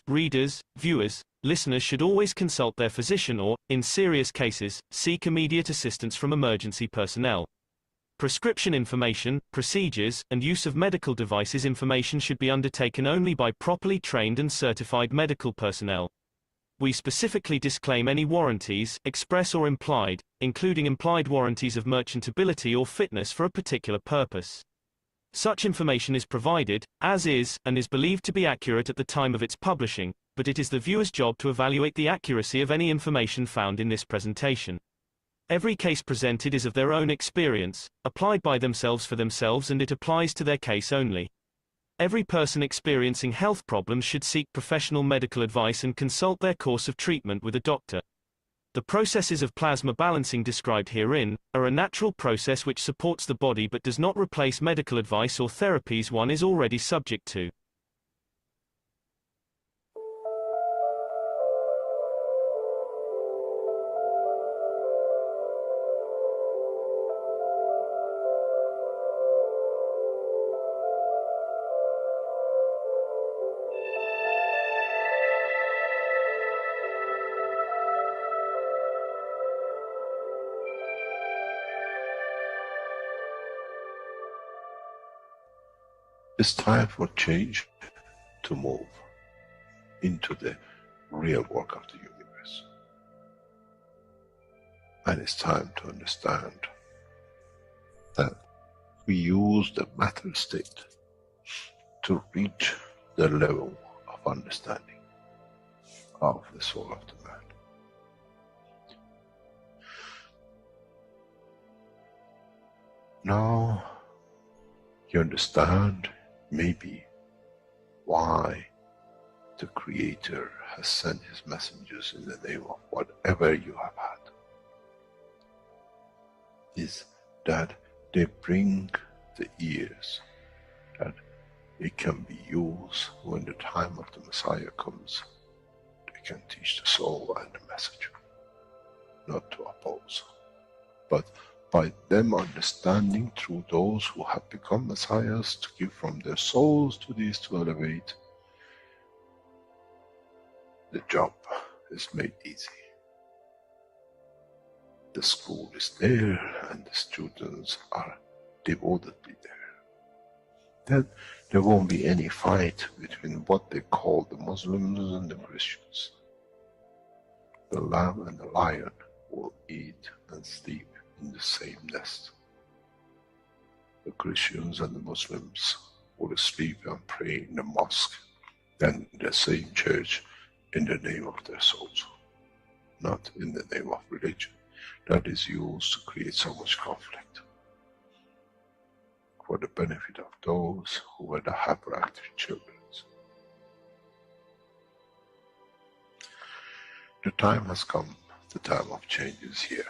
readers, viewers, listeners should always consult their physician or, in serious cases, seek immediate assistance from emergency personnel. Prescription information, procedures, and use of medical devices information should be undertaken only by properly trained and certified medical personnel. We specifically disclaim any warranties, express or implied, including implied warranties of merchantability or fitness for a particular purpose. Such information is provided, as is, and is believed to be accurate at the time of its publishing, but it is the viewer's job to evaluate the accuracy of any information found in this presentation. Every case presented is of their own experience, applied by themselves for themselves, and it applies to their case only. Every person experiencing health problems should seek professional medical advice and consult their course of treatment with a doctor. The processes of plasma balancing described herein are a natural process which supports the body but does not replace medical advice or therapies one is already subject to. It's time for change to move into the real work of the universe. And it's time to understand that we use the matter state to reach the level of understanding of the soul of the man. Now you understand maybe why the Creator has sent His messengers in the name of whatever you have had. Is that they bring the ears, that it can be used when the time of the Messiah comes. They can teach the soul and the message, not to oppose, but by them understanding through those who have become messiahs to give from their souls to these to elevate, the job is made easy. The school is there and the students are devotedly there. Then there won't be any fight between what they call the Muslims and the Christians. The lamb and the lion will eat and sleep in the same nest. The Christians and the Muslims will sleep and pray in the mosque and in the same church in the name of their souls, not in the name of religion that is used to create so much conflict for the benefit of those who were the hyperactive children. The time has come, the time of change is here.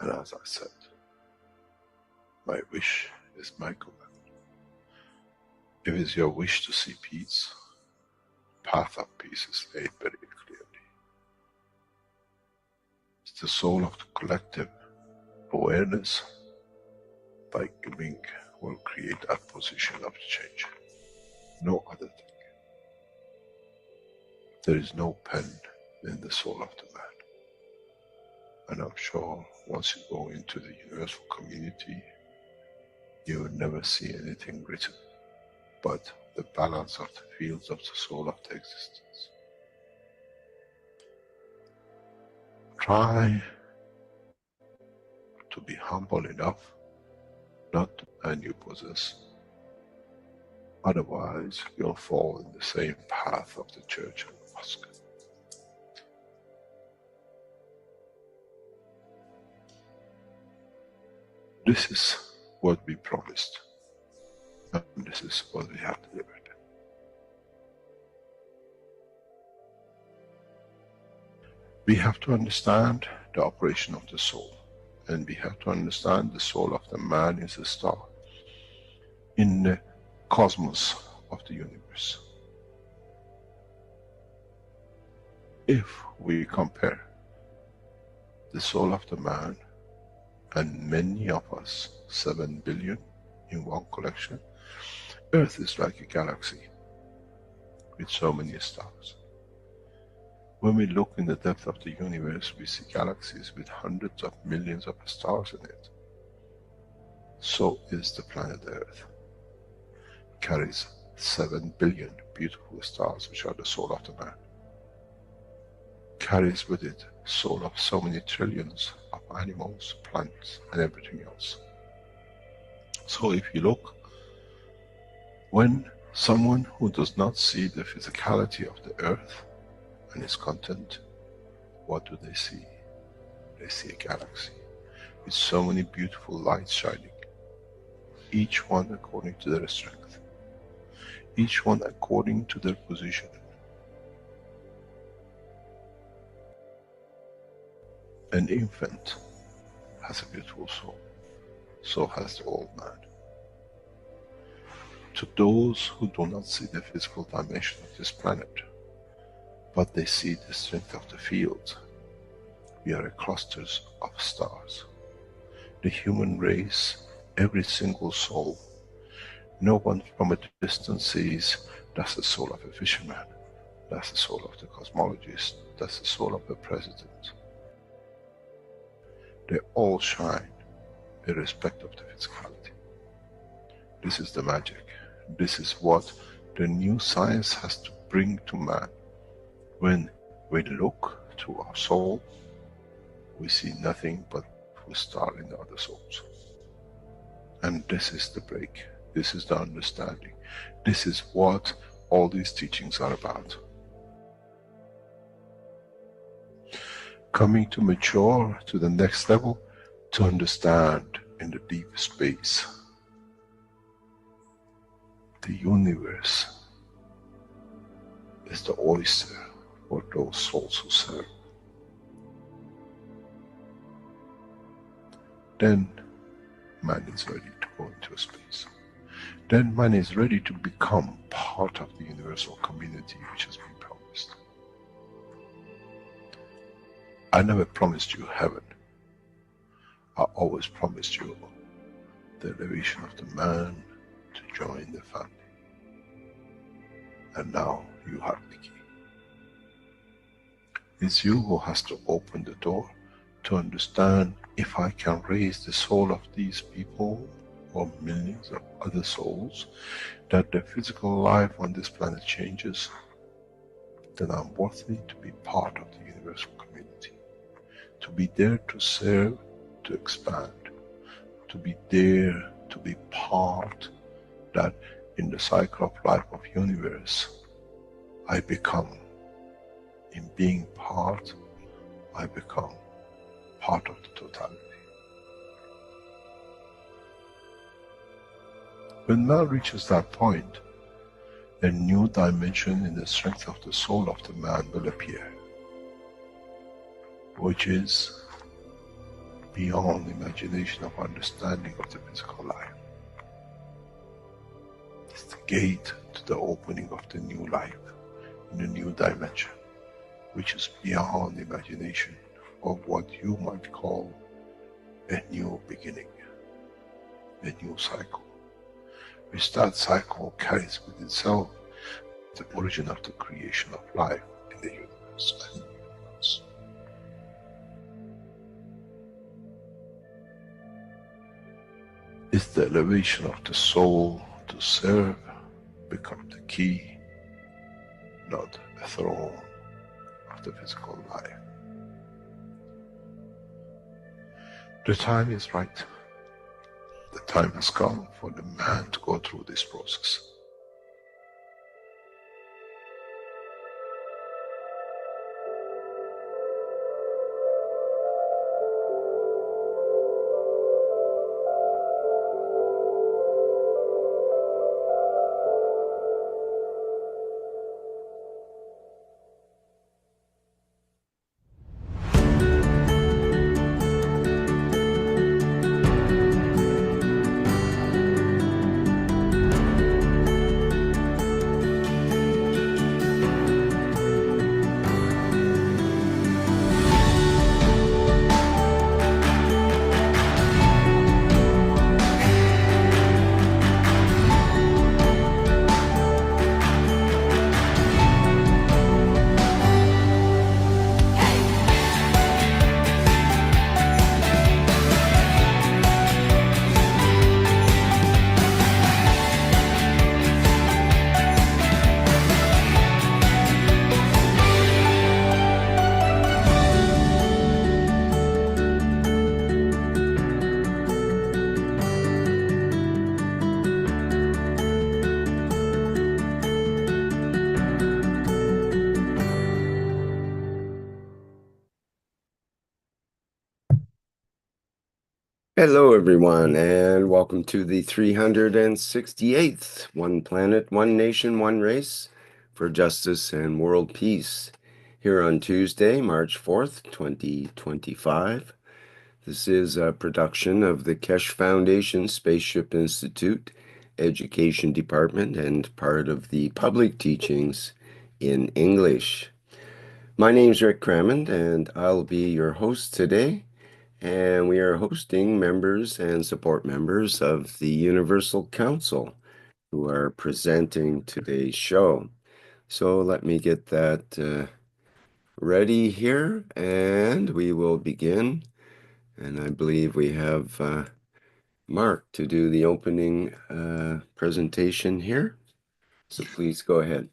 And as I said, my wish is my command. If it's your wish to see peace, the path of peace is laid very clearly. It's the soul of the collective awareness by giving will create that position of change. No other thing. There is no pen in the soul of the man. And I'm sure once you go into the universal community, you will never see anything written but the balance of the fields of the soul of the existence. Try to be humble enough not to and you possess. Otherwise, you'll fall in the same path of the church and the mosque. This is what we promised, and this is what we have delivered. We have to understand the operation of the soul, and we have to understand the soul of the man is a star in the cosmos of the universe. If we compare the soul of the man and many of us, 7 billion in one collection, Earth is like a galaxy with so many stars. When we look in the depth of the universe, we see galaxies with hundreds of millions of stars in it. So is the planet Earth. It carries 7 billion beautiful stars, which are the soul of the man. Carries with it soul of so many trillions of animals, plants, and everything else. So if you look, when someone who does not see the physicality of the earth and its content, what do they see? They see a galaxy with so many beautiful lights shining, each one according to their strength, each one according to their position. An infant has a beautiful soul, so has the old man. To those who do not see the physical dimension of this planet, but they see the strength of the field, we are clusters of stars. The human race, every single soul, no one from a distance sees that's the soul of a fisherman, that's the soul of the cosmologist, that's the soul of the president. They all shine irrespective of the physicality. This is the magic. This is what the new science has to bring to man. When we look to our soul, we see nothing but a star in the other souls. And this is the break. This is the understanding. This is what all these teachings are about. Coming to mature to the next level, to understand in the deep space, the universe is the oyster for those souls who serve. Then man is ready to go into space. Then man is ready to become part of the universal community which has been promised. I never promised you heaven. I always promised you the elevation of the man to join the family. And now you have the key. It's you who has to open the door to understand, if I can raise the soul of these people or millions of other souls, that the physical life on this planet changes, then I'm worthy to be part of the universal community. To be there to serve, to expand, to be there, to be part, that in the cycle of life of universe, I become, in being part, I become part of the totality. When man reaches that point, a new dimension in the strength of the soul of the man will appear, which is beyond imagination of understanding of the physical life. It's the gate to the opening of the new life, in a new dimension, which is beyond imagination of what you might call a new beginning, a new cycle. Which that cycle carries with itself the origin of the creation of life in the universe and in the universe. It's the elevation of the soul to serve become the key, not a throne of the physical life. The time is right. The time has come for the man to go through this process. Hello, everyone, and welcome to the 368th One Planet, One Nation, One Race for Justice and World Peace here on Tuesday, March 4th, 2025. This is a production of the Keshe Foundation, Spaceship Institute, Education Department, and part of the public teachings in English. My name's Rick Crammond, and I'll be your host today. And we are hosting members and support members of the Universal Council who are presenting today's show. So let me get that ready here, and we will begin. And I believe we have Mark to do the opening presentation here. So please go ahead.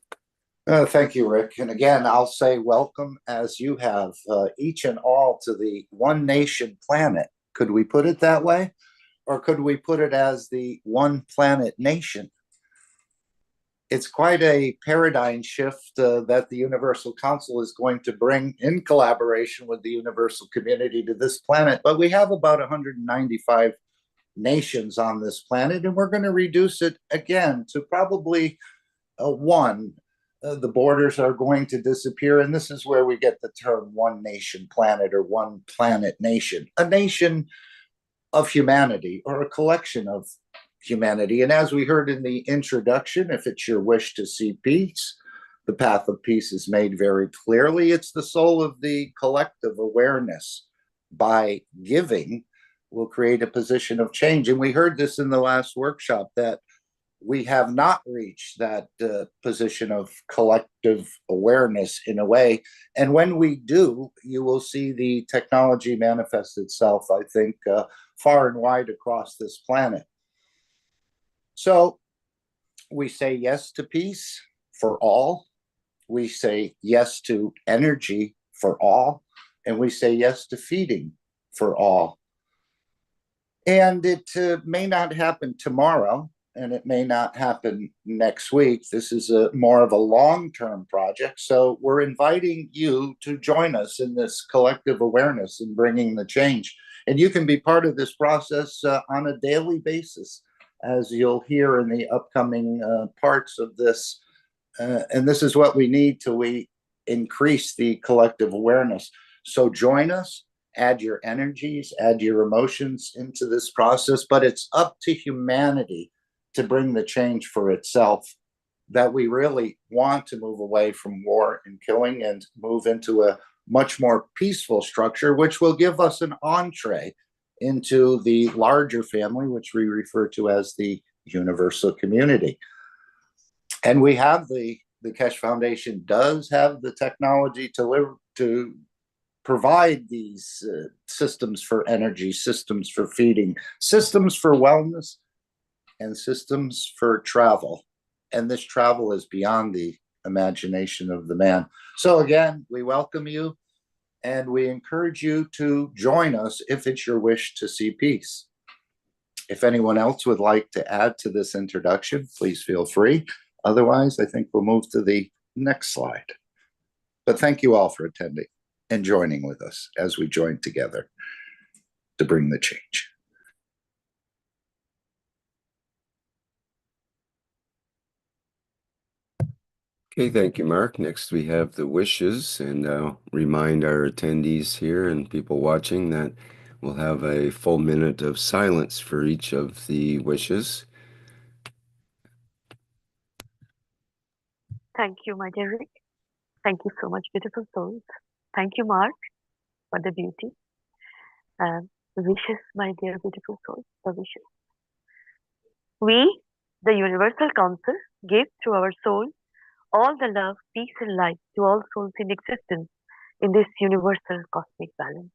Thank you, Rick. And again, I'll say welcome as you have each and all to the One Nation planet. Could we put it that way? Or could we put it as the One Planet Nation? It's quite a paradigm shift that the Universal Council is going to bring in collaboration with the universal community to this planet. But we have about 195 nations on this planet, and we're going to reduce it again to probably one. The borders are going to disappear, and this is where we get the term one nation planet or one planet nation, a nation of humanity or a collection of humanity. And as we heard in the introduction, if it's your wish to see peace, the path of peace is made very clearly. It's the soul of the collective awareness. By giving, will create a position of change. And we heard this in the last workshop that we have not reached that position of collective awareness in a way. And when we do, you will see the technology manifest itself, I think, far and wide across this planet. So we say yes to peace for all. We say yes to energy for all. And we say yes to feeding for all. And it may not happen tomorrow, and it may not happen next week. This is more of a long-term project. So we're inviting you to join us in this collective awareness and bringing the change. And you can be part of this process on a daily basis, as you'll hear in the upcoming parts of this. And this is what we need till we increase the collective awareness. So join us. Add your energies, add your emotions into this process, but it's up to humanity to bring the change for itself, that we really want to move away from war and killing and move into a much more peaceful structure, which will give us an entree into the larger family, which we refer to as the universal community. And we have the Keshe Foundation does have the technology to provide these systems for energy, systems for feeding, systems for wellness, and systems for travel. And this travel is beyond the imagination of the man. So again, we welcome you, and we encourage you to join us if it's your wish to see peace. If anyone else would like to add to this introduction, please feel free. Otherwise, I think we'll move to the next slide. But thank you all for attending and joining with us as we join together to bring the change. Okay, thank you, Mark. Next, we have the wishes, and I'll remind our attendees here and people watching that we'll have a full minute of silence for each of the wishes. Thank you, my dear Rick. Thank you so much, beautiful souls. Thank you, Mark, for the beauty. The wishes, my dear beautiful souls, the wishes. We, the Universal Council, give through our soul all the love, peace, and light to all souls in existence in this universal cosmic balance.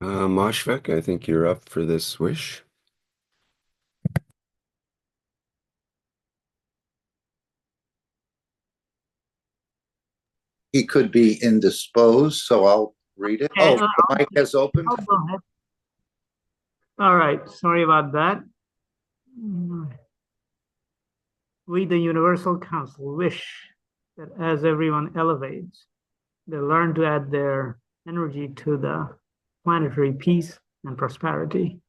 Moshfek, I think you're up for this wish. He could be indisposed, so I'll read it. Okay, Oh, the mic has opened. I'll go ahead. All right, sorry about that. We, the Universal Council, wish that as everyone elevates, they learn to add their energy to the planetary peace and prosperity.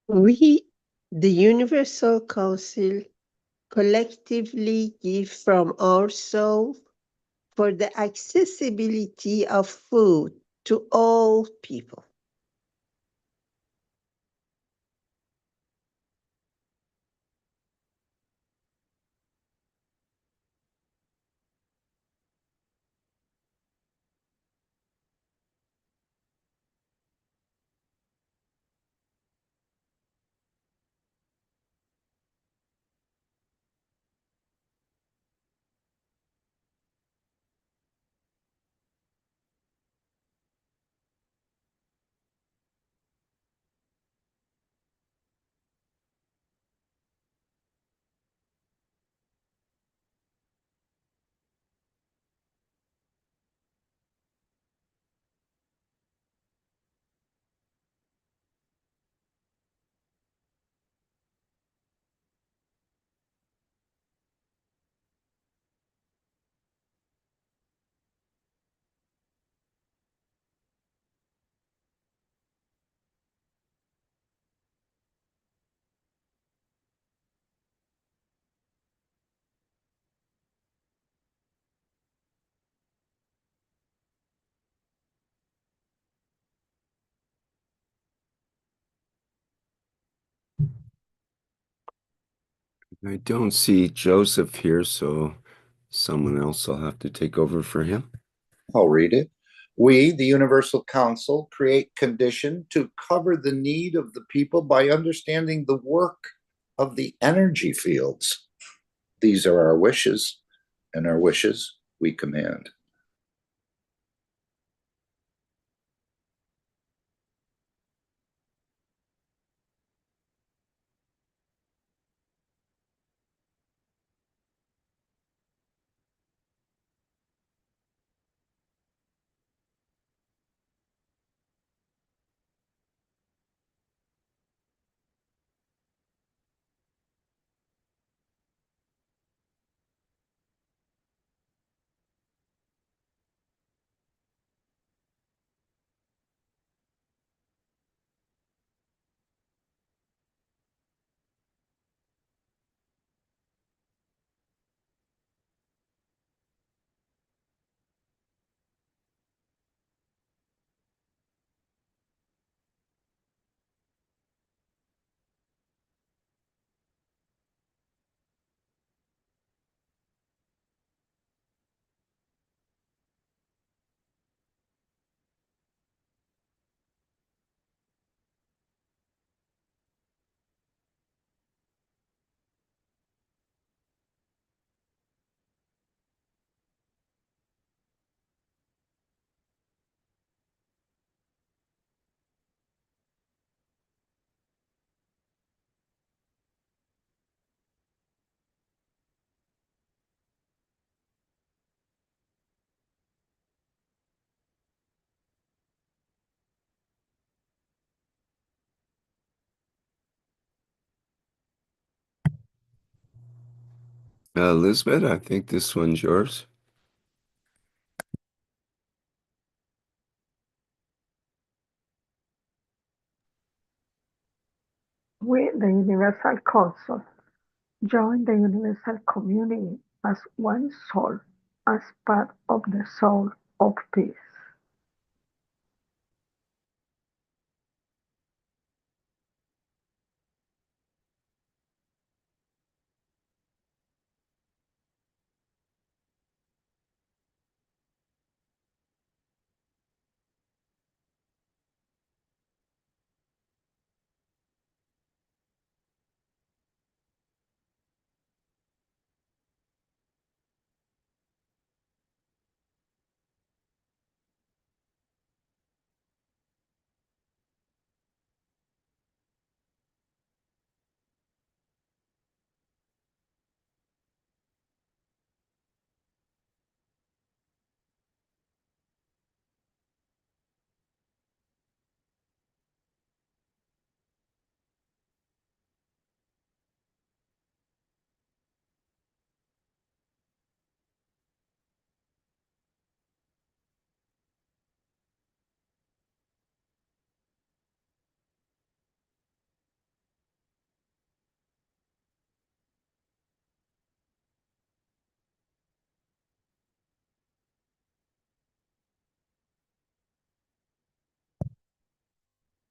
We, the Universal Council, collectively give from our soul for the accessibility of food to all people. I don't see Joseph here, so someone else will have to take over for him. I'll read it. We, the Universal Council, create condition to cover the need of the people by understanding the work of the energy fields. These are our wishes, and our wishes we command. Elizabeth, I think this one's yours. We, the Universal Council, join the universal community as one soul, as part of the soul of peace.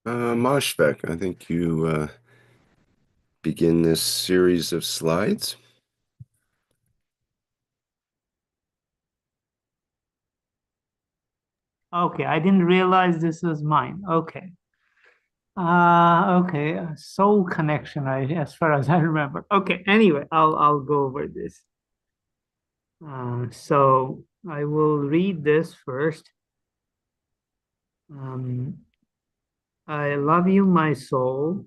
Moshfek, I think you begin this series of slides. Okay, I didn't realize this was mine. Okay. Okay, soul connection, right? As far as I remember. Okay, anyway, I'll go over this. So I will read this first. I love you, my soul.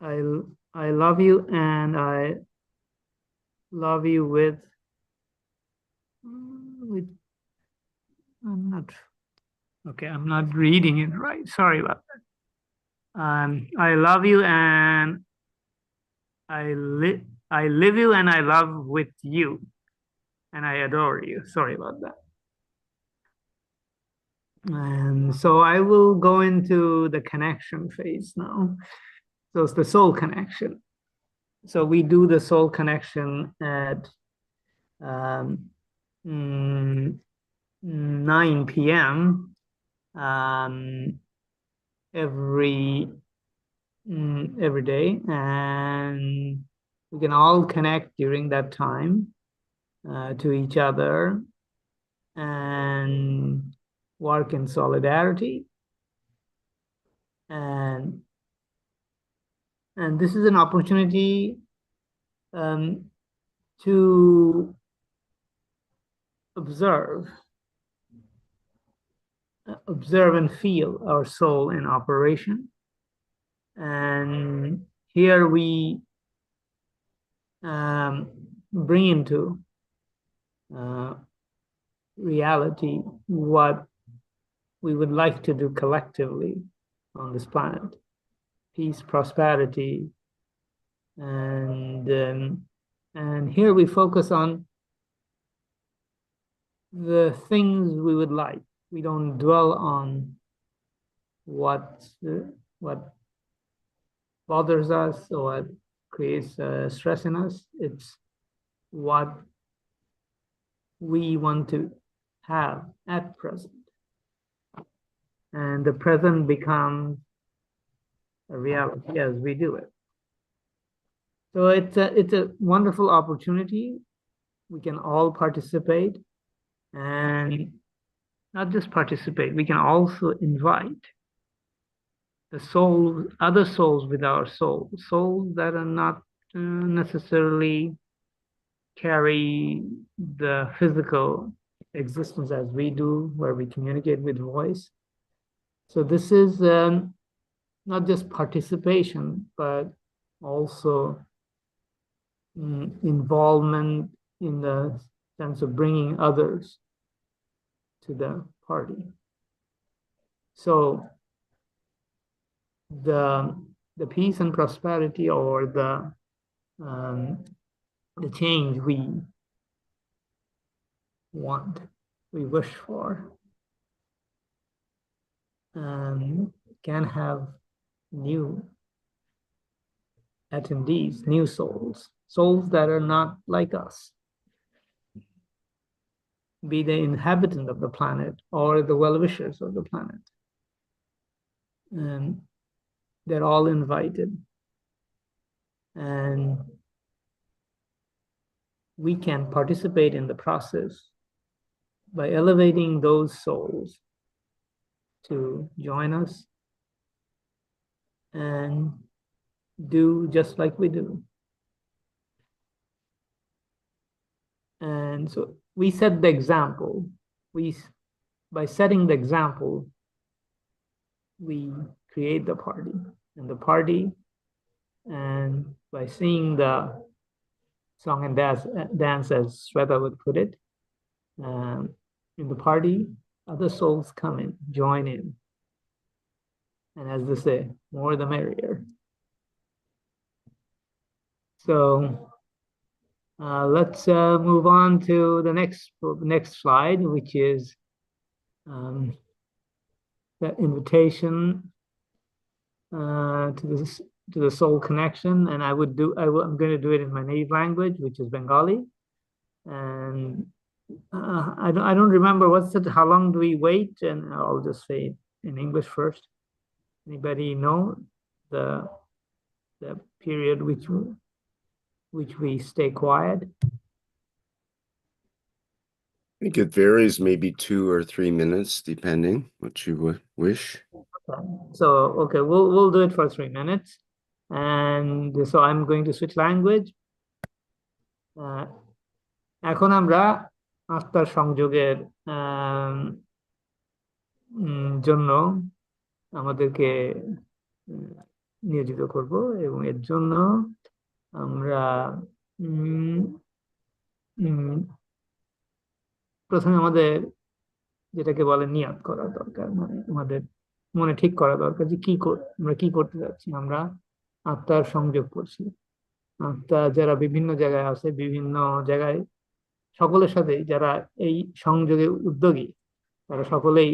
I love you, and I love you with I'm not reading it right. Sorry about that. I love you, and I live you, and I love with you, and I adore you. Sorry about that. And so I will go into the connection phase now. So it's the soul connection. So we do the soul connection at 9 p.m. Every day, and we can all connect during that time to each other and work in solidarity. And this is an opportunity to observe and feel our soul in operation. And here we bring into reality what we would like to do collectively on this planet: peace, prosperity, and here we focus on the things we would like. We don't dwell on what bothers us or what creates stress in us. It's what we want to have at present, and the present becomes a reality as we do it. So it's a wonderful opportunity. We can all participate, and not just participate, we can also invite the souls, other souls with our soul, souls that are not necessarily carry the physical existence as we do, where we communicate with voice. So this is not just participation, but also involvement in the sense of bringing others to the party. So the the peace and prosperity, or the change we want, we wish for, can have new attendees, new souls, souls that are not like us, be the inhabitant of the planet or the well-wishers of the planet. And they're all invited. And we can participate in the process by elevating those souls to join us and do just like we do. And so we set the example. By setting the example, we create the party. And the party, and by seeing the song and dance as Shweta would put it, in the party, other souls come in, join in. And as they say, more the merrier. So let's move on to the next slide, which is the invitation to the soul connection. And I'm going to do it in my native language, which is Bengali. And I don't remember how long do we wait? And I'll just say in English first. Anybody know the period which we stay quiet? I think it varies, maybe 2 or 3 minutes, depending what you would wish. Okay. So, okay, we'll do it for 3 minutes. And so I'm going to switch language. এখন আমরা আত্মার সংযোগের জন্য আমাদেরকে নিয়োজিত করব, এবং এর জন্য আমরা প্রথমে আমাদের যেটাকে বলে নিয়াত করা দরকার, মানে আমাদের মনে ঠিক করা দরকার যে আমরা কি করতে যাচ্ছি। আমরা আত্মার সংযোগ করছি। আত্মা যারা বিভিন্ন জায়গায় আছে, বিভিন্ন জায়গায় সকলের সাথে যারা এই সংযোগে উদ্যোগী, তারা সকলেই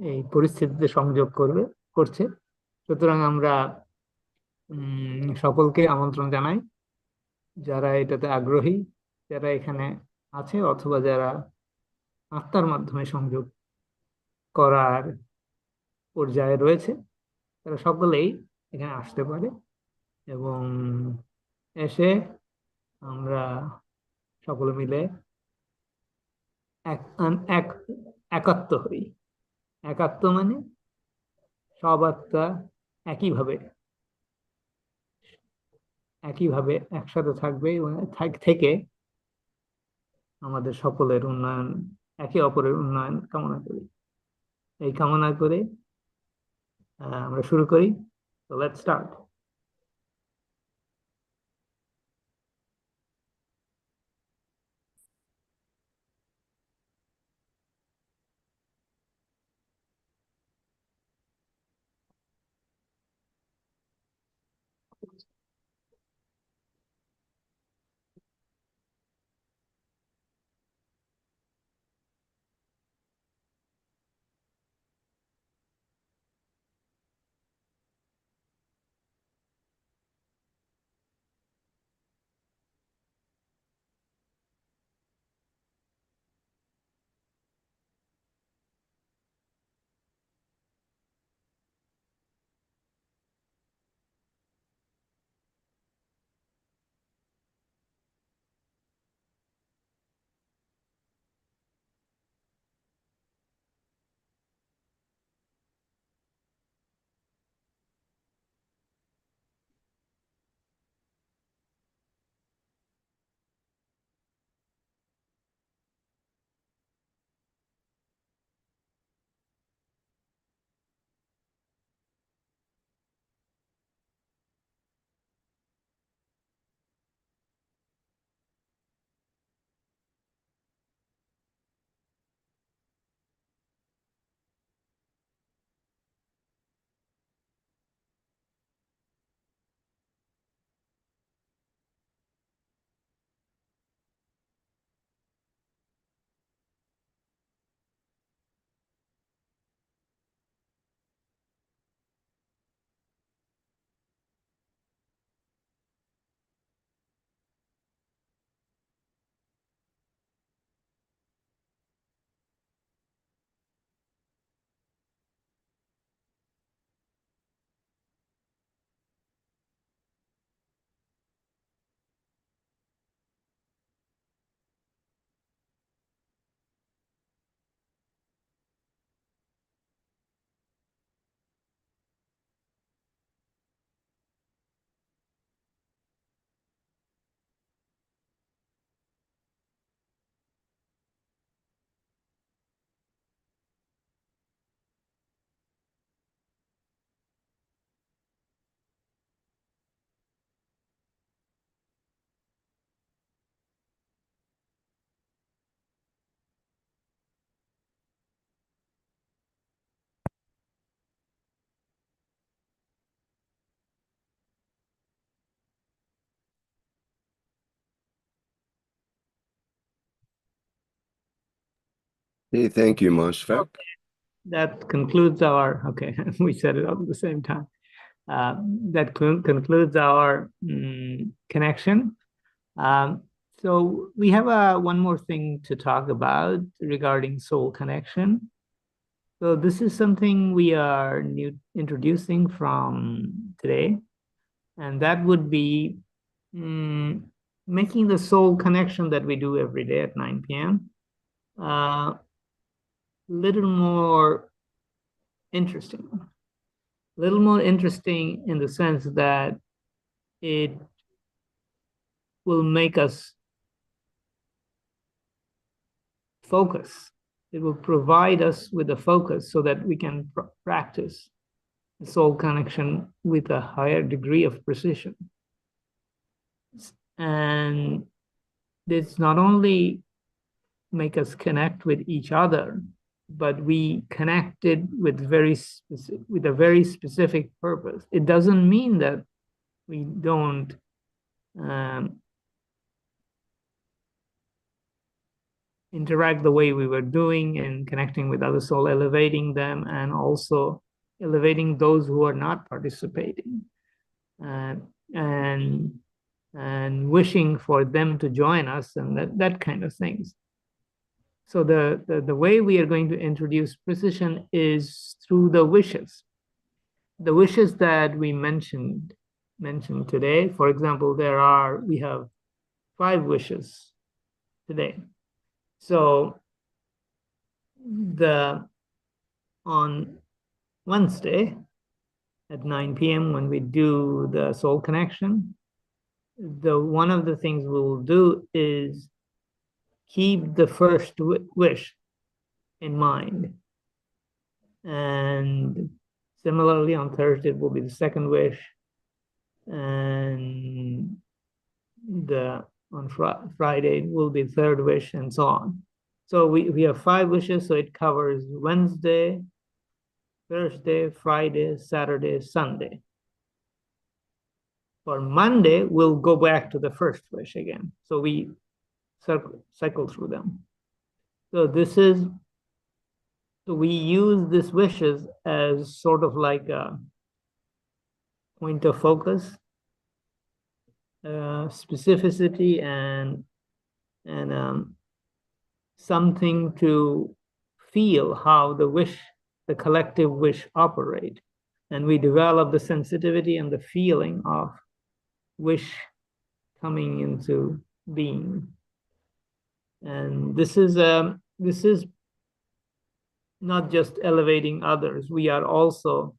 এই পরিস্থিতিতে সংযোগ করছে। সুতরাং আমরা সকলকে আমন্ত্রণ জানাই, যারা এটাতে আগ্রহী, যারা এখানে আছে অথবা যারা আত্মার মাধ্যমে সংযোগ করার পর্যায়ে রয়েছে, তারা সকলেই এখানে আসতে পারে। এবং এসে আমরা সকলে মিলে একাত্ম হই। একাত্ম মানে সব আত্মা একইভাবে একসাথে থাকবে এবং থেকে আমাদের সকলের উন্নয়ন, একে অপরের উন্নয়ন কামনা করি। এই কামনা করে আমরা শুরু করি। So let's start. Hey, thank you, Mashfaq. That concludes our, okay, we said it all at the same time. That concludes our connection. So we have one more thing to talk about regarding soul connection. So this is something we are introducing from today, and that would be making the soul connection that we do every day at 9 p.m. Little more interesting. A little more interesting in the sense that it will make us focus. It will provide us with a focus so that we can practice the soul connection with a higher degree of precision. And this not only make us connect with each other, but we connected with a very specific purpose. It doesn't mean that we don't interact the way we were doing and connecting with other soul, elevating them, and also elevating those who are not participating, and wishing for them to join us, and that kind of things. So the way we are going to introduce precision is through the wishes. The wishes that we mentioned today. For example, we have 5 wishes today. So on Wednesday at 9 p.m. when we do the soul connection, one of the things we will do is keep the first wish in mind. And similarly, on Thursday, it will be the second wish. And on Friday, it will be the third wish, and so on. So we have 5 wishes, so it covers Wednesday, Thursday, Friday, Saturday, Sunday. For Monday, we'll go back to the first wish again. So we cycle through them. So we use these wishes as sort of like a point of focus, specificity, and something to feel how the collective wish operate. And we develop the sensitivity and the feeling of wish coming into being. And this is not just elevating others. We are also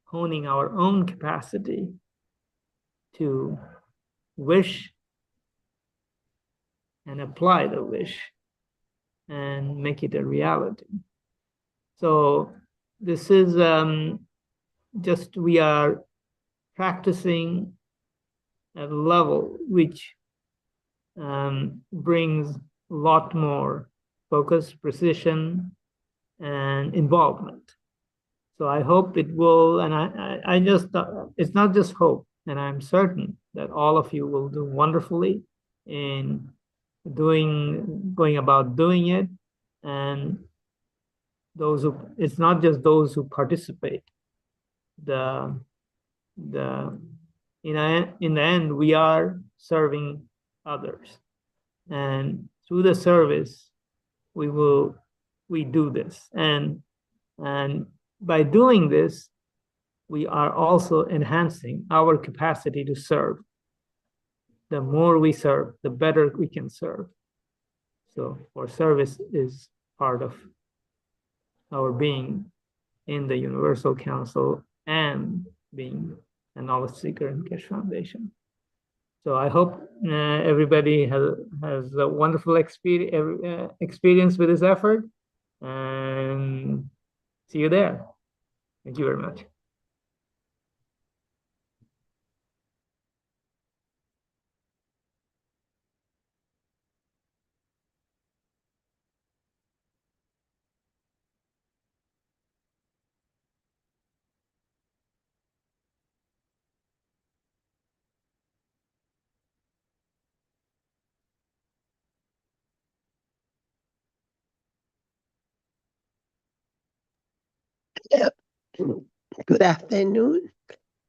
honing our own capacity to wish and apply the wish and make it a reality. So this is just we are practicing at a level which brings a lot more focus, precision, and involvement. So I hope it will, and I just, it's not just hope, and I'm certain that all of you will do wonderfully in going about doing it. And it's not just those who participate. In the end, we are serving others, and through the service, we do this, and by doing this, we are also enhancing our capacity to serve. The more we serve, the better we can serve. So our service is part of our being in the Universal Council and being a knowledge seeker in Keshe Foundation. So I hope everybody has a wonderful experience with this effort, and see you there. Thank you very much. Good afternoon.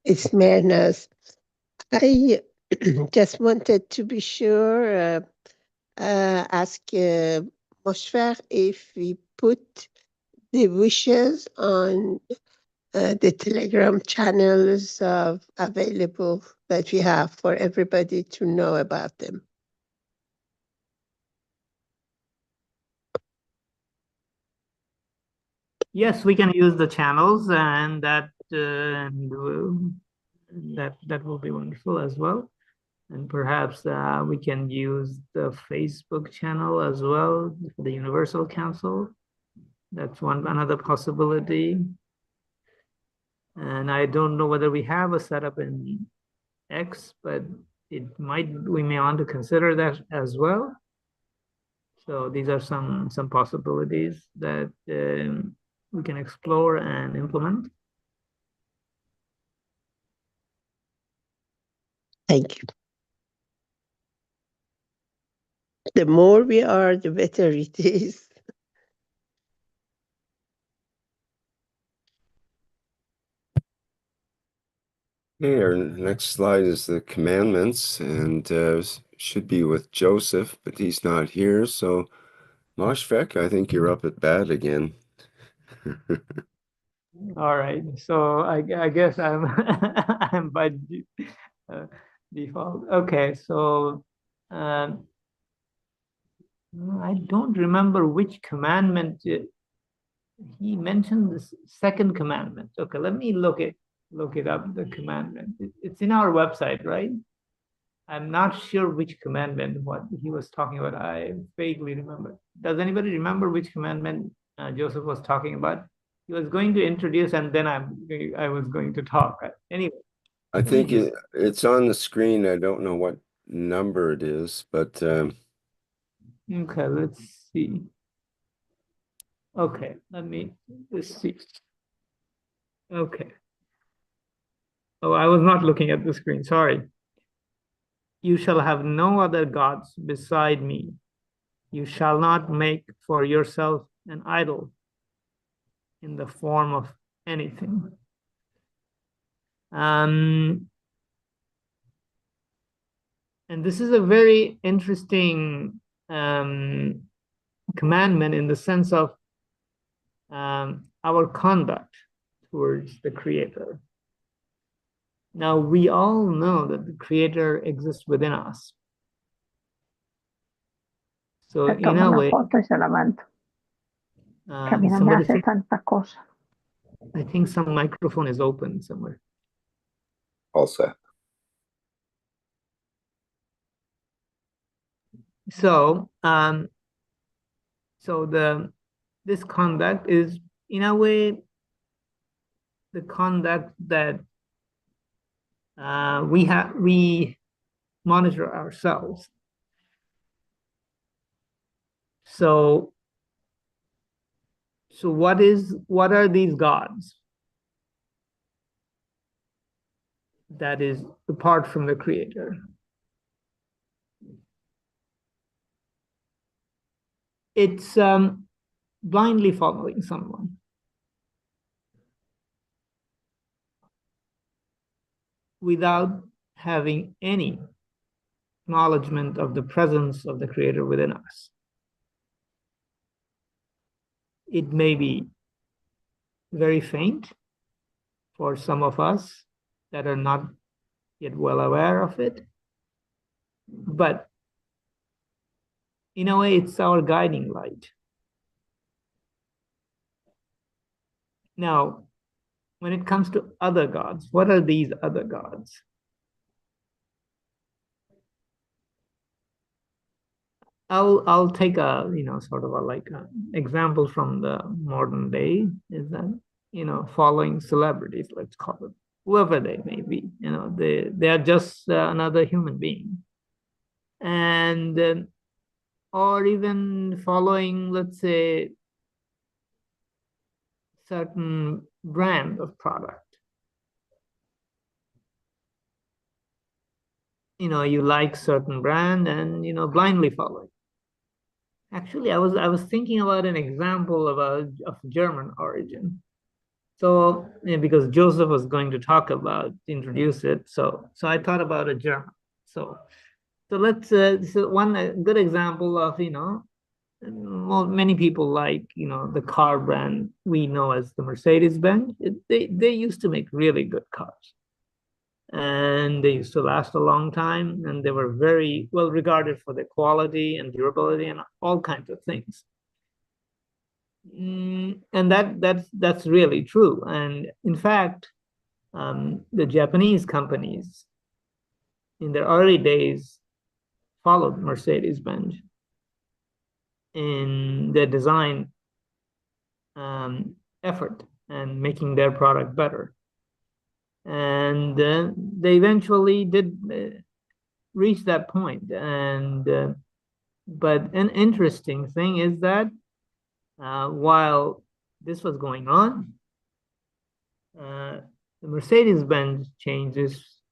It's Mehran. I just wanted to be sure, ask Moshfegh if we put the wishes on the Telegram channels available that we have for everybody to know about them. Yes, we can use the channels, and that will be wonderful as well. And perhaps we can use the Facebook channel as well for the Universal Council. That's another possibility. And I don't know whether we have a setup in X, but we may want to consider that as well. So these are some possibilities that we can explore and implement. Thank you. The more we are, the better it is. Okay, our next slide is the commandments, and should be with Joseph, but he's not here. So, Moshfegh, I think you're up at bat again. All right, so I guess I'm I'm by default. Okay, so I don't remember which commandment he mentioned. The second commandment. Okay, let me look it up. The commandment. It's in our website, right? I'm not sure which commandment what he was talking about. I vaguely remember. Does anybody remember which commandment Joseph was talking about? He was going to introduce, and then I was going to talk. Anyway, I think it's on the screen. I don't know what number it is, but okay, let's see. Okay, let's see. Okay. Oh, I was not looking at the screen. Sorry. You shall have no other gods beside me. You shall not make for yourself an idol in the form of anything. And this is a very interesting commandment in the sense of our conduct towards the Creator. Now, we all know that the Creator exists within us. So, in a way, I think some microphone is open somewhere. All set. So, this conduct is, in a way, the conduct that we monitor ourselves. So what are these gods that is apart from the Creator? It's blindly following someone. Without having any acknowledgement of the presence of the Creator within us. It may be very faint for some of us that are not yet well aware of it, but in a way, it's our guiding light. Now, when it comes to other gods, what are these other gods? I'll take a sort of like an example from the modern day is that following celebrities, let's call it, whoever they may be, they are just another human being, and or even following, let's say, certain brand of product. You like certain brand and blindly follow it. Actually, I was thinking about an example of German origin. So because Joseph was going to talk about, introduce it, so I thought about a German. So let's this is one good example of, many people like, the car brand we know as the Mercedes-Benz. They used to make really good cars, and they used to last a long time, and they were very well regarded for their quality and durability and all kinds of things. And that's really true. And in fact, the Japanese companies in their early days followed Mercedes-Benz in their design effort and making their product better. And they eventually did reach that point. And but an interesting thing is that while this was going on, the Mercedes-Benz changed its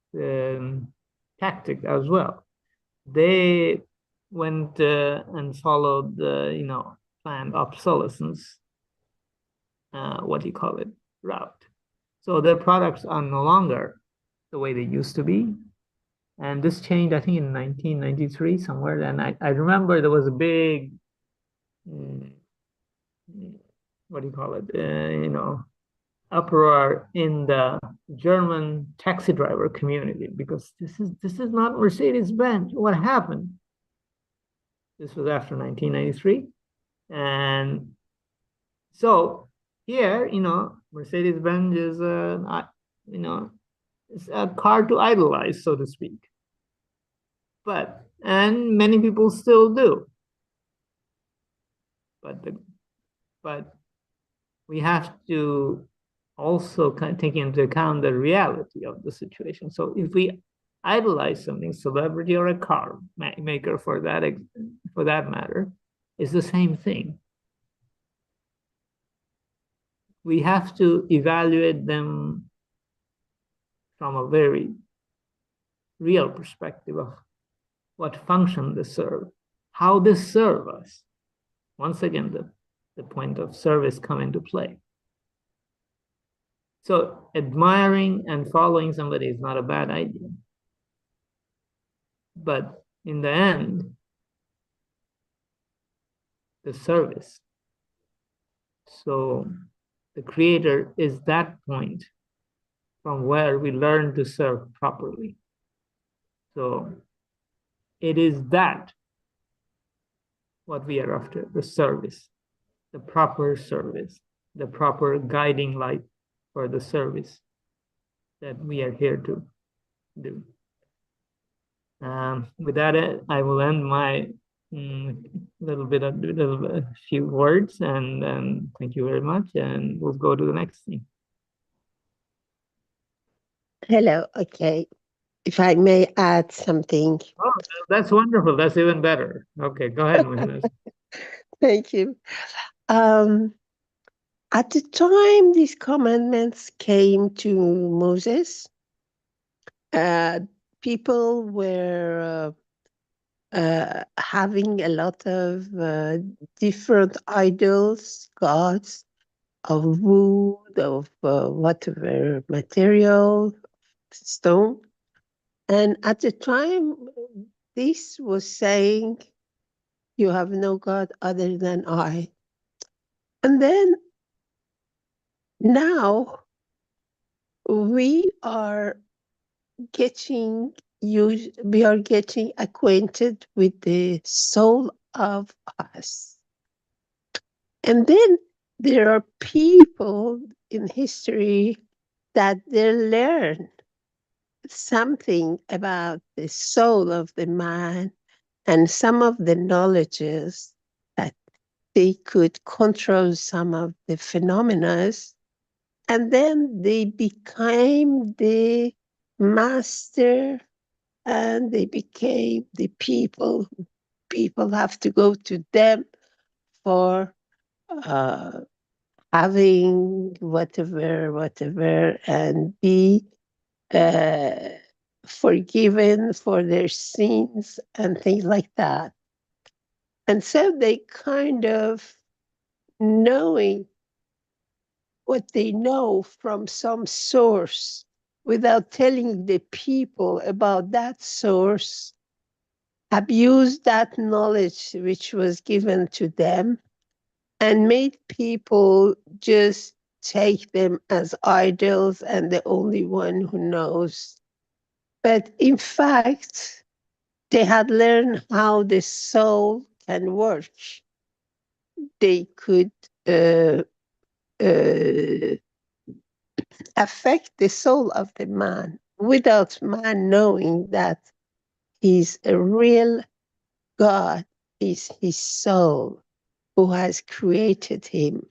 tactic as well. They went and followed the planned obsolescence, route. So their products are no longer the way they used to be. And this changed, I think, in 1993 somewhere. And I remember there was a big, uproar in the German taxi driver community, because this is not Mercedes-Benz. What happened? This was after 1993. And so here, Mercedes-Benz is it's a car to idolize, so to speak. And many people still do. But we have to also kind of take into account the reality of the situation. So if we idolize something, celebrity or a car maker for that matter, is the same thing. We have to evaluate them from a very real perspective of what function they serve, how they serve us. Once again, the point of service come into play. So admiring and following somebody is not a bad idea. But in the end, the service. So the creator is that point from where we learn to serve properly. So it is that what we are after, the service, the proper service, the proper guiding light for the service that we are here to do. With that, I will end my few words, and thank you very much, and we'll go to the next thing. Hello. Okay. If I may add something. Oh, that's wonderful. That's even better. Okay, go ahead, Mehran. Thank you. At the time these commandments came to Moses, people were having a lot of different idols, gods of wood, of whatever material, stone. And at the time, this was saying, you have no God other than I. And then now we are getting acquainted with the soul of us. And then there are people in history that they learn something about the soul of the man and some of the knowledges that they could control some of the phenomena. And then they became the master, and they became the people. People have to go to them for having whatever, and be forgiven for their sins and things like that. And so they kind of knowing what they know from some source without telling the people about that source, abuse that knowledge which was given to them, and made people just take them as idols and the only one who knows. But in fact, they had learned how the soul can work. They could affect the soul of the man without man knowing that he's a real God, is his soul who has created him.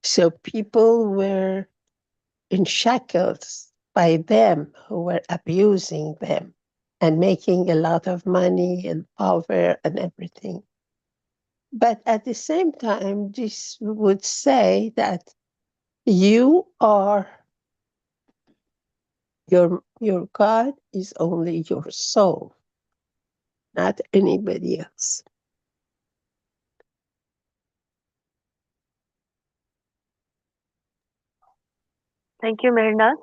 So people were in shackles by them who were abusing them and making a lot of money and power and everything. But at the same time, this would say that you are, your God is only your soul, not anybody else. Thank you, Mehran.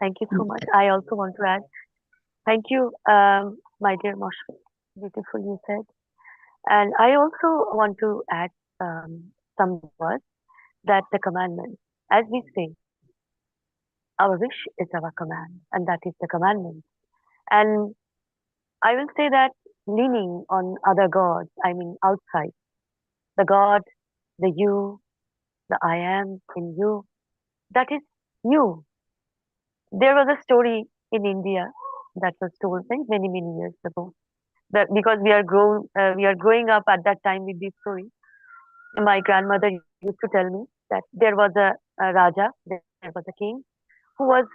Thank you so much. I also want to add, thank you, my dear Moshe. Beautiful you said. And I also want to add some words that the commandment, as we say, our wish is our command, and that is the commandment. And I will say that leaning on other gods, I mean outside, the God, the you, the I am in you, that is you. There was a story in India that was told many, many years ago. That because we are growing up at that time with this story. My grandmother used to tell me that there was a Raja, there was a king who was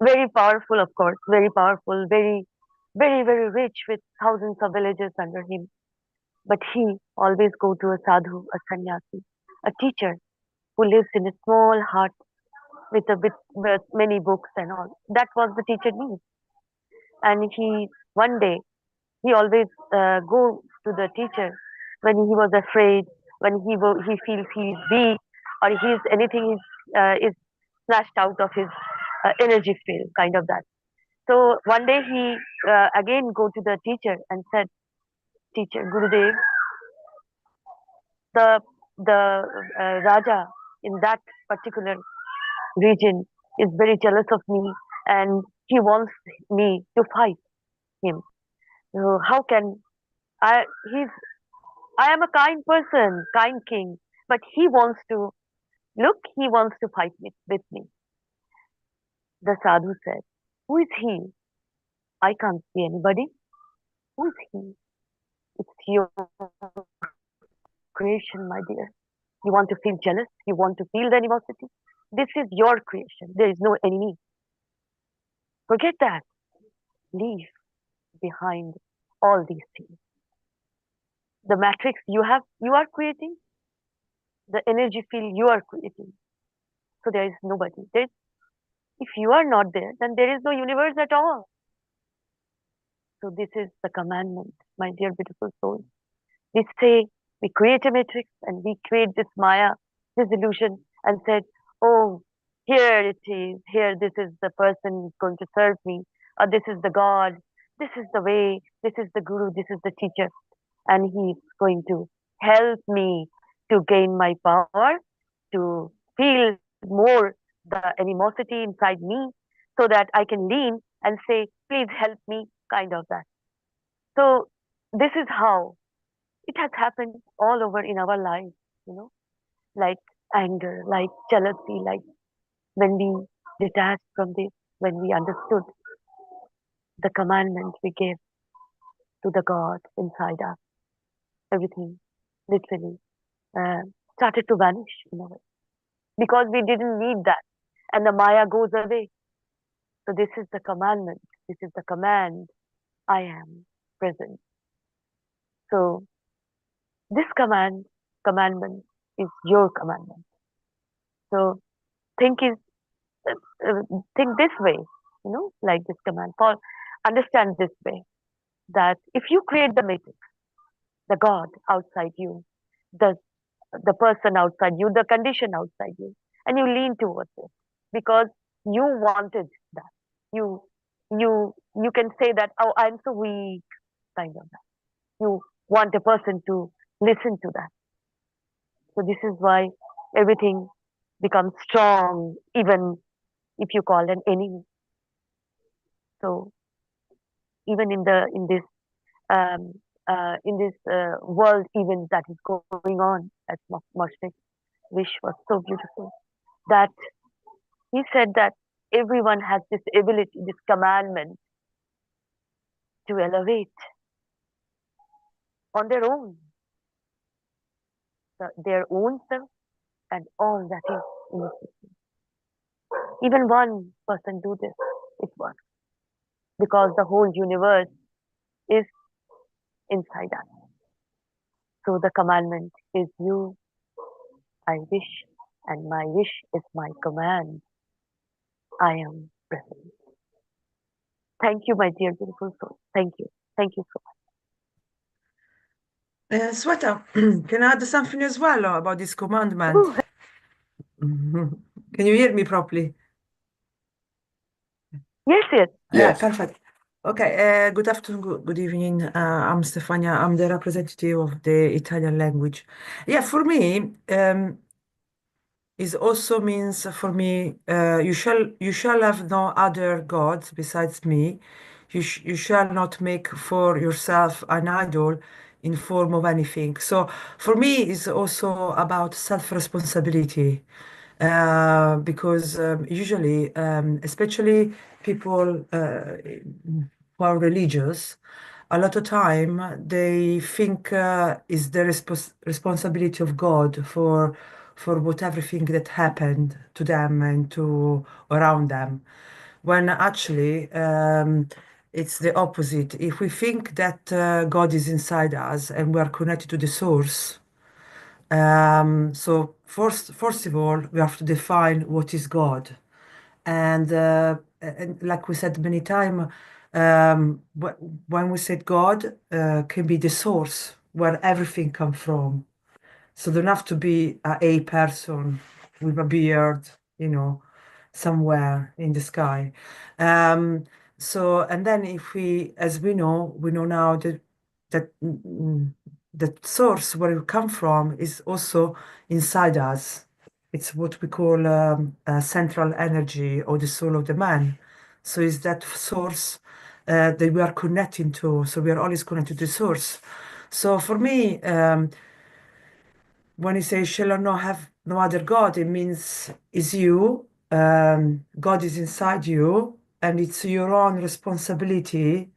very powerful, of course, very powerful, very rich with thousands of villages under him. But he always go to a sadhu, a sannyasi, a teacher who lives in a small hut with many books and all. That was the teacher needs. And he one day he always go to the teacher when he was afraid, when he feels he's weak or he's anything is snatched out of his energy field, kind of that. So one day he again go to the teacher and said, "Teacher, Gurudev, the Raja in that particular region is very jealous of me and he wants me to fight him. So how can I? I am a kind person, kind king, but he wants to look. He wants to fight with me." The sadhu said, "Who is he? I can't see anybody. Who is he? It's your creation, my dear. You want to feel jealous? You want to feel the animosity? This is your creation. There is no enemy. Forget that. Leave behind all these things. The matrix you are creating, the energy field you are creating. So there is nobody. If you are not there, then there is no universe at all. So this is the commandment, my dear beautiful soul. We say we create a matrix and we create this Maya, this illusion, and said, oh, here it is, here this is the person who's going to serve me, or this is the God, this is the way, this is the Guru, this is the teacher, and he's going to help me to gain my power, to feel more the animosity inside me, so that I can lean and say, please help me, kind of that. So this is how it has happened all over in our lives, like anger, like jealousy, like when we detached from this, when we understood the commandment we gave to the God inside us, everything literally started to vanish in a way because we didn't need that, and the Maya goes away. So this is the commandment. This is the command. I am present. So this commandment is your commandment. So think this way, like this command. Understand this way that if you create the matrix, the God outside you, the the person outside you, the condition outside you, and you lean towards it because you wanted that. You can say that, oh, I'm so weak, kind of that. You want a person to listen to that. So this is why everything becomes strong, even if you call an enemy. So even um, in this world event that is going on at Moshnik, Wish was so beautiful that he said that everyone has this ability, this commandment to elevate on their own, their own self and all that is in existence. Even one person do this, it works because the whole universe is inside us. So the commandment is you, I wish, and my wish is my command. I am present. Thank you, my dear beautiful soul. Thank you. Thank you so much. Sweta, can I add something as well about this commandment? Ooh. Can you hear me properly? Yes, yes. Yeah, Yes. perfect. Okay, good afternoon, good evening. I'm Stefania. I'm the representative of the Italian language. Yeah, for me, it also means for me, you shall have no other gods besides me. You shall not make for yourself an idol in form of anything. So for me, it's also about self-responsibility. Because usually, especially people who are religious, a lot of time they think is the responsibility of God for what everything that happened to them and to around them, when actually it's the opposite. If we think that God is inside us and we are connected to the source, so first of all, we have to define what is God. And like we said many times, when we said God can be the source where everything comes from. So there don't have to be a person with a beard, somewhere in the sky. So, and then if we, as we know now that the source where it come from is also inside us. It's what we call central energy or the soul of the man. So it's that source that we are connecting to. So we are always connected to the source. So for me, when you say shall I not have no other God, it means is you. God is inside you, and it's your own responsibility,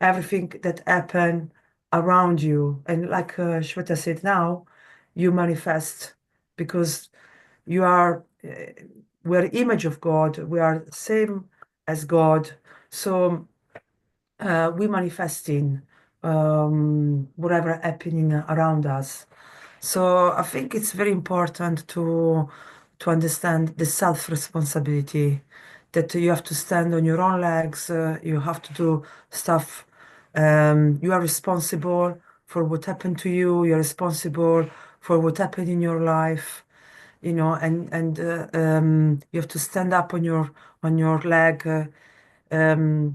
everything that happen around you. And like Shweta said now, you manifest because you are, we're image of God, we are same as God. So we manifesting whatever happening around us. So I think it's very important to understand the self-responsibility, that you have to stand on your own legs, you have to do stuff. You are responsible for what happened to you, you're responsible for what happened in your life, and you have to stand up on your leg. You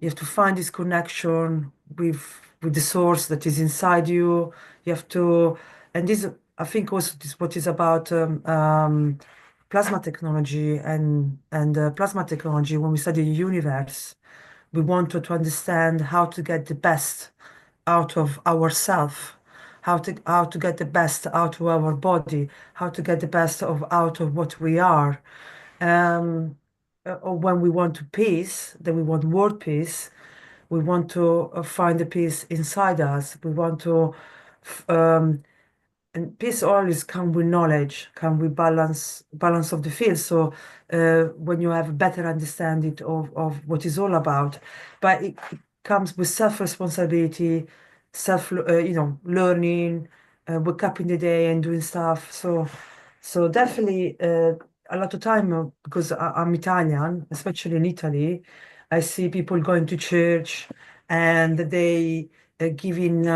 have to find this connection with the source that is inside you. You have to, and this I think also this what is about plasma technology and plasma technology. When we study the universe, we want to understand how to get the best out of ourselves, how to get the best out of our body, how to get the best out of what we are. Or when we want to peace, then we want world peace. We want to find the peace inside us. We want to, and peace always come with knowledge, come with balance of the field. So when you have a better understanding of what it's all about, but it comes with self-responsibility, learning, wake up in the day and doing stuff. So definitely a lot of time, because I'm Italian, especially in Italy, I see people going to church and they giving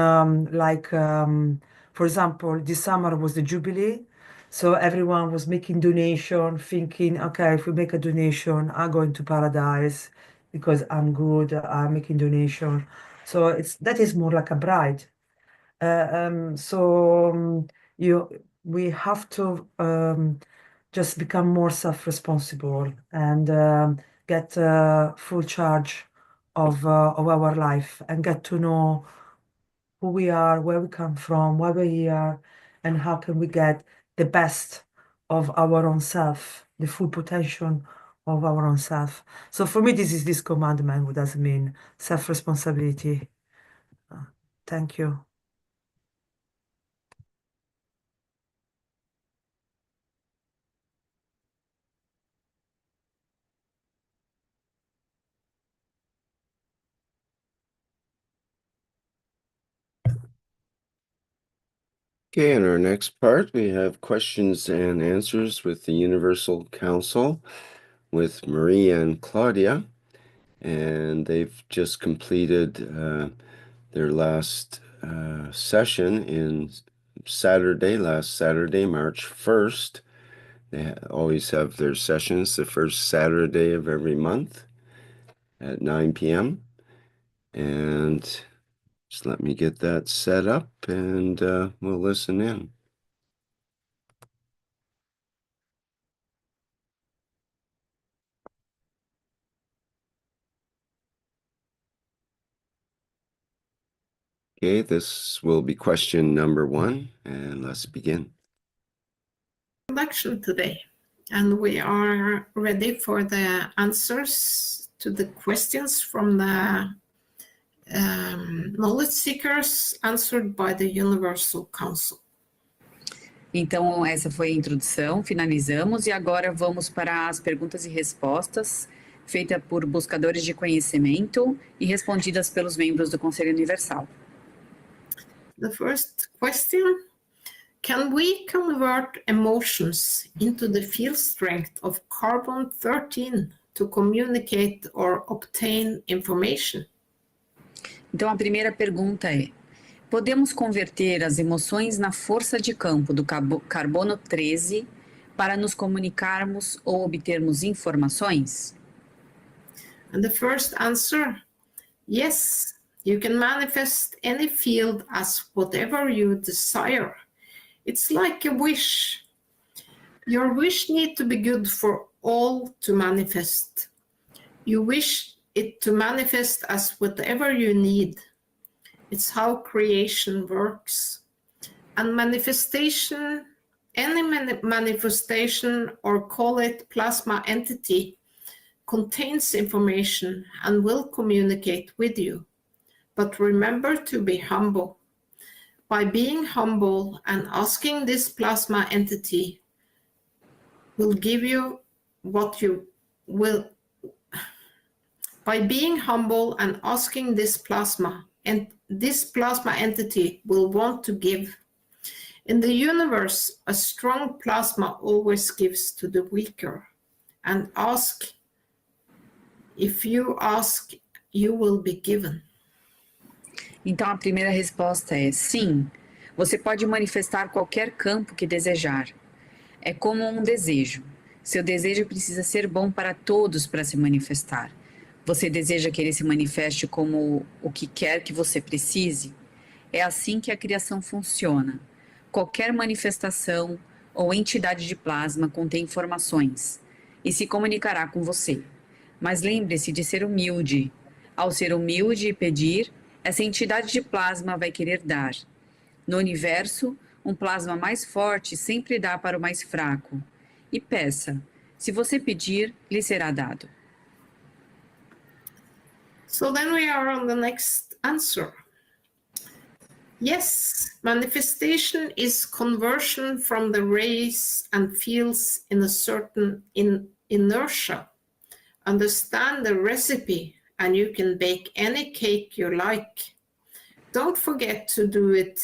For example, this summer was the Jubilee, so everyone was making donation, thinking, okay, if we make a donation, I'm going to paradise because I'm good, I'm making donation. So that is more like a bride. We have to just become more self-responsible and get full charge of our life and get to know who we are, where we come from, why we're here, and how can we get the best of our own self, the full potential of our own self. So for me, this commandment, what does it mean? Self-responsibility. Thank you. Okay, in our next part, we have questions and answers with the Universal Council with Marie and Claudia, and they've just completed their last session in last Saturday, March 1st. They always have their sessions the first Saturday of every month at 9 p.m. And just let me get that set up and we'll listen in. Okay, this will be question number 1, and let's begin. Introduction today, and we are ready for the answers to the questions from the knowledge seekers answered by the Universal Council. Então, essa foi a introdução, finalizamos, e agora vamos para as perguntas e respostas feitas por buscadores de conhecimento e respondidas pelos membros do Conselho Universal. The first question: can we convert emotions into the field strength of carbon-13 to communicate or obtain information? Então, a primeira pergunta é: podemos converter as emoções na força de campo do carbono 13 para nos comunicarmos ou obtermos informações? And the first answer: yes, you can manifest any field as whatever you desire. It's like a wish. Your wish needs to be good for all to manifest. You wish it to manifest as whatever you need. It's how creation works. And manifestation, any manifestation, or call it plasma entity, contains information and will communicate with you. But remember to be humble. By being humble and asking this plasma entity will give you what you will. By being humble and asking this plasma, and this plasma entity will want to give. In the universe, a strong plasma always gives to the weaker. And ask. If you ask, you will be given. Então, a primeira resposta é sim, você pode manifestar qualquer campo que desejar. É como um desejo. Seu desejo precisa ser bom para todos para se manifestar. Você deseja que ele se manifeste como o que quer que você precise? É assim que a criação funciona. Qualquer manifestação ou entidade de plasma contém informações e se comunicará com você. Mas lembre-se de ser humilde. Ao ser humilde e pedir, essa entidade de plasma vai querer dar. No universo, um plasma mais forte sempre dá para o mais fraco. E peça. Se você pedir, lhe será dado. So then we are on the next answer. Yes, manifestation is conversion from the rays and fields in a certain inertia. Understand the recipe and you can bake any cake you like. Don't forget to do it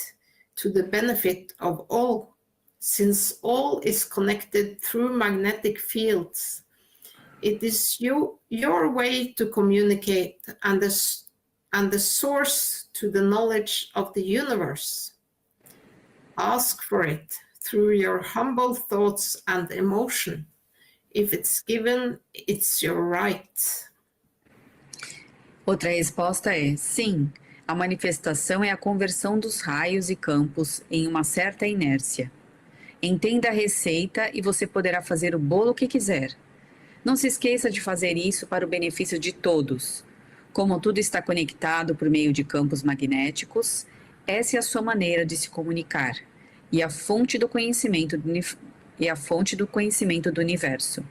to the benefit of all, since all is connected through magnetic fields. It is your way to communicate and the source to the knowledge of the universe. ask for it through your humble thoughts and emotion. If it's given, it's your right. Outra resposta é sim. A manifestação é a conversão dos raios e campos em uma certa inércia. Entenda a receita e você poderá fazer o bolo que quiser. Não se esqueça de fazer isso para o benefício de todos. Como tudo está conectado por meio de campos magnéticos, essa é a sua maneira de se comunicar e a fonte do conhecimento do universo.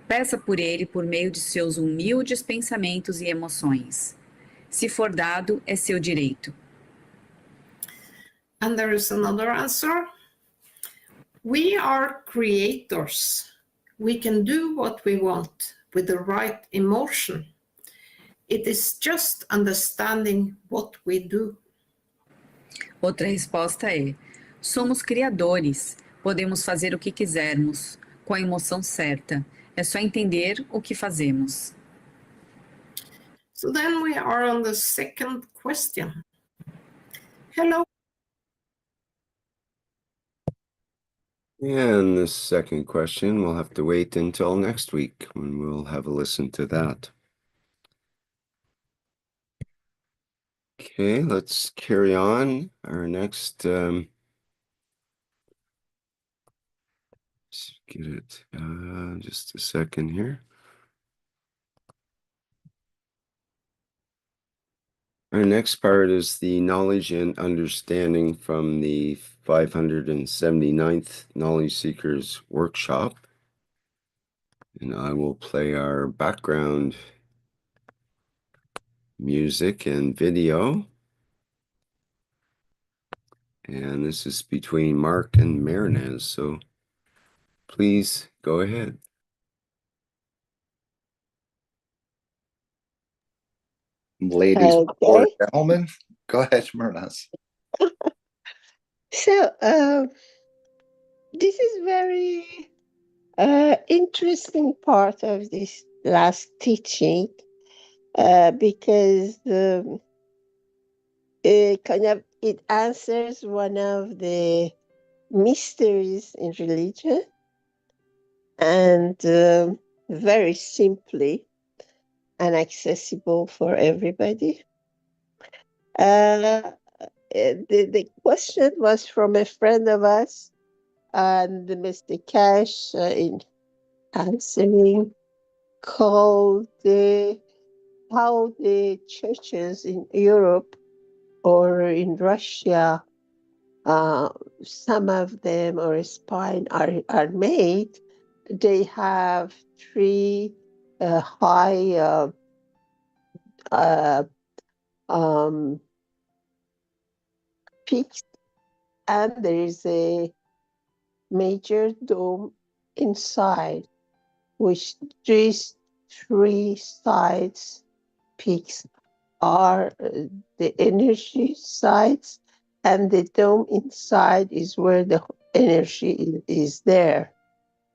Peça por ele por meio de seus humildes pensamentos e emoções. Se for dado, é seu direito. And there is another answer. We are creators. We can do what we want with the right emotion. It is just understanding what we do. Outra resposta é: somos criadores. Podemos fazer o que quisermos, com a emoção certa. É só entender o que fazemos. So then we are on the second question. Hello. And the second question, we'll have to wait until next week when we'll have a listen to that. Okay, let's carry on. Our next, let's get it, just a second here. Our next part is the knowledge and understanding from the 579th Knowledge Seekers Workshop. And I will play our background music and video. And this is between Mark and Mehran, so please go ahead. Ladies or gentlemen, go ahead, Mehran. So this is very interesting part of this last teaching because it answers one of the mysteries in religion, and very simply and accessible for everybody. The question was from a friend of us, and Mr. Keshe in answering called how the churches in Europe or in Russia, some of them or Spain are made. They have three high peaks, and there is a major dome inside, which these three sides peaks are the energy sides, and the dome inside is where the energy is there,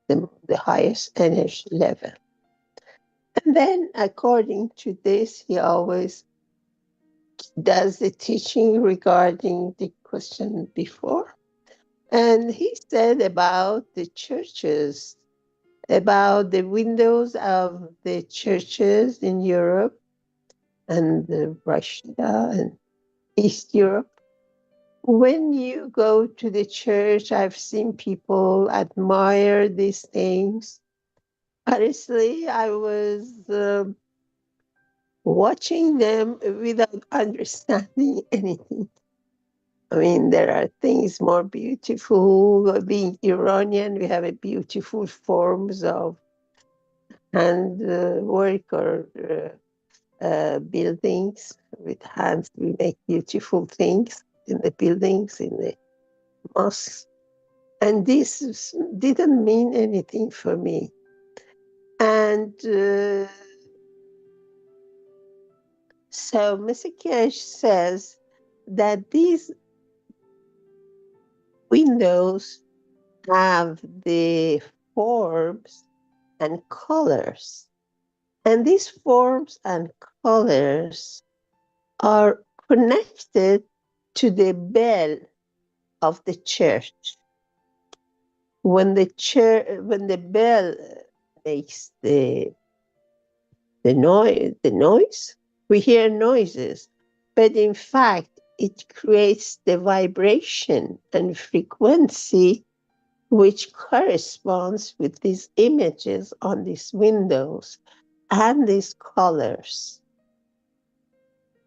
the highest energy level. And then according to this, he always does the teaching regarding the question before. And he said about the churches, about the windows of the churches in Europe and Russia and East Europe. When you go to the church, I've seen people admire these things. Honestly, I was watching them without understanding anything. I mean, there are things more beautiful. Being Iranian, we have a beautiful forms of hand work or buildings with hands. We make beautiful things in the buildings, in the mosques. And this didn't mean anything for me. And so Mr. Keshe says that these windows have the forms and colors. And these forms and colors are connected to the bell of the church. When the bell makes the noise, we hear noises, but in fact, it creates the vibration and frequency which corresponds with these images on these windows and these colors.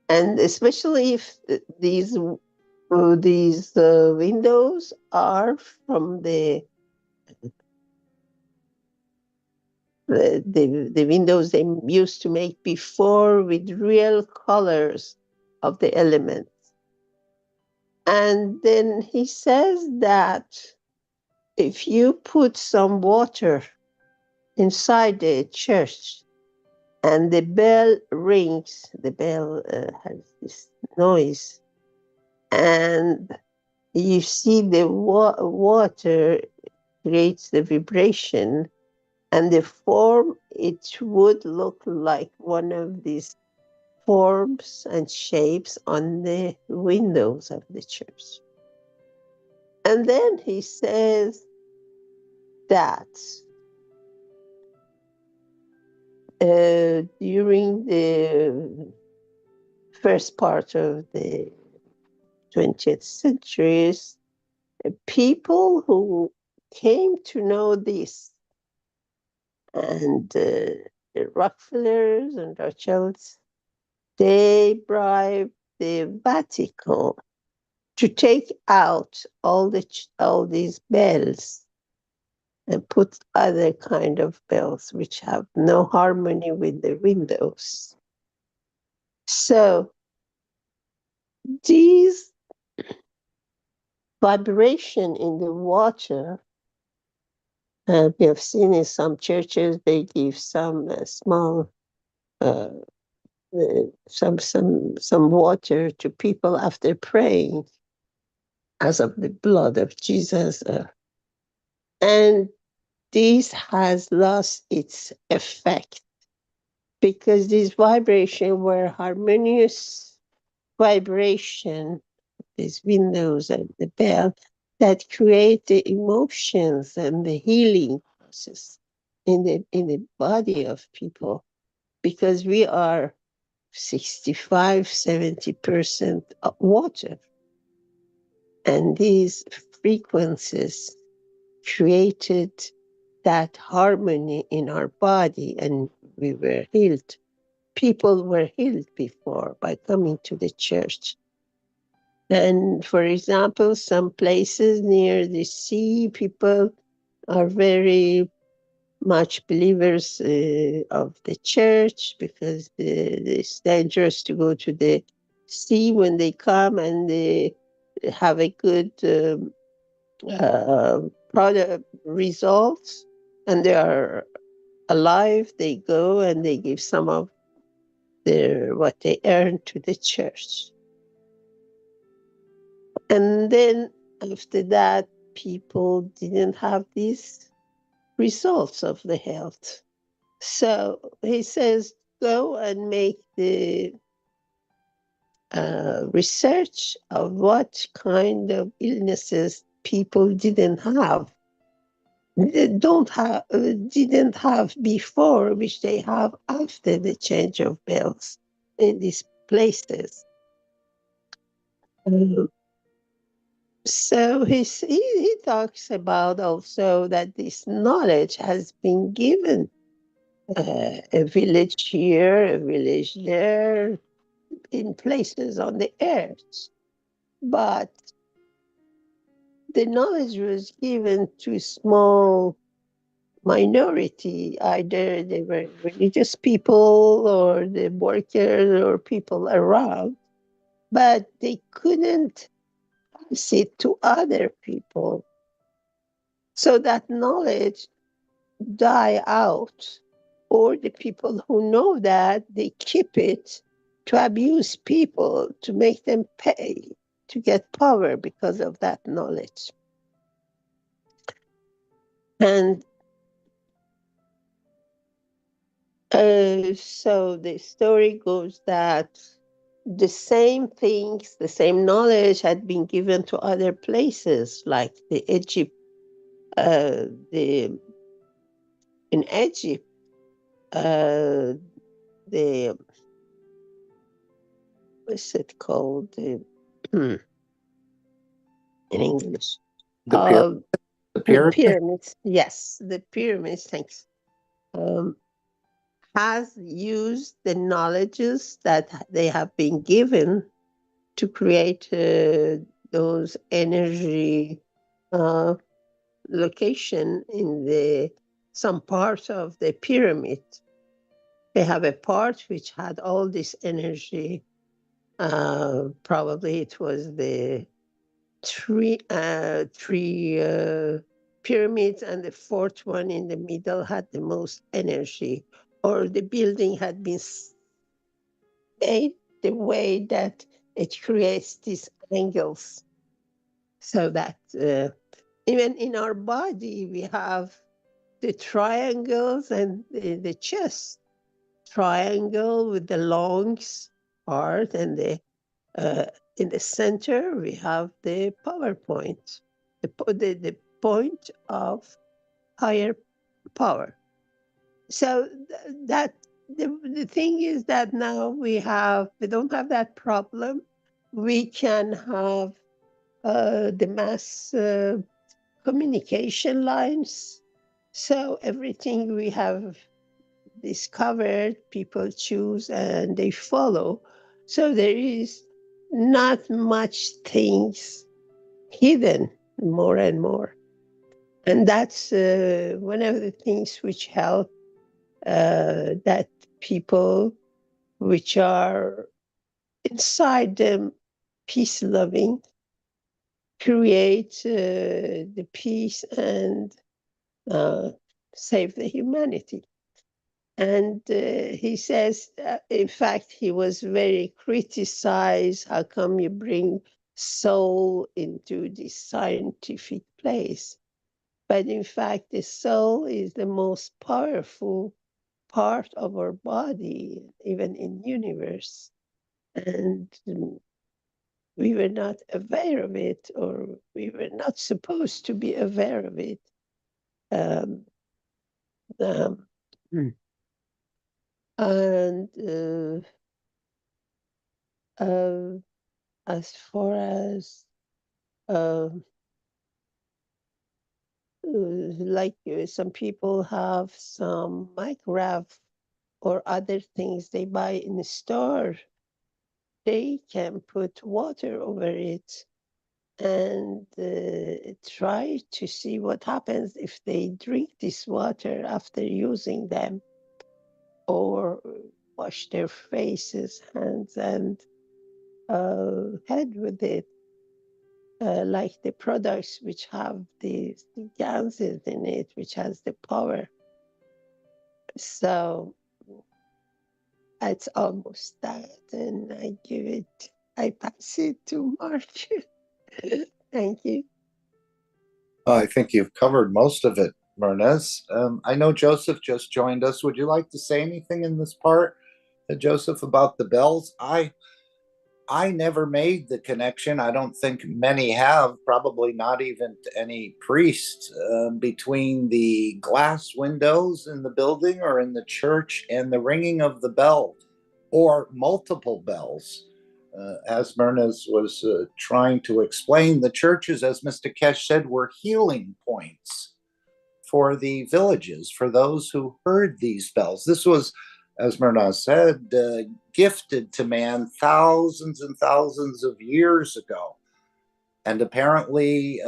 And especially if these windows are from the windows they used to make before with real colors of the elements. And then he says that if you put some water inside the church and the bell rings, the bell has this noise, and you see the water creates the vibration, and the form, it would look like one of these forms and shapes on the windows of the church. And then he says that during the first part of the 20th centuries, people who came to know this, and the Rockefellers and Rothschilds, they bribed the Vatican to take out all these bells and put other kind of bells which have no harmony with the windows. So these vibration in the water, we have seen in some churches, they give some small some water to people after praying as of the blood of Jesus. And this has lost its effect because these vibrations were harmonious vibration, these windows and the bell, that create the emotions and the healing process in the body of people, because we are 65-70% water. And these frequencies created that harmony in our body, and we were healed. People were healed before by coming to the church. And for example, some places near the sea, people are very much believers of the church, because it's dangerous to go to the sea when they come, and they have a good product results, and they are alive. They go and they give some of what they earn to the church. And then after that, people didn't have these results of the health. So he says, go and make the research of what kind of illnesses people didn't have before, which they have after the change of bells in these places. So he talks about also that this knowledge has been given a village here, a village there, in places on the earth. But the knowledge was given to small minority, either they were religious people or the workers or people around, but they couldn't pass it to other people. So that knowledge die out, or the people who know that, they keep it to abuse people, to make them pay, to get power because of that knowledge. And so the story goes that the same things, the same knowledge had been given to other places, like the Egypt, in Egypt, the what's it called in English? The pyramid. The The pyramid. pyramids. Yes, the pyramids. Thanks. Has used the knowledges that they have been given to create those energy location in some part of the pyramid. They have a part which had all this energy. Probably it was the three pyramids, and the fourth one in the middle had the most energy, or the building had been made the way that it creates these angles, so that even in our body we have the triangles and the chest. Triangle with the lungs part, and in the center we have the power point, the point of higher power. So that the thing is that now we don't have that problem. We can have the mass communication lines. So everything we have discovered, people choose and they follow. So there is not much things hidden more and more. And that's one of the things which help that people which are inside them peace-loving create the peace and save the humanity. And he says, in fact, he was very criticized. How come you bring soul into this scientific place? But in fact, the soul is the most powerful part of our body, even in universe. And we were not aware of it, or we were not supposed to be aware of it. And as far as like some people have some microwave or other things they buy in the store, they can put water over it and try to see what happens if they drink this water after using them, or wash their faces, hands, and head with it. Like the products which have the gases in it, which has the power. So it's almost that, and I pass it to Mark. Thank you. I think you've covered most of it, Marnez. I know Joseph just joined us. Would you like to say anything in this part, Joseph, about the bells? I never made the connection. I don't think many have, probably not even any priests, between the glass windows in the building or in the church and the ringing of the bell, or multiple bells. As Mernez was trying to explain, the churches, as Mr. Keshe said, were healing points for the villages, for those who heard these bells. This was, as Mernaz said, gifted to man thousands and thousands of years ago. And apparently,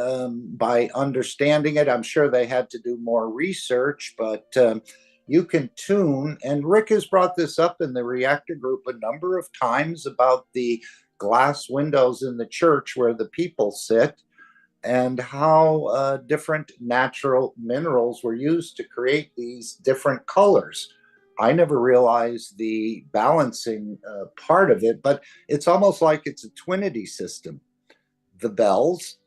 by understanding it, I'm sure they had to do more research, but you can tune, and Rick has brought this up in the Reactor group a number of times about the glass windows in the church where the people sit, and how different natural minerals were used to create these different colors. I never realized the balancing part of it, but it's almost like it's a twinity system. The bells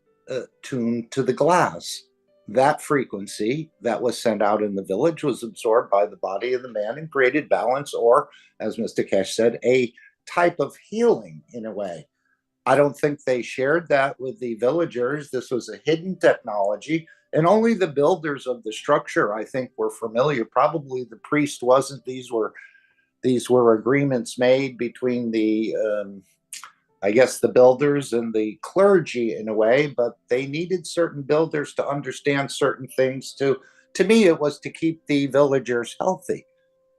tuned to the glass. That frequency that was sent out in the village was absorbed by the body of the man and created balance, or, as Mr. Keshe said, a type of healing in a way. I don't think they shared that with the villagers. This was a hidden technology, and only the builders of the structure, I think, were familiar. Probably the priest wasn't. These were agreements made between the I guess the builders and the clergy in a way, but they needed certain builders to understand certain things. To me, it was to keep the villagers healthy.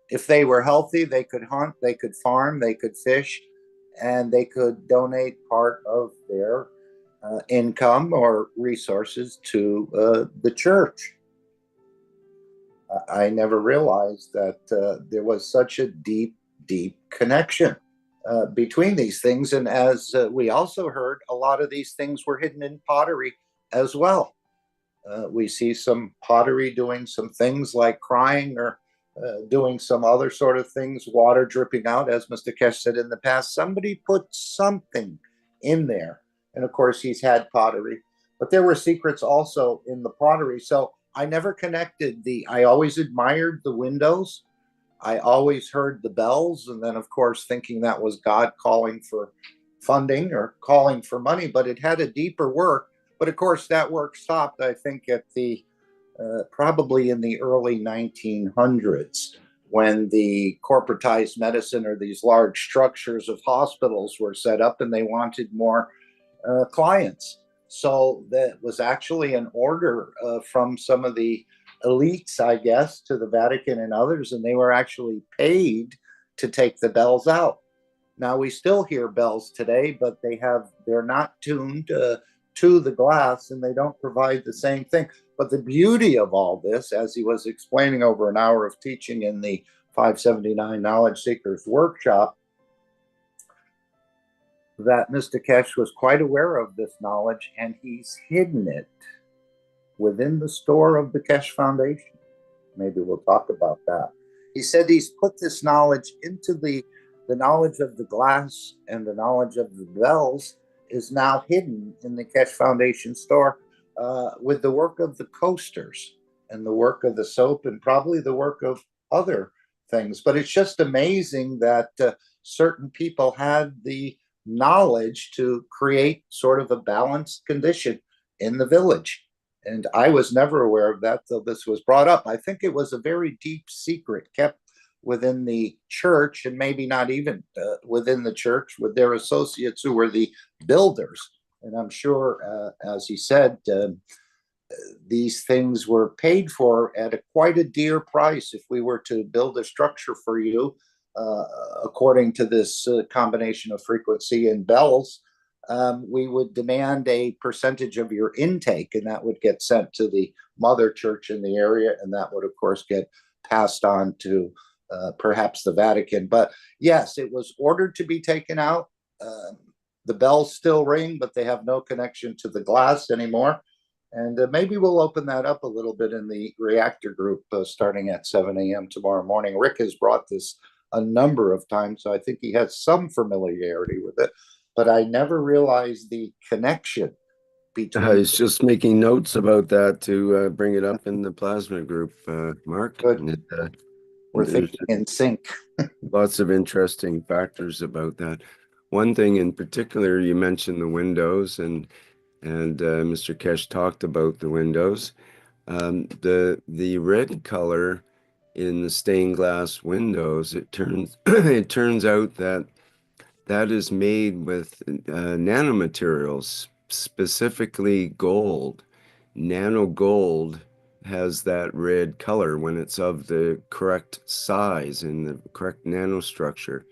If they were healthy, they could hunt, they could farm, they could fish, and they could donate part of their income or resources to the church. I never realized that there was such a deep, deep connection between these things. And as we also heard, a lot of these things were hidden in pottery as well. We see some pottery doing some things like crying or doing some other sort of things, water dripping out, as Mr. Keshe said in the past. Somebody put something in there. And of course, he's had pottery, but there were secrets also in the pottery. So I never connected I always admired the windows. I always heard the bells. And then, of course, thinking that was God calling for funding or calling for money, but it had a deeper work. But of course, that work stopped, I think, at probably in the early 1900s, when the corporatized medicine or these large structures of hospitals were set up and they wanted more clients. So that was actually an order from some of the elites, I guess, to the Vatican and others, and they were actually paid to take the bells out. Now, we still hear bells today, but they're not tuned to the glass, and they don't provide the same thing. But the beauty of all this, as he was explaining over an hour of teaching in the 579 Knowledge Seekers Workshop, that Mr. Keshe was quite aware of this knowledge, and he's hidden it within the store of the Keshe Foundation. Maybe we'll talk about that. He said he's put this knowledge into the knowledge of the glass, and the knowledge of the bells is now hidden in the Keshe Foundation store with the work of the coasters and the work of the soap and probably the work of other things. But it's just amazing that certain people had the knowledge to create sort of a balanced condition in the village. And I was never aware of that till this was brought up. I think it was a very deep secret kept within the church, and maybe not even within the church, with their associates who were the builders. And I'm sure, as he said, these things were paid for at quite a dear price. If we were to build a structure for you, according to this combination of frequency and bells, we would demand a percentage of your intake, and that would get sent to the mother church in the area, and that would, of course, get passed on to perhaps the Vatican. But yes, it was ordered to be taken out. The bells still ring, but they have no connection to the glass anymore. And maybe we'll open that up a little bit in the Reactor group starting at 7 a.m. tomorrow morning. Rick has brought this a number of times, so I think he has some familiarity with it. But I never realized the connection between. I was just making notes about that to bring it up in the plasma group, Mark. Good. We're thinking in sync. Lots of interesting factors about that. One thing in particular, you mentioned the windows, and Mr. Keshe talked about the windows. The red color in the stained glass windows, it turns out that is made with nanomaterials, specifically gold. Nano gold has that red color when it's of the correct size and the correct nanostructure.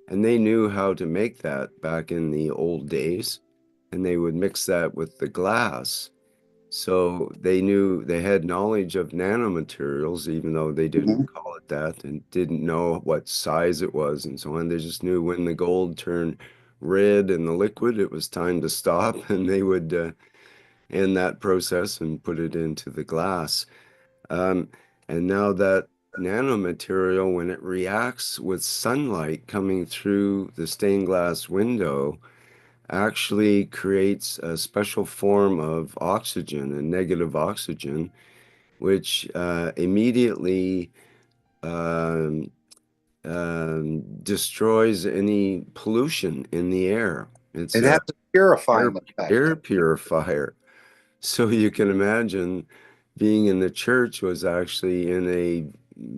And they knew how to make that back in the old days, and they would mix that with the glass. So they had knowledge of nanomaterials, even though they didn't call it that and didn't know what size it was and so on. They just knew when the gold turned red in the liquid, it was time to stop, and they would end that process and put it into the glass. And now that nanomaterial, when it reacts with sunlight coming through the stained glass window, actually creates a special form of oxygen, a negative oxygen, which immediately destroys any pollution in the air. It's It has a purifying effect. air purifier. So you can imagine being in the church was actually in a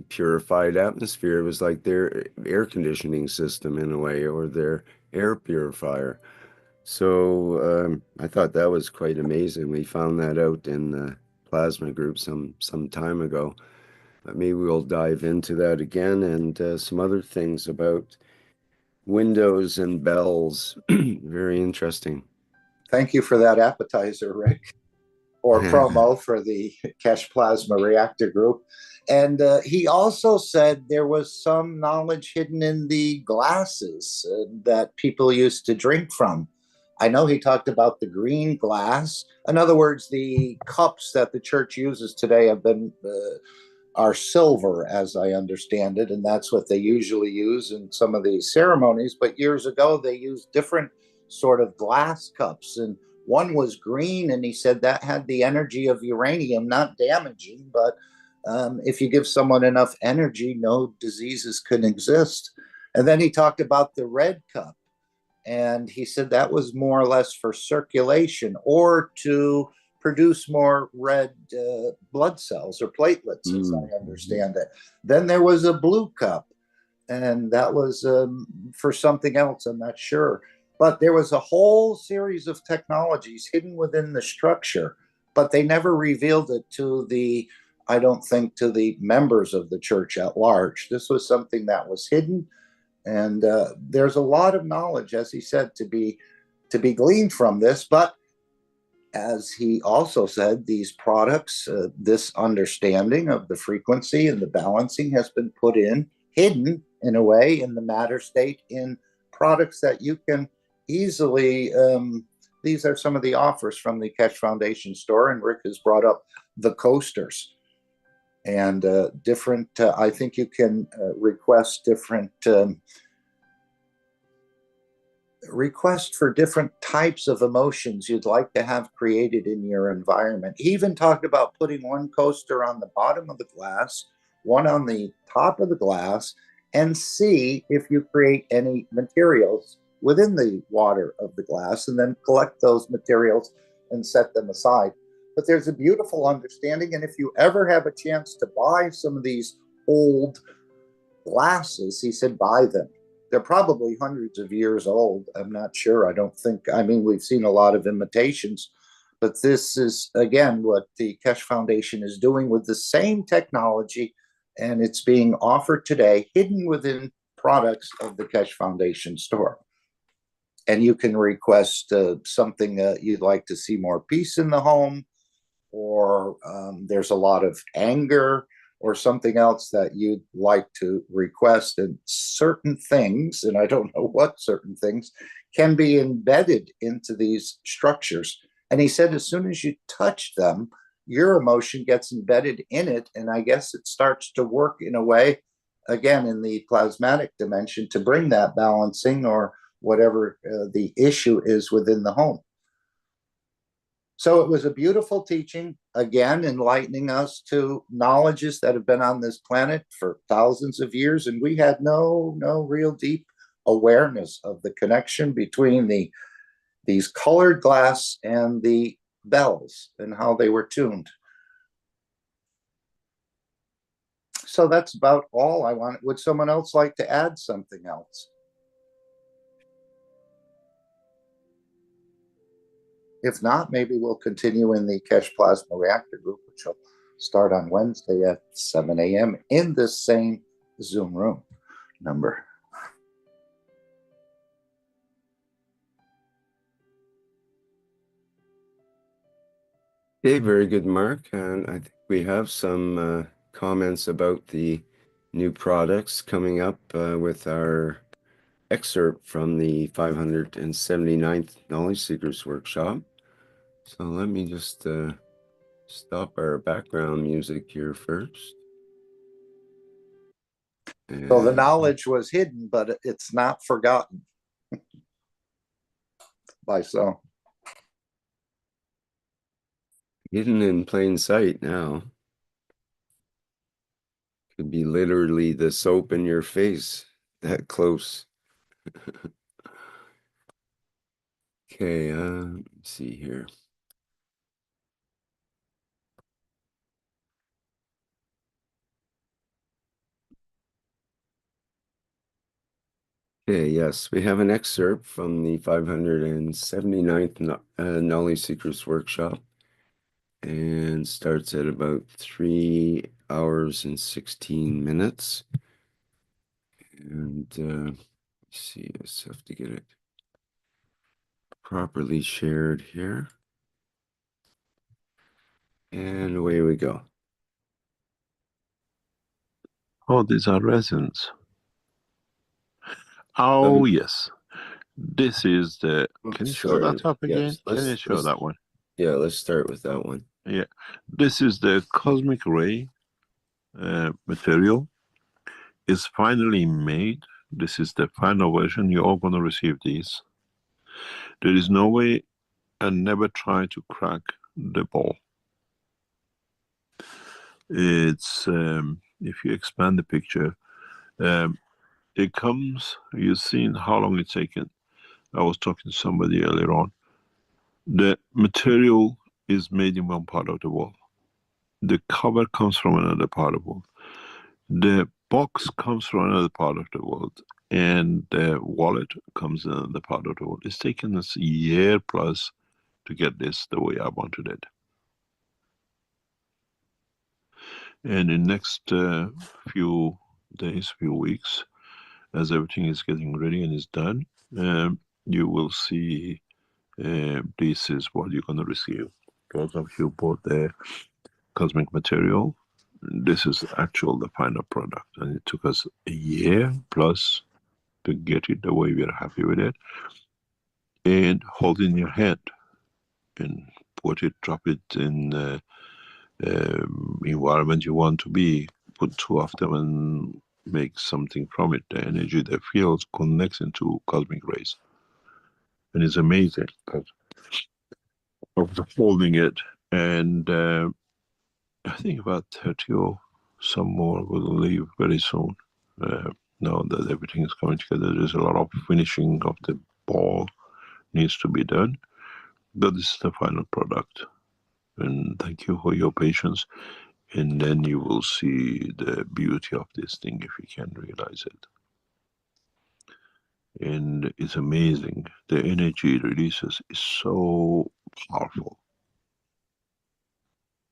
purified atmosphere. It was like their air conditioning system in a way, or their air purifier. So I thought that was quite amazing. We found that out in the plasma group some time ago. But maybe we'll dive into that again, and some other things about windows and bells. Very interesting. Thank you for that appetizer, Rick, or promo for the Keshe Plasma Reactor Group. And he also said there was some knowledge hidden in the glasses that people used to drink from. I know he talked about the green glass. In other words, the cups that the church uses today have been are silver, as I understand it, and that's what they usually use in some of these ceremonies. But years ago, they used different sort of glass cups, and one was green, and he said that had the energy of uranium, not damaging, but if you give someone enough energy, no diseases can exist. And then he talked about the red cup, and he said that was more or less for circulation or to produce more red blood cells or platelets, as I understand it. Then there was a blue cup, and that was for something else, I'm not sure. But there was a whole series of technologies hidden within the structure, but they never revealed it to the, I don't think, to the members of the church at large. This was something that was hidden, and there's a lot of knowledge, as he said, to be gleaned from this. But as he also said, these products, this understanding of the frequency and the balancing has been put in, hidden in a way, in the matter state, in products that you can easily, these are some of the offers from the Keshe Foundation store, and Rick has brought up the coasters. And different, I think you can request different, request for different types of emotions you'd like to have created in your environment. He even talked about putting one coaster on the bottom of the glass, one on the top of the glass, and see if you create any materials within the water of the glass, and then collect those materials and set them aside. But there's a beautiful understanding, and if you ever have a chance to buy some of these old glasses, he said, buy them. They're probably hundreds of years old. I'm not sure. I don't think, I mean, we've seen a lot of imitations, but this is, again, what the Keshe Foundation is doing with the same technology, and it's being offered today, hidden within products of the Keshe Foundation store. And you can request something you'd like to see more peace in the home, or there's a lot of anger, or something else that you'd like to request. And certain things, and I don't know what certain things, can be embedded into these structures. And he said, as soon as you touch them, your emotion gets embedded in it. And I guess it starts to work in a way, again, in the plasmatic dimension, to bring that balancing or whatever the issue is within the home. So it was a beautiful teaching, again, enlightening us to knowledges that have been on this planet for thousands of years, and we had no real deep awareness of the connection between these colored glass and the bells and how they were tuned. So that's about all I want. Would someone else like to add something else? If not, maybe we'll continue in the Keshe Plasma Reactor Group, which will start on Wednesday at 7 a.m. in this same Zoom room number. Okay, very good, Mark. And I think we have some comments about the new products coming up with our excerpt from the 579th Knowledge Seekers Workshop. So let me just stop our background music here first. And so the knowledge was hidden, but it's not forgotten by some. Hidden in plain sight now. Could be literally the soap in your face, that close. Okay, let's see here. Okay, yes, we have an excerpt from the 579th Knowledge Seekers Workshop, and starts at about 3 hours and 16 minutes. And let's see, I just have to get it properly shared here. And away we go. Oh, these are resins. Oh, yes. This is the... Can you show that up again? Yes, Can you show that one? Yeah, let's start with that one. Yeah. This is the cosmic ray material. It's finally made. This is the final version. You're all going to receive these. There is no way, and never try to crack the ball. It's, if you expand the picture, it comes, you've seen how long it's taken. I was talking to somebody earlier on. The material is made in one part of the world. The cover comes from another part of the world. The box comes from another part of the world. And the wallet comes in another part of the world. It's taken us a year plus to get this the way I wanted it. And in next few days, few weeks, as everything is getting ready and is done, you will see this is what you're going to receive. Those of you bought the cosmic material, this is actual the final product, and it took us a year plus to get it the way we are happy with it. And hold in your hand and put it, drop it in environment you want to be, put two of them and make something from it. The energy, the fields connects into cosmic rays. And it's amazing because after holding it, and I think about 30 or some more will leave very soon. Now that everything is coming together, there's a lot of finishing of the ball needs to be done, but this is the final product. And thank you for your patience. And then you will see the beauty of this thing if you can realize it. And it's amazing. The energy it releases is so powerful.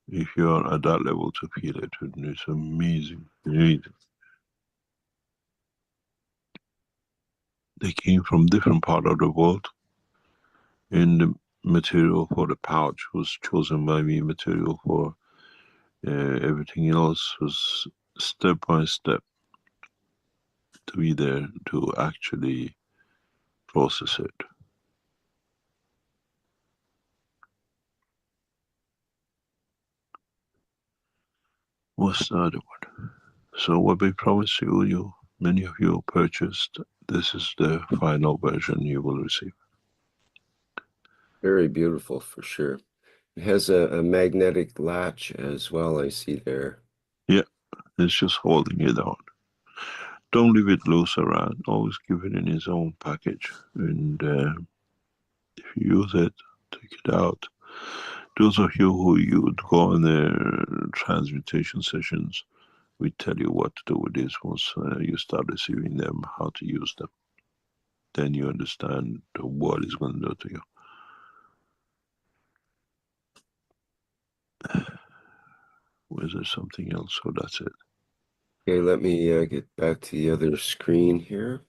If you are at that level to feel it, it's amazing. Amazing. They came from different part of the world. And the material for the pouch was chosen by me. Material for everything else was step by step to be there to actually process it. What's the other one? So what we promised you, many of you purchased. This is the final version you will receive. Very beautiful for sure. It has a magnetic latch as well, I see there. Yeah, it's just holding it on. Don't leave it loose around. Always give it in its own package. And if you use it, take it out. Those of you who you'd go on the transmutation sessions, we tell you what to do with this once you start receiving them, how to use them. Then you understand what it's going to do to you. Was there something else? So that's it. Okay, let me get back to the other screen here.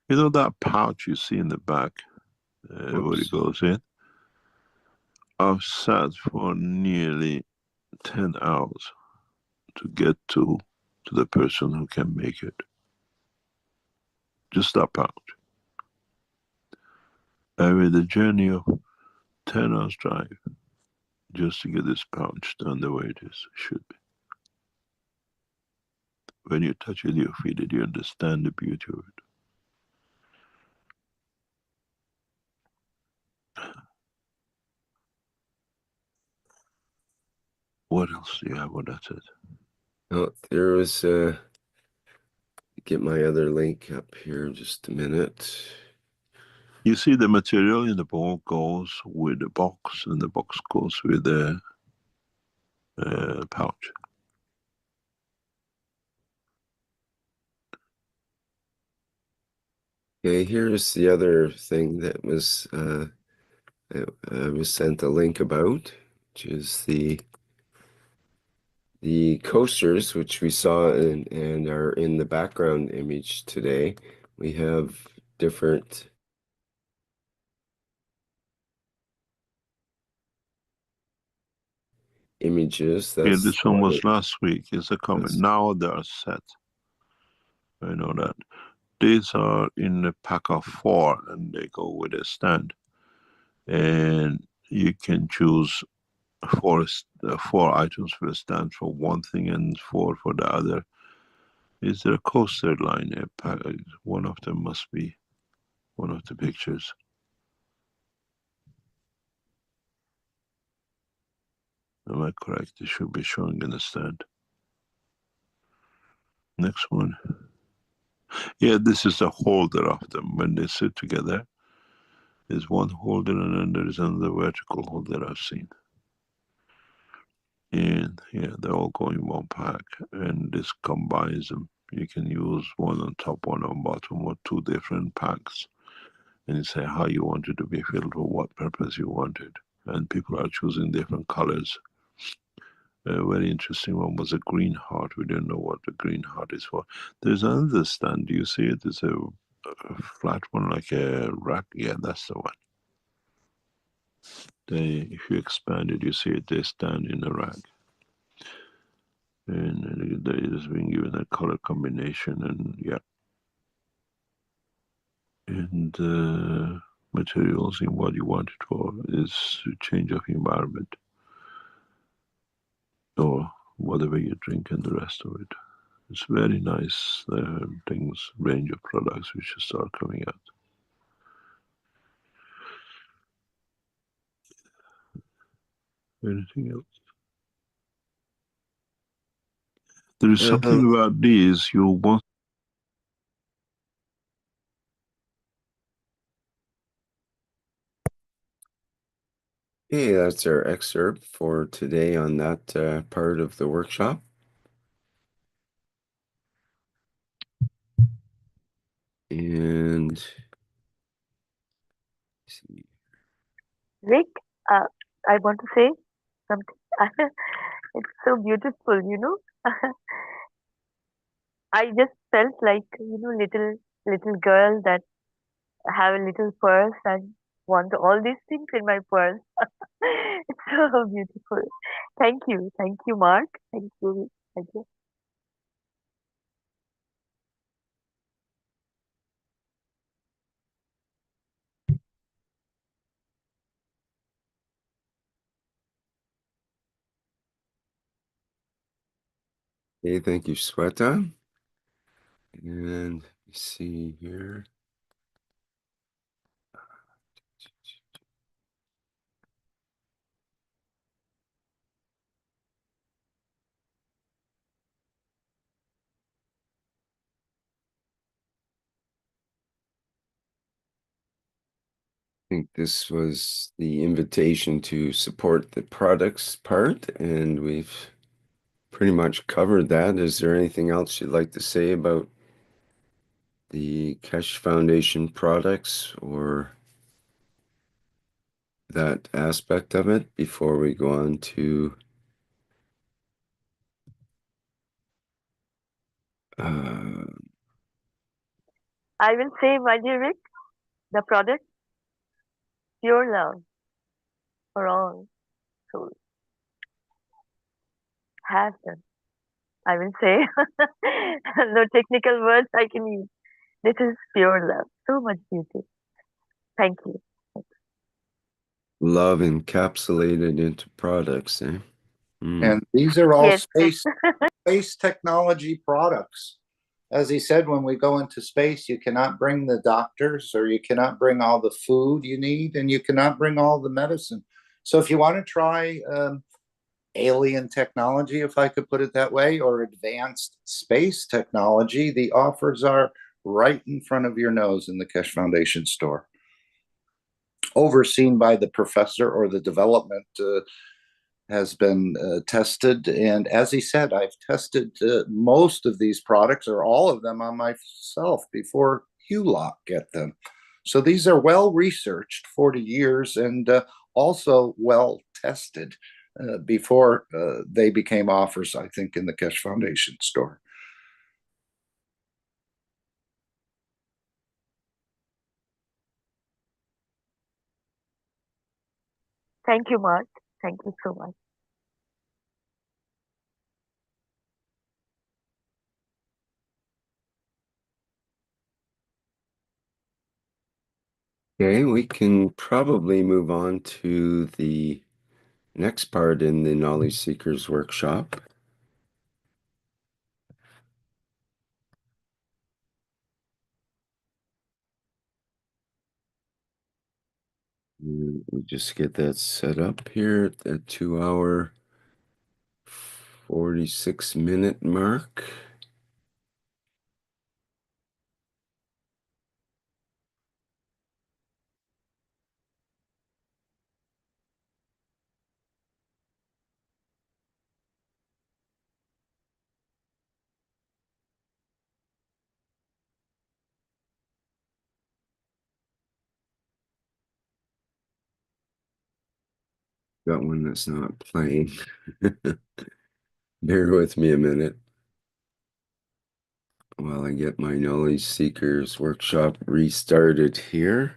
You know that pouch you see in the back where it goes in? I've sat for nearly 10 hours to get to the person who can make it. Just that pouch. I made a journey of 10 hours drive just to get this pouch done the way it is, should be. When you touch it, you feel it, you understand the beauty of it. What else do you have? What that's it? Oh, there was get my other link up here in just a minute. You see, the material in the ball goes with the box, and the box goes with the pouch. Okay, here's the other thing that was I was sent a link about, which is the coasters, which we saw and are in the background image today. We have different images. Yeah, That's this one was last week. It's a comment. Yes. Now they are set. I know that. These are in a pack of 4, and they go with a stand. And you can choose 4 items for a stand for one thing and 4 for the other. Is there a coaster line? One of them must be one of the pictures. Am I correct? It should be showing in the stand. Next one. Yeah, this is the holder of them. When they sit together, there's one holder and then there is another vertical holder I've seen. And yeah, they all go in one pack, and this combines them. You can use one on top, one on bottom, or 2 different packs, and you say how you want it to be filled, for what purpose you want it. And people are choosing different colors. A very interesting one was a green heart. We didn't know what the green heart is for. There's another stand. Do you see it? It's a flat one, like a rack. Yeah, that's the one. If you expand it, you see it. They stand in a rack, and it is being given a color combination, and yeah, and materials in what you want it for is change of environment or whatever you drink and the rest of it. It's very nice things, range of products which start coming out. Anything else? There is something about these you want. Okay, that's our excerpt for today on that part of the workshop. And see. Rick, I want to say something. It's so beautiful, you know. I just felt like, you know, little girl that have a little purse and want all these things in my purse. It's so beautiful. Thank you, Mark. Thank you. Thank you. Okay, thank you, Sweta. And let's see here. I think this was the invitation to support the products part, and we've pretty much covered that. Is there anything else you'd like to say about the Keshe Foundation products or that aspect of it before we go on to I will say, my dear Rick, the product, pure love for all souls. Have them. I will say, no technical words I can use. This is pure love. So much beauty. Thank you. love encapsulated into products, eh? And these are all Yes. space technology products. As he said, when we go into space, you cannot bring the doctors, or you cannot bring all the food you need, and you cannot bring all the medicine. So if you want to try alien technology, if I could put it that way, or advanced space technology, the offers are right in front of your nose in the Keshe Foundation store, overseen by the professor, or the development has been tested. And as he said, I've tested most of these products, or all of them, on myself before you lot get them. So these are well researched, 40 years, and also well tested before they became offers, I think, in the Keshe Foundation store. Thank you, Mark. Thank you so much. Okay, we can probably move on to the next part in the Knowledge Seekers workshop. We just get that set up here at the 2-hour 46-minute mark. Got one that's not playing. Bear with me a minute while I get my Knowledge Seekers workshop restarted here.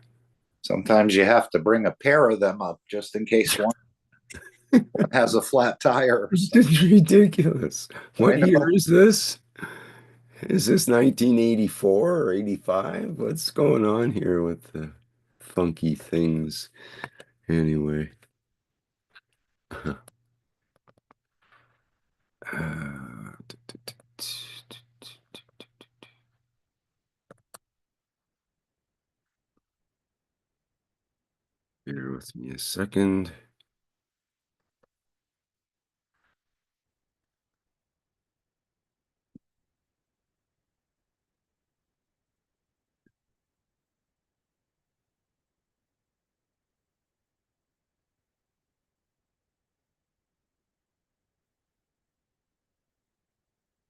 Sometimes you have to bring a pair of them up just in case one has a flat tire or something. It's ridiculous. What year is this? Is this 1984 or 85? What's going on here with the funky things? Anyway. Bear with me a second.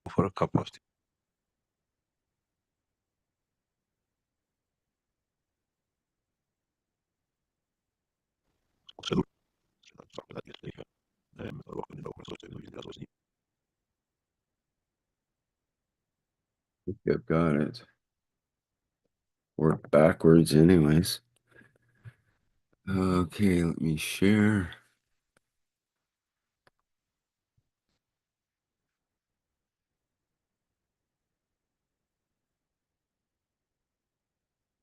For a cup of tea. I've got it. Work backwards anyways. Okay, let me share.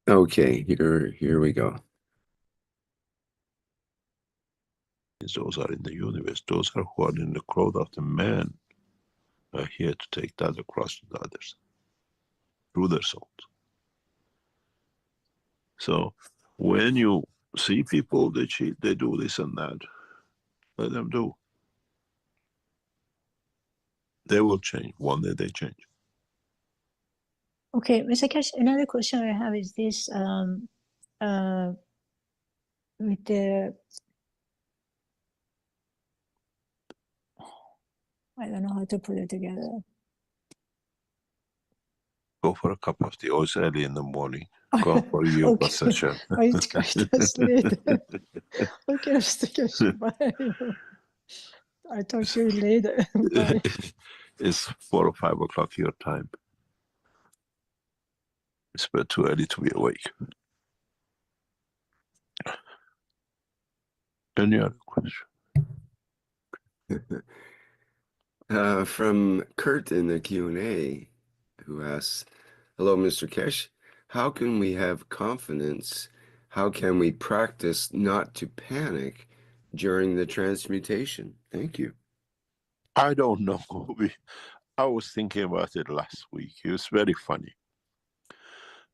Okay, here we go. Those are in the universe. Those are who are in the crowd of the man are here to take that across to the others through their souls. So when you see people, they cheat, they do this and that, let them do. They will change. One day they change. Okay, Mr. Keshe, another question I have is this, with the, I don't know how to put it together. Go for a cup of tea. Oh, it's early in the morning. Go for a yoga session. I translate. Okay, Mr. Keshe, bye. I'll talk to you later. Bye. It's 4 or 5 o'clock your time. It's but too early to be awake. Any other question? From Kurt in the Q&A, who asks, hello, Mr. Keshe, how can we have confidence? How can we practice not to panic during the transmutation? Thank you. I don't know. I was thinking about it last week. It was very funny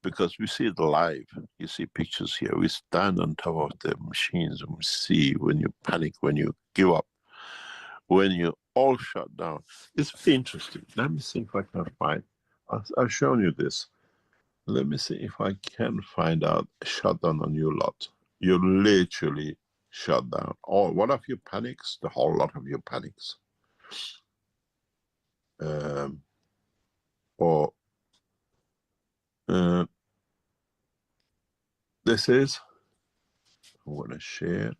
because we see it live. You see pictures here. We stand on top of the machines and we see when you panic, when you give up. when you all shut down. It's interesting. Let me see if I can find. I've shown you this. Let me see if I can find out shutdown on you lot. You literally shut down. Or one of you panics, the whole lot of you panics. Or this is, I want to share.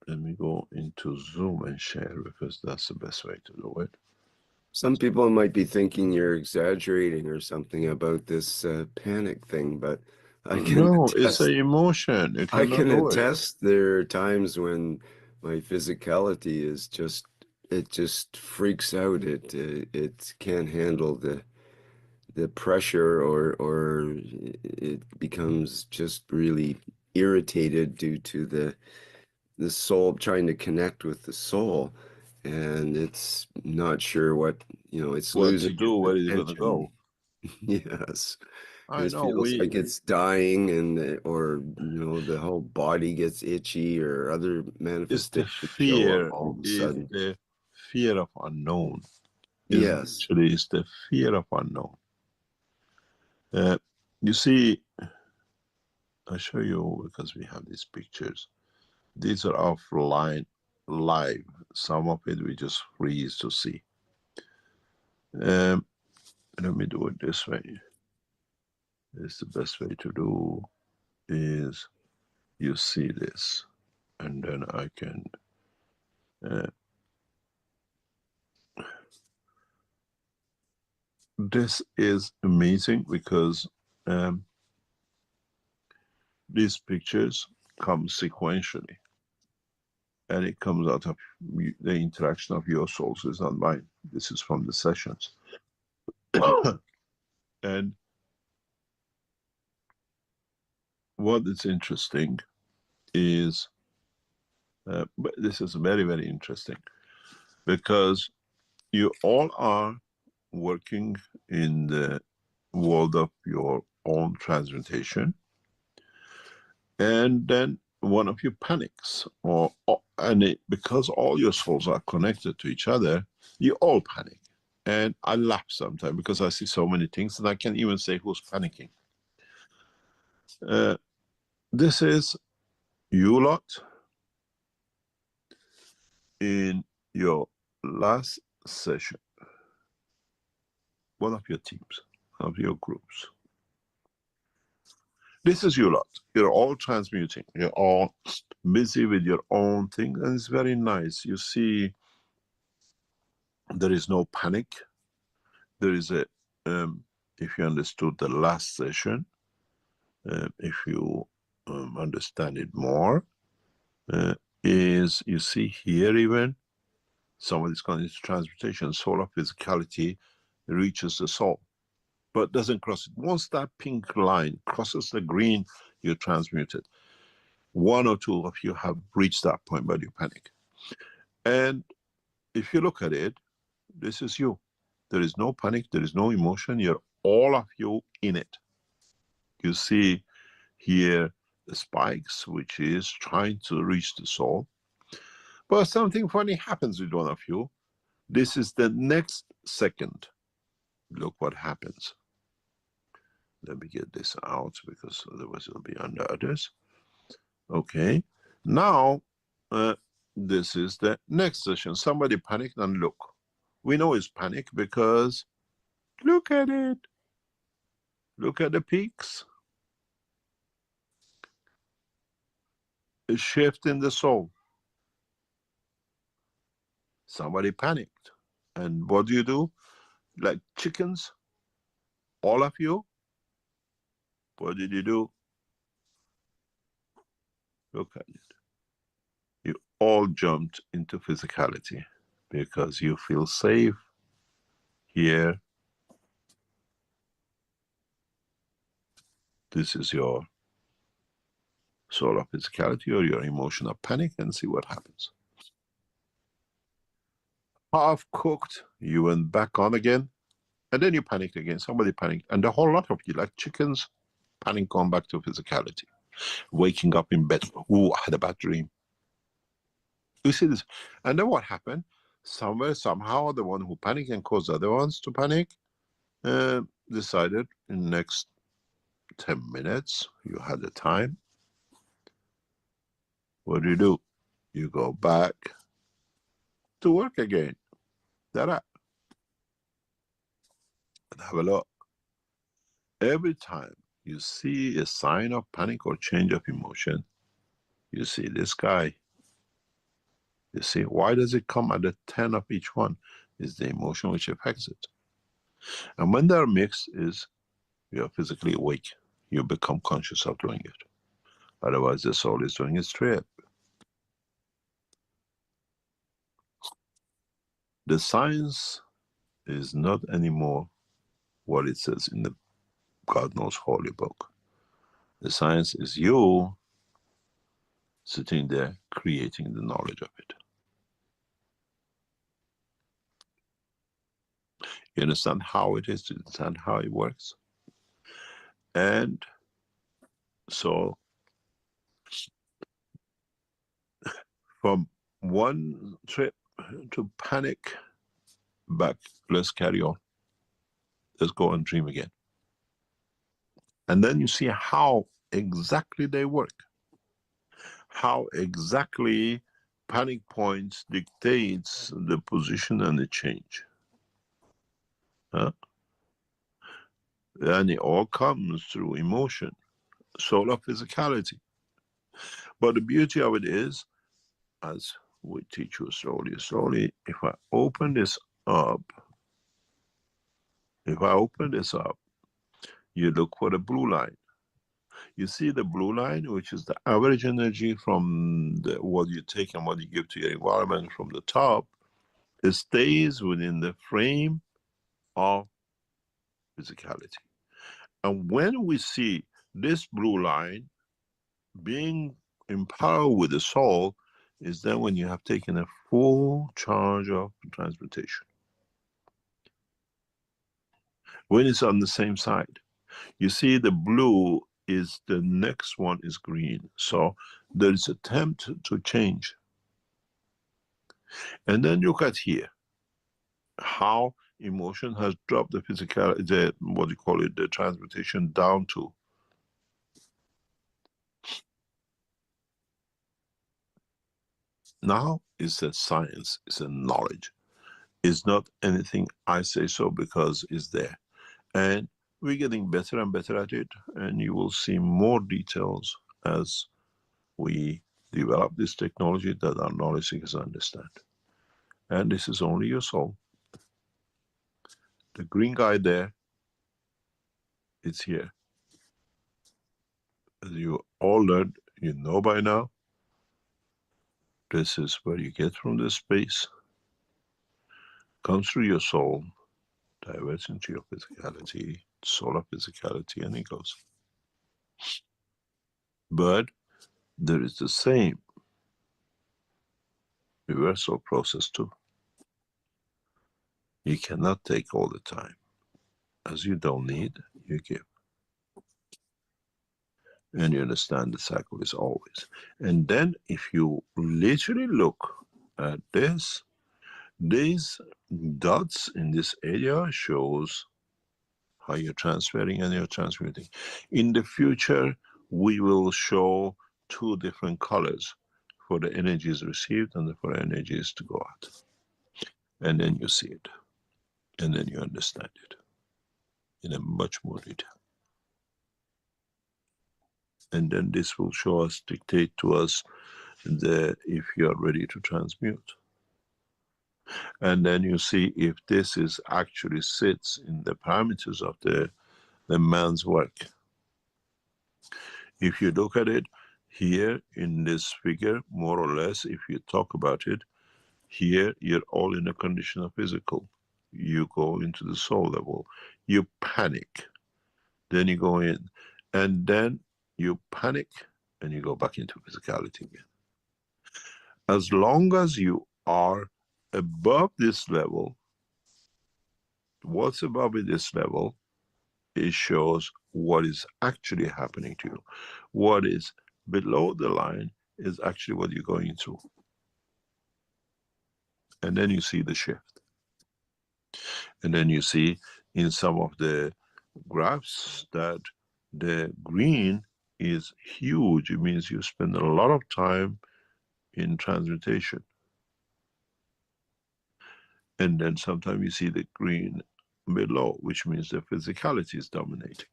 Let me go into Zoom and share because that's the best way to do it. Some people might be thinking you're exaggerating or something about this panic thing, but I can no, attest, it's an emotion. You I cannot can do it. attest there are times when my physicality is just, it just freaks out. It can't handle the pressure, or it becomes just really irritated due to the soul trying to connect with the soul, and it's not sure what, it's What losing to do, where is it going to attention. go? Yes. I It know, feels like it's dying, and or the whole body gets itchy, or other it's the manifestations show up fear, all of a is sudden. the fear of unknown. Yes. Literally, it's the fear of unknown. You see, I'll show you because we have these pictures. These are offline, live. Some of it we just freeze to see. Let me do it this way. It's the best way to do is you see this, and then I can this is amazing because these pictures come sequentially, and it comes out of the interaction of your souls. It's not mine. This is from the sessions. And what is interesting is, but this is very, very interesting, because you all are working in the world of your own transmutation, and then one of you panics, because all your souls are connected to each other, you all panic. And I laugh sometimes because I see so many things, and I can't even say who's panicking. This is you lot in your last session, one of your teams, one of your groups. This is you lot. You're all transmuting. You're all busy with your own thing, and it's very nice. You see, there is no panic. There is a, if you understood the last session, if you understand it more, is you see here even, somebody's gone into transmutation, soul of physicality reaches the soul, but doesn't cross it. Once that pink line crosses the green, you're transmuted. One or two of you have reached that point, but you panic. And if you look at it, this is you. There is no panic, there is no emotion, you're all of you in it. You see here the spikes, which is trying to reach the soul. But something funny happens with one of you. This is the next second. Look what happens. Let me get this out because otherwise it'll be under others. Okay. Now, this is the next session. Somebody panicked, and look. We know it's panic because look at it. Look at the peaks. A shift in the soul. Somebody panicked. And what do? Like chickens, all of you, what did you do? Look at it. You all jumped into physicality because you feel safe here. This is your soul of physicality or your emotional panic, and see what happens. Half cooked, you went back on again, and then you panicked again. Somebody panicked, and the whole lot of you, like chickens, panic, gone back to physicality. Waking up in bed, ooh, I had a bad dream. You see this? And then what happened? Somewhere, somehow, the one who panicked and caused the other ones to panic decided in the next 10 minutes, you had the time. What do? You go back to work again. Ta-da. And have a look. Every time you see a sign of panic or change of emotion, you see this guy. You see, why does it come at the 10 of each one? Is the emotion which affects it. And when they're mixed is you are physically awake. You become conscious of doing it. Otherwise the soul is doing its trip. The science is not anymore what it says in the God knows holy book. The science is you sitting there creating the knowledge of it. You understand how it is, you understand how it works. And so from one trip to panic, back, let's carry on. Let's go and dream again. And then you see how exactly they work. How exactly panic points dictates the position and the change. Huh? And it all comes through emotion, soul of physicality. But the beauty of it is, as we teach you slowly, slowly, if I open this up, you look for the blue line. You see the blue line, which is the average energy from what you take and what you give to your environment from the top. It stays within the frame of physicality. And when we see this blue line being in power with the soul, is then when you have taken a full charge of transmutation. When it's on the same side, you see the blue is the next one is green. So there is attempt to change. And then look at here, how emotion has dropped the physical, what do you call it, the transmutation down to. Now it's a science, it's a knowledge. It's not anything I say so because it's there. And we're getting better and better at it, and you will see more details as we develop this technology that our knowledge seekers understand. And this is only your soul. The green guy there, it's here. As you all learned, you know by now, this is where you get from this space, comes through your soul, diverts into your physicality, solar physicality, and it goes. But there is the same reversal process too. You cannot take all the time. As you don't need, you give. And you understand the cycle is always. And then if you literally look at this, these dots in this area shows how you're transferring and you're transmuting. In the future, we will show two different colors for the energies received and for the energies to go out. And then you see it. And then you understand it in a much more detail. And then this will show us, dictate to us if you are ready to transmute. And then you see if this is actually sits in the parameters of the man's work. If you look at it here in this figure, more or less, if you talk about it, here you're all in a condition of physical. You go into the soul level, you panic, then you go in, and then you panic and you go back into physicality again. As long as you are above this level, what's above this level, it shows what is actually happening to you. What is below the line is actually what you're going through. And then you see the shift. And then you see in some of the graphs that the green is huge. It means you spend a lot of time in transmutation. And then sometimes you see the green below, which means the physicality is dominating.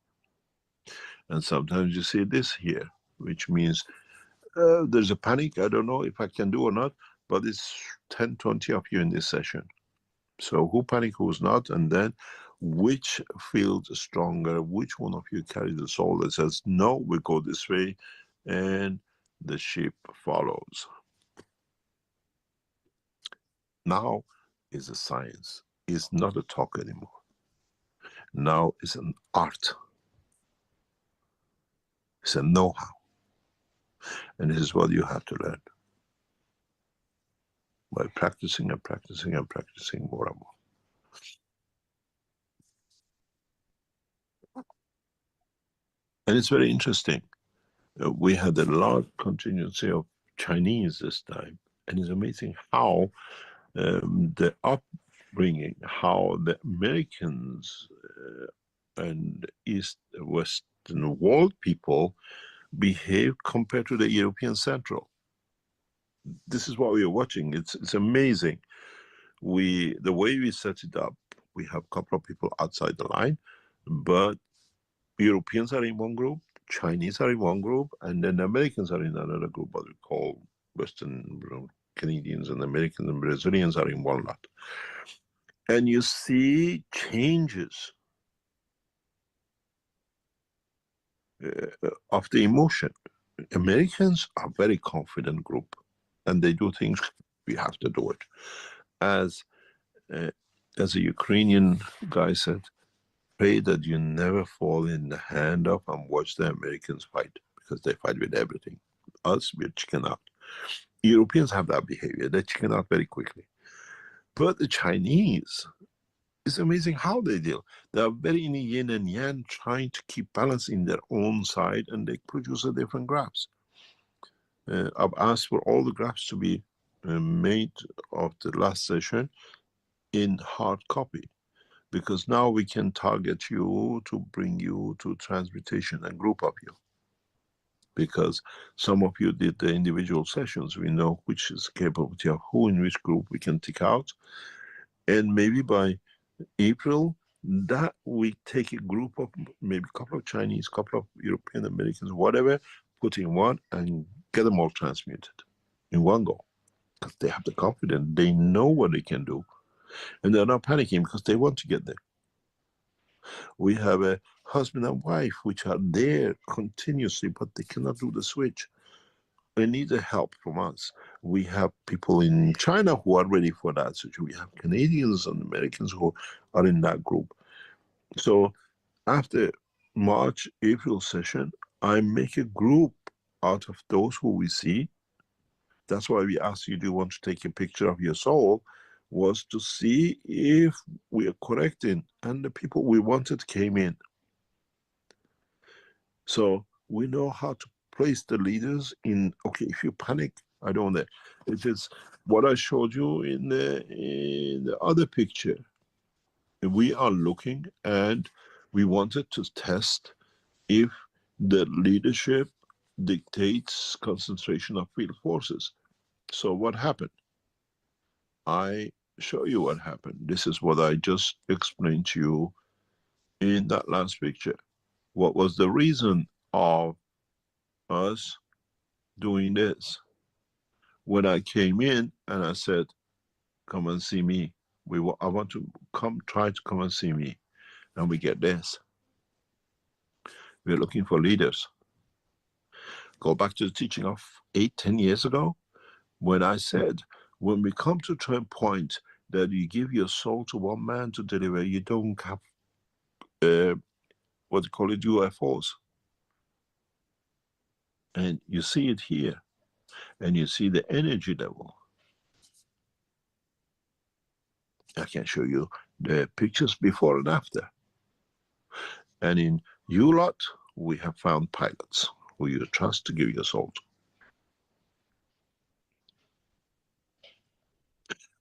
And sometimes you see this here, which means there's a panic. I don't know if I can do or not, but it's 10, 20 of you in this session. So who panic, who's not, and then which feels stronger, which one of you carries the soul that says, no, we go this way, and the ship follows. Now is a science. It's not a talk anymore. Now it's an art. It's a know-how. And this is what you have to learn. By practicing and practicing and practicing more and more. And it's very interesting. We had a large contingency of Chinese this time. And it's amazing how the upbringing, how the Americans and East, Western world people behave compared to the European Central. This is what we are watching. It's amazing. The way we set it up, we have a couple of people outside the line, but Europeans are in one group, Chinese are in one group, and then Americans are in another group, what we call Western Canadians and Americans and Brazilians are in one lot. And you see changes of the emotion. Americans are very confident group, and they do things, we have to do it. As a Ukrainian guy said, pray that you never fall in the hand of and watch the Americans fight, because they fight with everything. Us, we're chicken out. Europeans have that behavior, they chicken out very quickly. But the Chinese, it's amazing how they deal. They are very in yin and yang, trying to keep balance in their own side, and they produce a different graphs. I've asked for all the graphs to be made of the last session in hard copy, because now we can target you to bring you to transmutation and group up you. Because some of you did the individual sessions, we know which is capability of who in which group we can take out. And maybe by April, that we take a group of maybe a couple of Chinese, couple of European Americans, whatever, put in one and get them all transmuted in one go. Because they have the confidence, they know what they can do. And they're not panicking because they want to get there. We have a husband and wife which are there continuously, but they cannot do the switch. They need the help from us. We have people in China who are ready for that switch. We have Canadians and Americans who are in that group. So after March, April session, I make a group out of those who we see. That's why we asked you, do you want to take a picture of your soul? Was to see if we are correcting, and the people we wanted came in. So we know how to place the leaders in, okay, if you panic, I don't know. If it's what I showed you in the other picture, we are looking and we wanted to test if the leadership dictates concentration of field forces. So what happened? I show you what happened. This is what I just explained to you in that last picture. What was the reason of us doing this? When I came in and I said, come and see me. I want to try to come and see me. And we get this. We're looking for leaders. Go back to the teaching of 8-10 years ago, when I said, when we come to a point that you give your soul to one man to deliver, you don't have what you call it, UFOs. And you see it here. And you see the energy level. I can show you the pictures before and after. And in U-Lot, we have found pilots who you trust to give your soul to.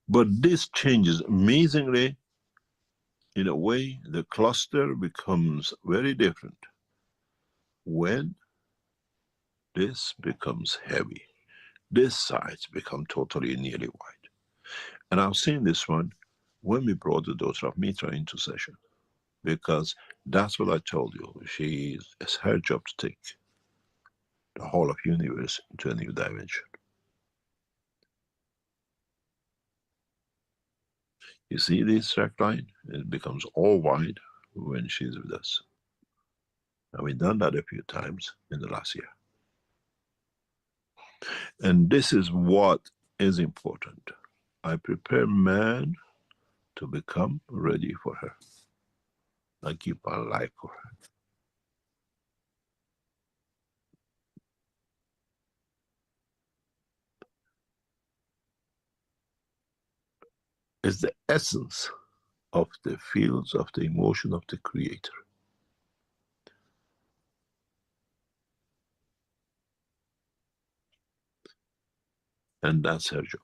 But this changes amazingly. In a way, the cluster becomes very different when this becomes heavy. This sides become totally nearly white. And I've seen this one when we brought the daughter of Mitra into session, because that's what I told you. It's her job to take the whole of universe into a new dimension. You see this track line? It becomes all white when she's with us. And we've done that a few times in the last year. And this is what is important. I prepare man to become ready for her. I keep my life for her. It's the essence of the fields of the emotion of the creator. And that's her job.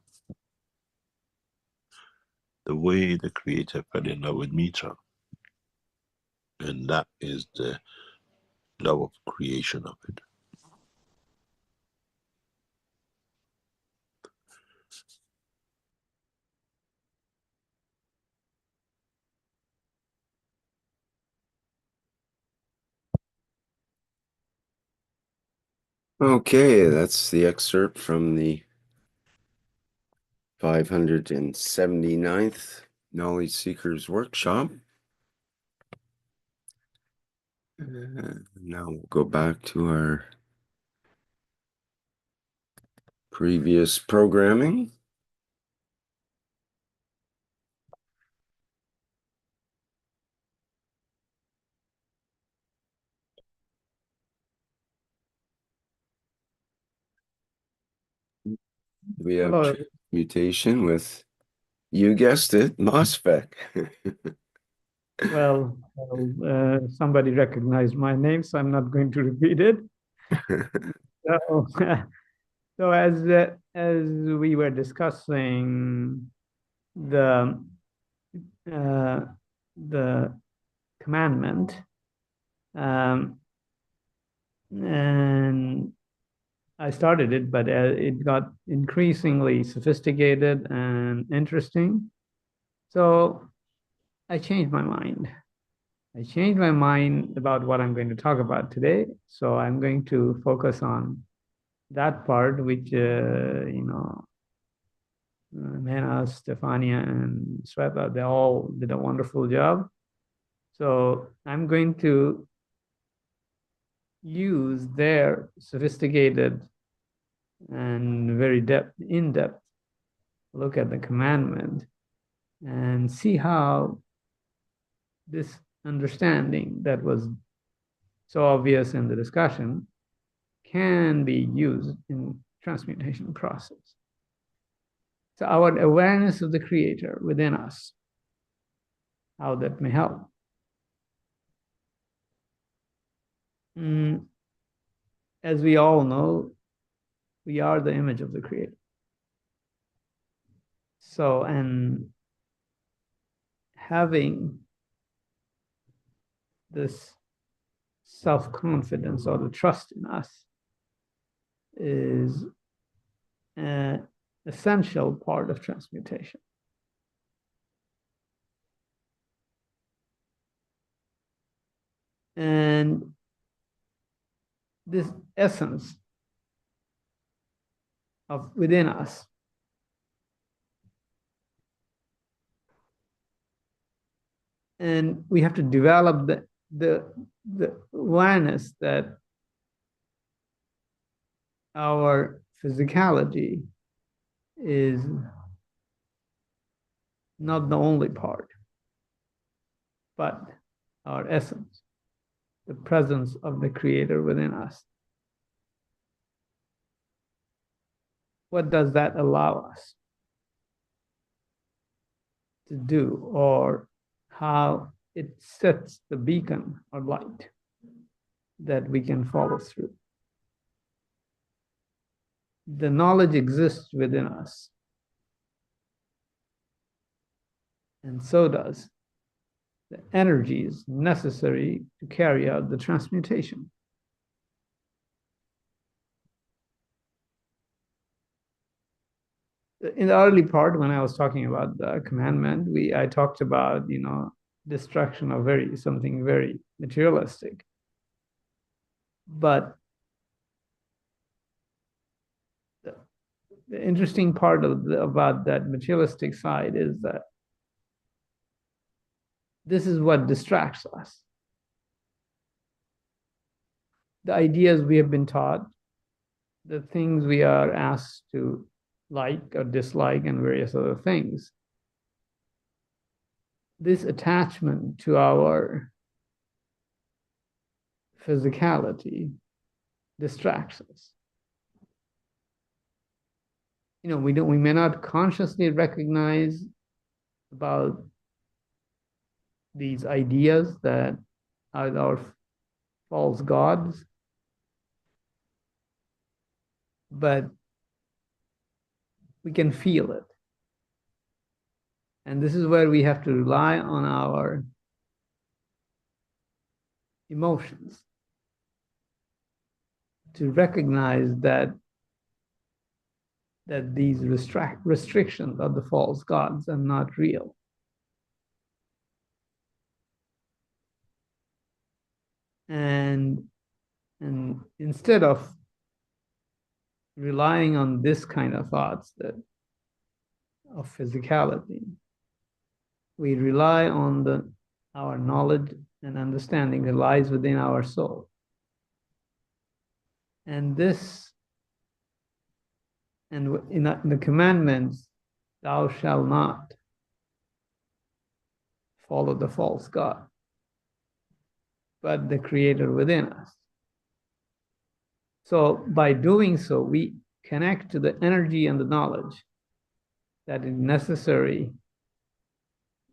The way the creator fell in love with Mitra, and that is the love of creation of it. Okay, that's the excerpt from the 579th Knowledge Seekers Workshop. Now we'll go back to our previous programming. We have transmutation with, you guessed it, MOSFET. Well, somebody recognized my name, so I'm not going to repeat it. So, so as we were discussing the commandment, and I started it, but it got increasingly sophisticated and interesting. So I changed my mind. I changed my mind about what I'm going to talk about today. So I'm going to focus on that part, which, Mehran, Stefania, and Sweta, they all did a wonderful job. So I'm going to use their sophisticated and very in-depth look at the commandment and see how this understanding that was so obvious in the discussion can be used in transmutation process. So our awareness of the creator within us, how that may help. As we all know, we are the image of the creator. So, and having this self-confidence or the trust in us is an essential part of transmutation. And this essence of within us and we have to develop the awareness that our physicality is not the only part, but our essence, the presence of the creator within us. What does that allow us to do, or how it sets the beacon or light that we can follow through? The knowledge exists within us. and so does the energies necessary to carry out the transmutation. In the early part, when I was talking about the commandment, I talked about, destruction of something very materialistic. But the interesting part about that materialistic side is that this is what distracts us. The ideas we have been taught, the things we are asked to like or dislike, and various other things. This attachment to our physicality distracts us. We may not consciously recognize about these ideas that are our false gods, but we can feel it. And this is where we have to rely on our emotions to recognize that these restrictions of the false gods are not real. And instead of relying on this kind of thoughts of physicality, we rely on our knowledge and understanding that lies within our soul. And in the commandments, thou shalt not follow the false god, but the creator within us. So by doing so, we connect to the energy and the knowledge that is necessary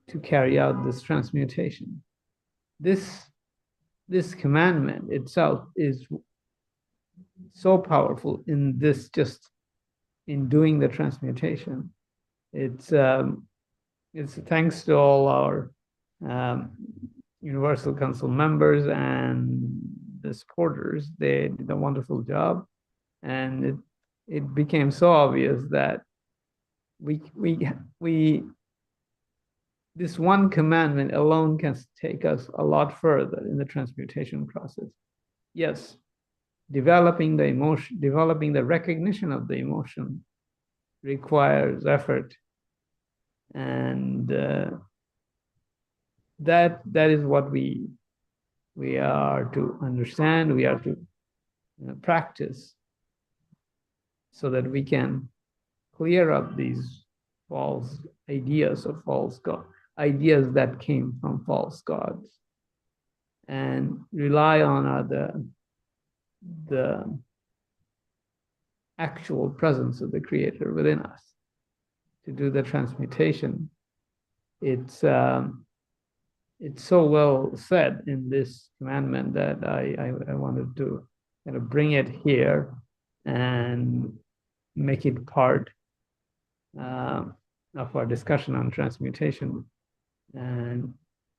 to carry out this transmutation. This commandment itself is so powerful in doing the transmutation. It's thanks to all our Universal Council members and the supporters. They did a wonderful job, and it became so obvious that this one commandment alone can take us a lot further in the transmutation process. Yes, developing the emotion, developing the recognition of the emotion requires effort, and that is what we are to understand. We are to practice so that we can clear up these false ideas of false God, ideas that came from false gods, and rely on the actual presence of the Creator within us to do the transmutation. It's so well said in this commandment that I wanted to kind of bring it here and make it part of our discussion on transmutation. And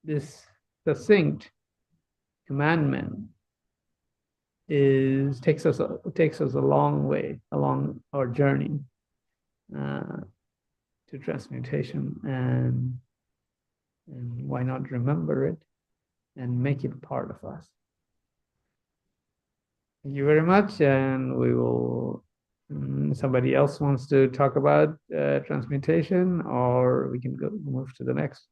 this succinct commandment takes us a long way along our journey to transmutation, and why not remember it and make it part of us. Thank you very much, and we will. Somebody else wants to talk about transmutation, or we can move to the next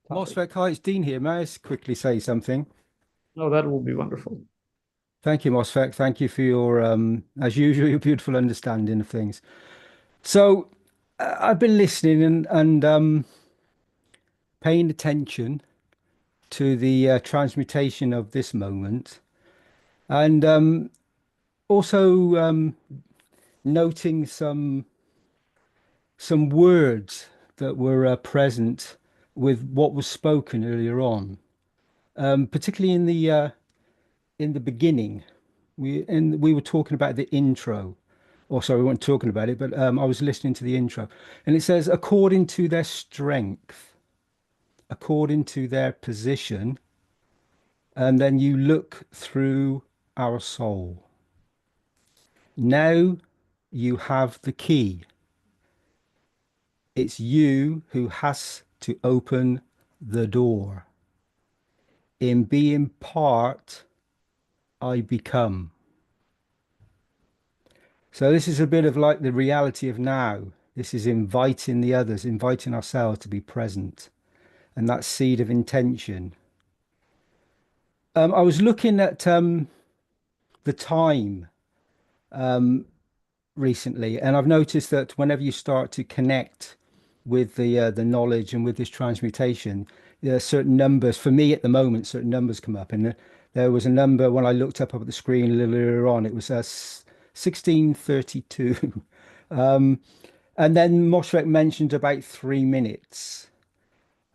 topic. Mosfeq, hi, it's Dean here. May I quickly say something? Oh, that will be wonderful. Thank you, Mosfeq. Thank you for your, as usual, your beautiful understanding of things. So I've been listening and paying attention to the transmutation of this moment, and also noting some words that were present with what was spoken earlier on, particularly in the beginning. We were talking about the intro or sorry, we weren't talking about it, but I was listening to the intro, and it says, according to their strength, according to their position, and then you look through our soul. Now you have the key. It's you who has to open the door. In being part, I become. So this is a bit of like the reality of now. This is inviting the others, inviting ourselves to be present. And that seed of intention. I was looking at the time recently, and I've noticed that whenever you start to connect with the knowledge and with this transmutation, there are certain numbers. For me at the moment, certain numbers come up, and there was a number when I looked up at the screen a little earlier on. It was 1632, and then Mosfet mentioned about 3 minutes.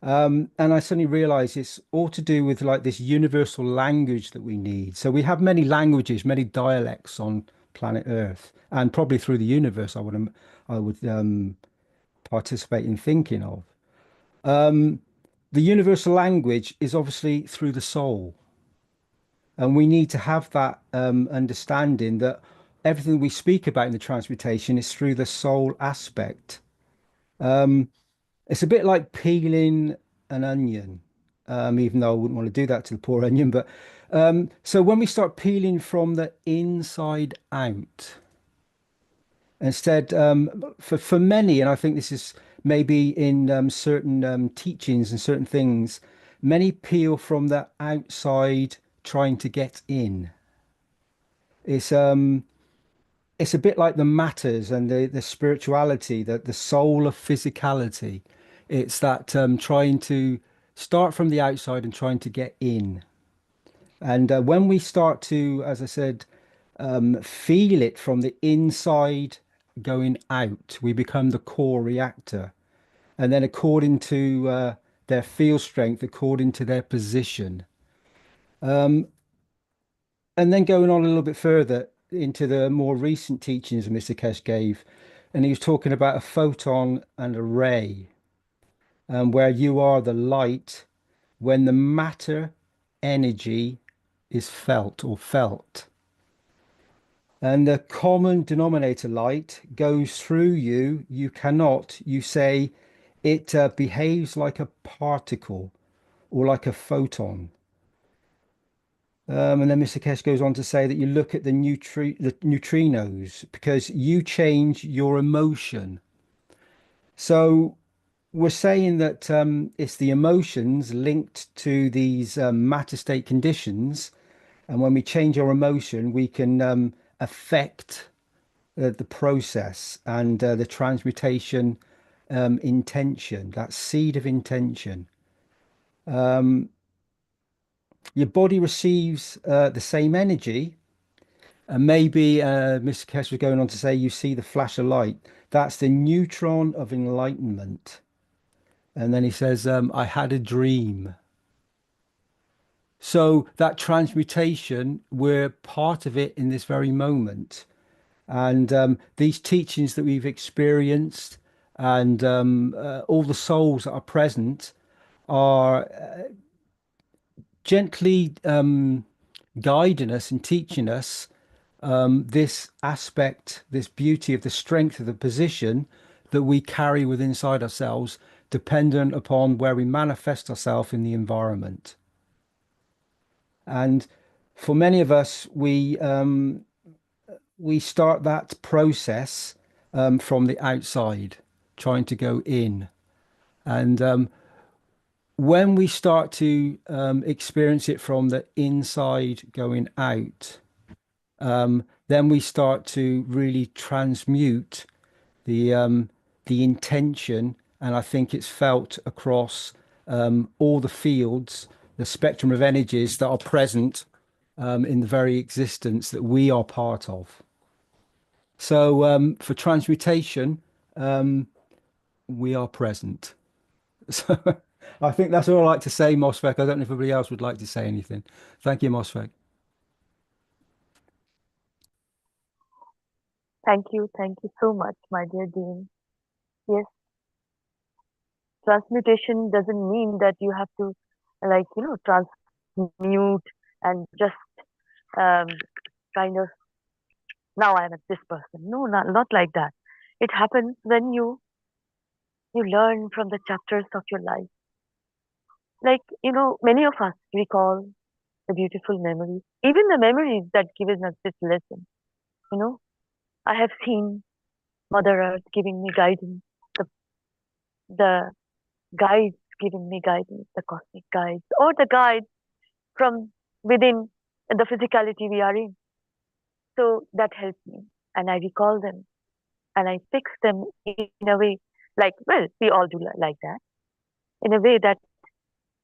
And I suddenly realized it's all to do with like this universal language that we need. So we have many languages, many dialects on planet Earth, and probably through the universe. I would participate in thinking of. The universal language is obviously through the soul, and we need to have that understanding that everything we speak about in the transmutation is through the soul aspect. It's a bit like peeling an onion, even though I wouldn't want to do that to the poor onion. But so when we start peeling from the inside out, instead, for many, and I think this is maybe in certain teachings and certain things, many peel from the outside trying to get in. It's a bit like the matters and the spirituality, the soul of physicality. It's that trying to start from the outside and trying to get in. And when we start to, as I said, feel it from the inside going out, we become the core reactor. And then according to their field strength, according to their position. And then going on a little bit further into the more recent teachings Mr. Keshe gave, and he was talking about a photon and a ray, where you are the light when the matter energy is felt or felt. And the common denominator light goes through you. You cannot, you say, it behaves like a particle or like a photon. And then Mr. Keshe goes on to say that you look at the neutrinos because you change your emotion. So we're saying that it's the emotions linked to these matter state conditions. And when we change our emotion, we can affect the process and the transmutation intention, that seed of intention. Your body receives the same energy, and maybe Mr. Keshe was going on to say you see the flash of light. That's the neutron of enlightenment. And then he says, I had a dream. So that transmutation, we're part of it in this very moment. And these teachings that we've experienced and all the souls that are present are gently guiding us and teaching us this aspect, this beauty of the strength of the position that we carry within inside ourselves, dependent upon where we manifest ourselves in the environment. And for many of us, we start that process from the outside, trying to go in. And when we start to experience it from the inside going out, then we start to really transmute the intention, and I think it's felt across all the fields, the spectrum of energies that are present in the very existence that we are part of. So for transmutation, we are present. So I think that's all I'd like to say, Mosfek. I don't know if everybody else would like to say anything. Thank you, Mosfek. Thank you so much, my dear Dean. Yes, transmutation doesn't mean that you have to, like, transmute and just um, kind of, now I'm this person. No, not like that. It happens when you learn from the chapters of your life. Like, many of us recall the beautiful memories, even the memories that given us this lesson. I have seen Mother Earth giving me guidance, the guides giving me guidance, the cosmic guides, or the guides from within the physicality we are in. So that helped me, and I recall them, and I fix them in a way, like, well, we all do like that, in a way that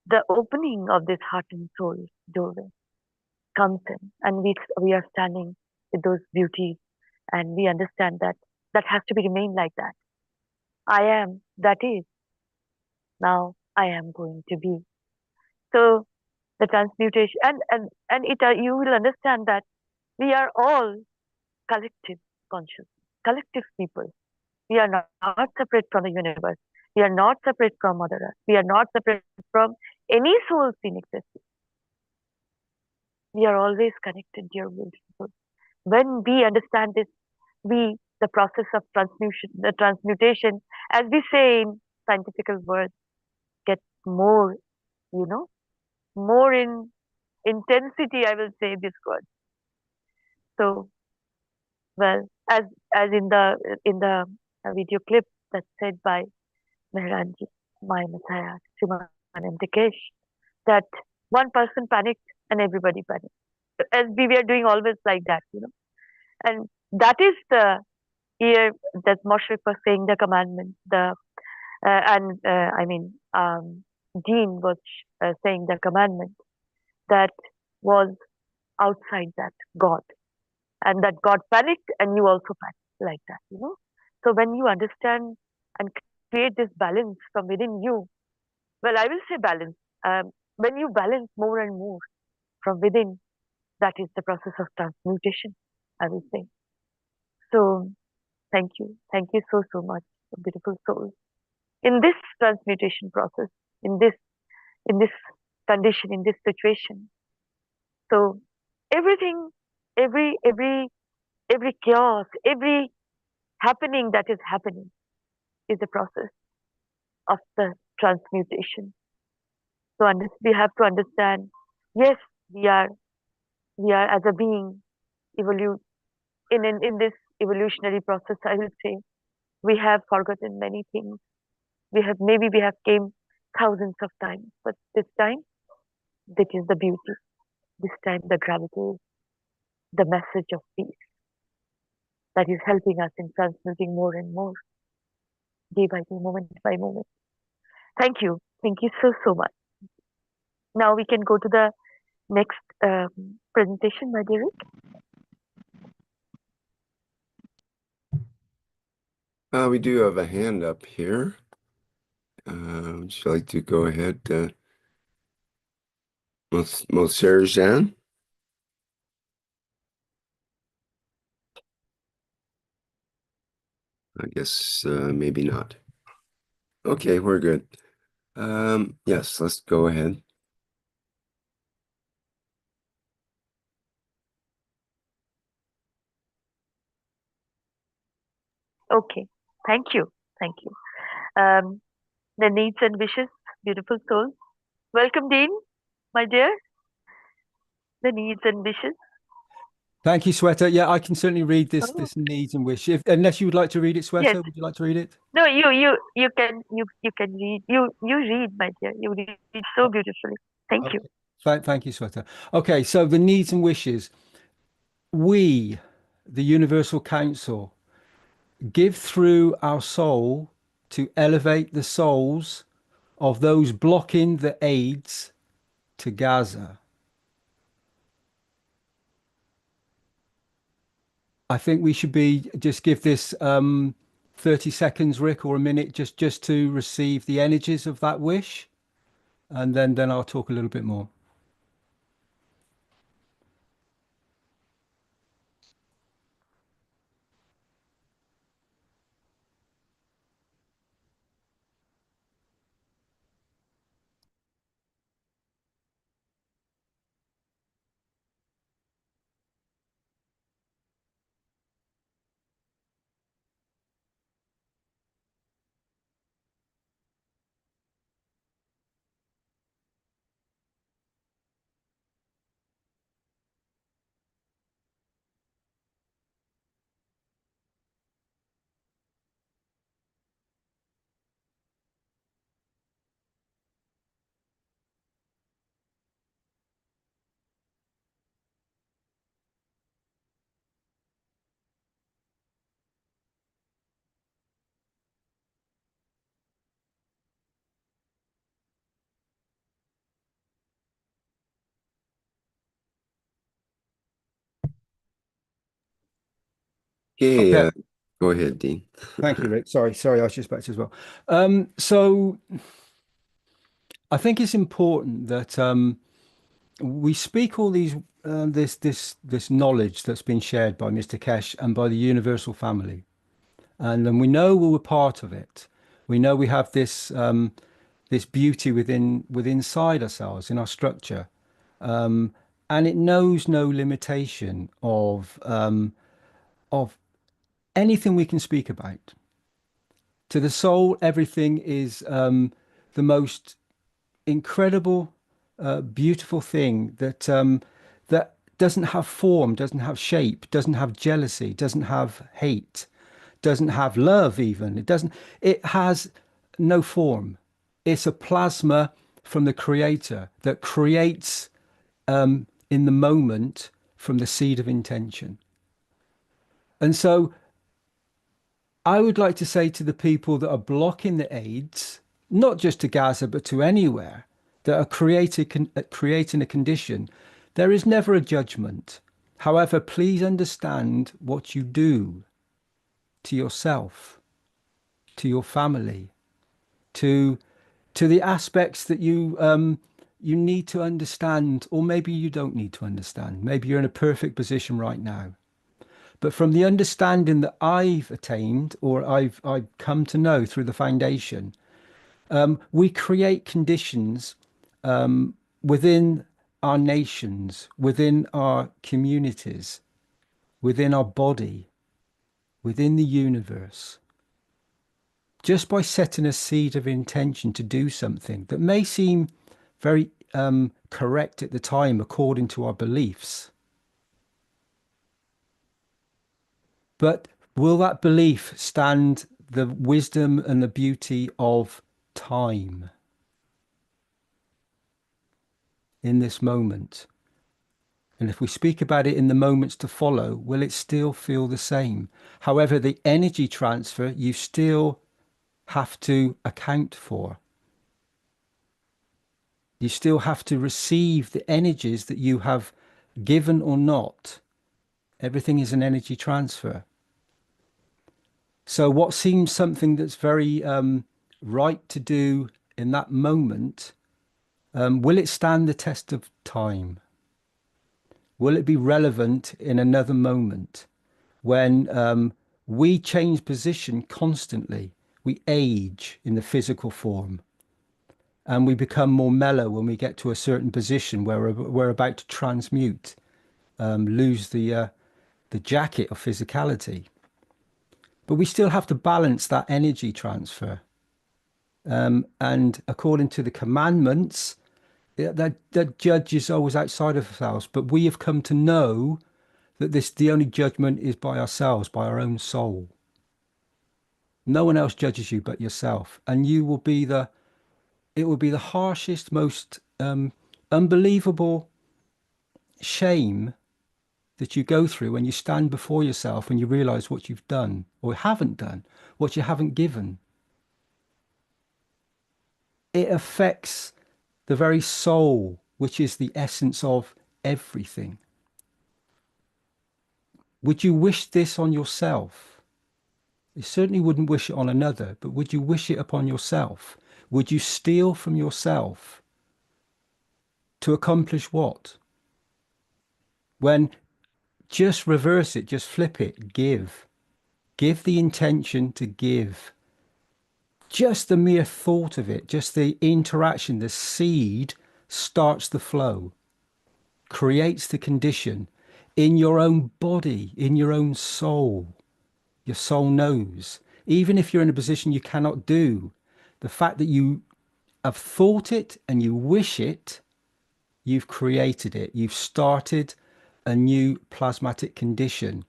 the opening of this heart and soul doorway comes in, and we are standing with those beauties, and we understand that that has to be remain like that. I am, that is, now I am going to be. So the transmutation, and it, you will understand that we are all collective consciousness, collective people. We are not separate from the universe. We are not separate from Mother Earth. We are not separate from any souls in existence. We are always connected, dear beautiful. When we understand this, the process of the transmutation, as we say in scientific words, get more, more in intensity, I will say this word. So, well, as in the video clip that's said by Mehran ji, my Messiah, Shriman and Keshe, that one person panicked and everybody panicked. As we were doing always like that, And that is the here that Moshe was saying the commandment, Dean was saying the commandment that was outside that God, and that God panicked and you also panicked like that, So when you understand and create this balance from within you, well, I will say balance. When you balance more and more from within, that is the process of transmutation, I will say. So thank you so much, beautiful souls, in this transmutation process, in this condition, in this situation. So everything, every chaos, every happening that is happening is a process of the transmutation. So we have to understand, yes, we are as a being evolve in this evolutionary process, I will say, we have forgotten many things. Maybe we have came thousands of times, but this time, that is the beauty. This time the gravity, the message of peace that is helping us in transmuting more and more, day by day, moment by moment. Thank you so much. Now we can go to the next presentation, my dear Rick. We do have a hand up here. Would you like to go ahead, Mosher? I guess maybe not. Okay, we're good. Yes, let's go ahead. Okay, thank you. The needs and wishes, beautiful souls. Welcome, Dean, my dear. The needs and wishes. Thank you, Sweta. Yeah, I can certainly read this needs and wish. Unless you would like to read it, Sweta, Yes. would you like to read it? No, you can read. You read, my dear. You read so beautifully. Thank you. Thank you, Sweta. Okay, so the needs and wishes. We, the Universal Council, give through our soul to elevate the souls of those blocking the aids to Gaza. I think we should just give this 30 seconds, Rick, or a minute, just to receive the energies of that wish, and then I'll talk a little bit more. Okay, Okay. go ahead, Dean. Thank you, Rick. Sorry, I was just back as well. So I think it's important that we speak all these this knowledge that's been shared by Mr. Keshe and by the universal family, and then we know we're part of it. We know we have this beauty within inside ourselves in our structure, and it knows no limitation of anything we can speak about. To the soul, everything is the most incredible, beautiful thing that doesn't have form, doesn't have shape, doesn't have jealousy, doesn't have hate, doesn't have love even. It doesn't. It has no form. It's a plasma from the creator that creates in the moment from the seed of intention. And so I would like to say to the people that are blocking the aids, not just to Gaza, but to anywhere, that are creating a condition, there is never a judgment. However, please understand what you do to yourself, to your family, to the aspects that you need to understand, or maybe you don't need to understand. Maybe you're in a perfect position right now. But from the understanding that I've attained, or I've come to know through the foundation, we create conditions within our nations, within our communities, within our body, within the universe, just by setting a seed of intention to do something that may seem very correct at the time according to our beliefs. But will that belief stand the wisdom and the beauty of time in this moment? And if we speak about it in the moments to follow, will it still feel the same? However, the energy transfer you still have to account for. You still have to receive the energies that you have given or not. Everything is an energy transfer. So what seems something that's very right to do in that moment, will it stand the test of time? Will it be relevant in another moment when we change position constantly? We age in the physical form, and we become more mellow when we get to a certain position where we're about to transmute, lose the jacket of physicality. But we still have to balance that energy transfer. And according to the commandments, that judge is always outside of ourselves. But we have come to know that the only judgment is by ourselves, by our own soul. No one else judges you but yourself. And it will be the harshest, most unbelievable shame that you go through when you stand before yourself and you realize what you've done or haven't done, what you haven't given. It affects the very soul, which is the essence of everything. Would you wish this on yourself? You certainly wouldn't wish it on another, but would you wish it upon yourself? Would you steal from yourself to accomplish what? When just reverse it, just flip it, give. Give the intention to give. Just the mere thought of it, just the interaction, the seed starts the flow, creates the condition in your own body, in your own soul. Your soul knows. Even if you're in a position you cannot do, the fact that you have thought it and you wish it, you've created it. You've started a new plasmatic condition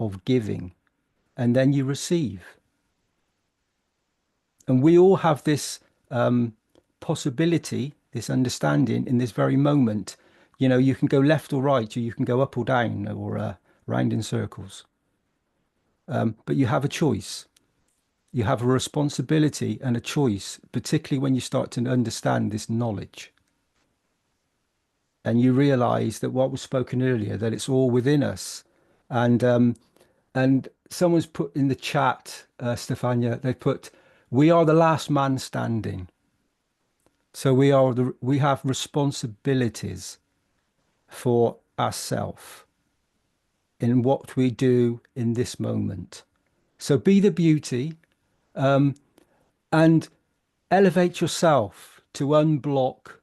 of giving, and then you receive. And we all have this possibility, this understanding in this very moment. You know, you can go left or right, or you can go up or down, or round in circles. But you have a choice. You have a responsibility and a choice, particularly when you start to understand this knowledge. And you realize that what was spoken earlier, that it's all within us. And someone's put in the chat, Stefania, they put, we are the last man standing. So we have responsibilities for ourselves in what we do in this moment. So be the beauty, and elevate yourself to unblock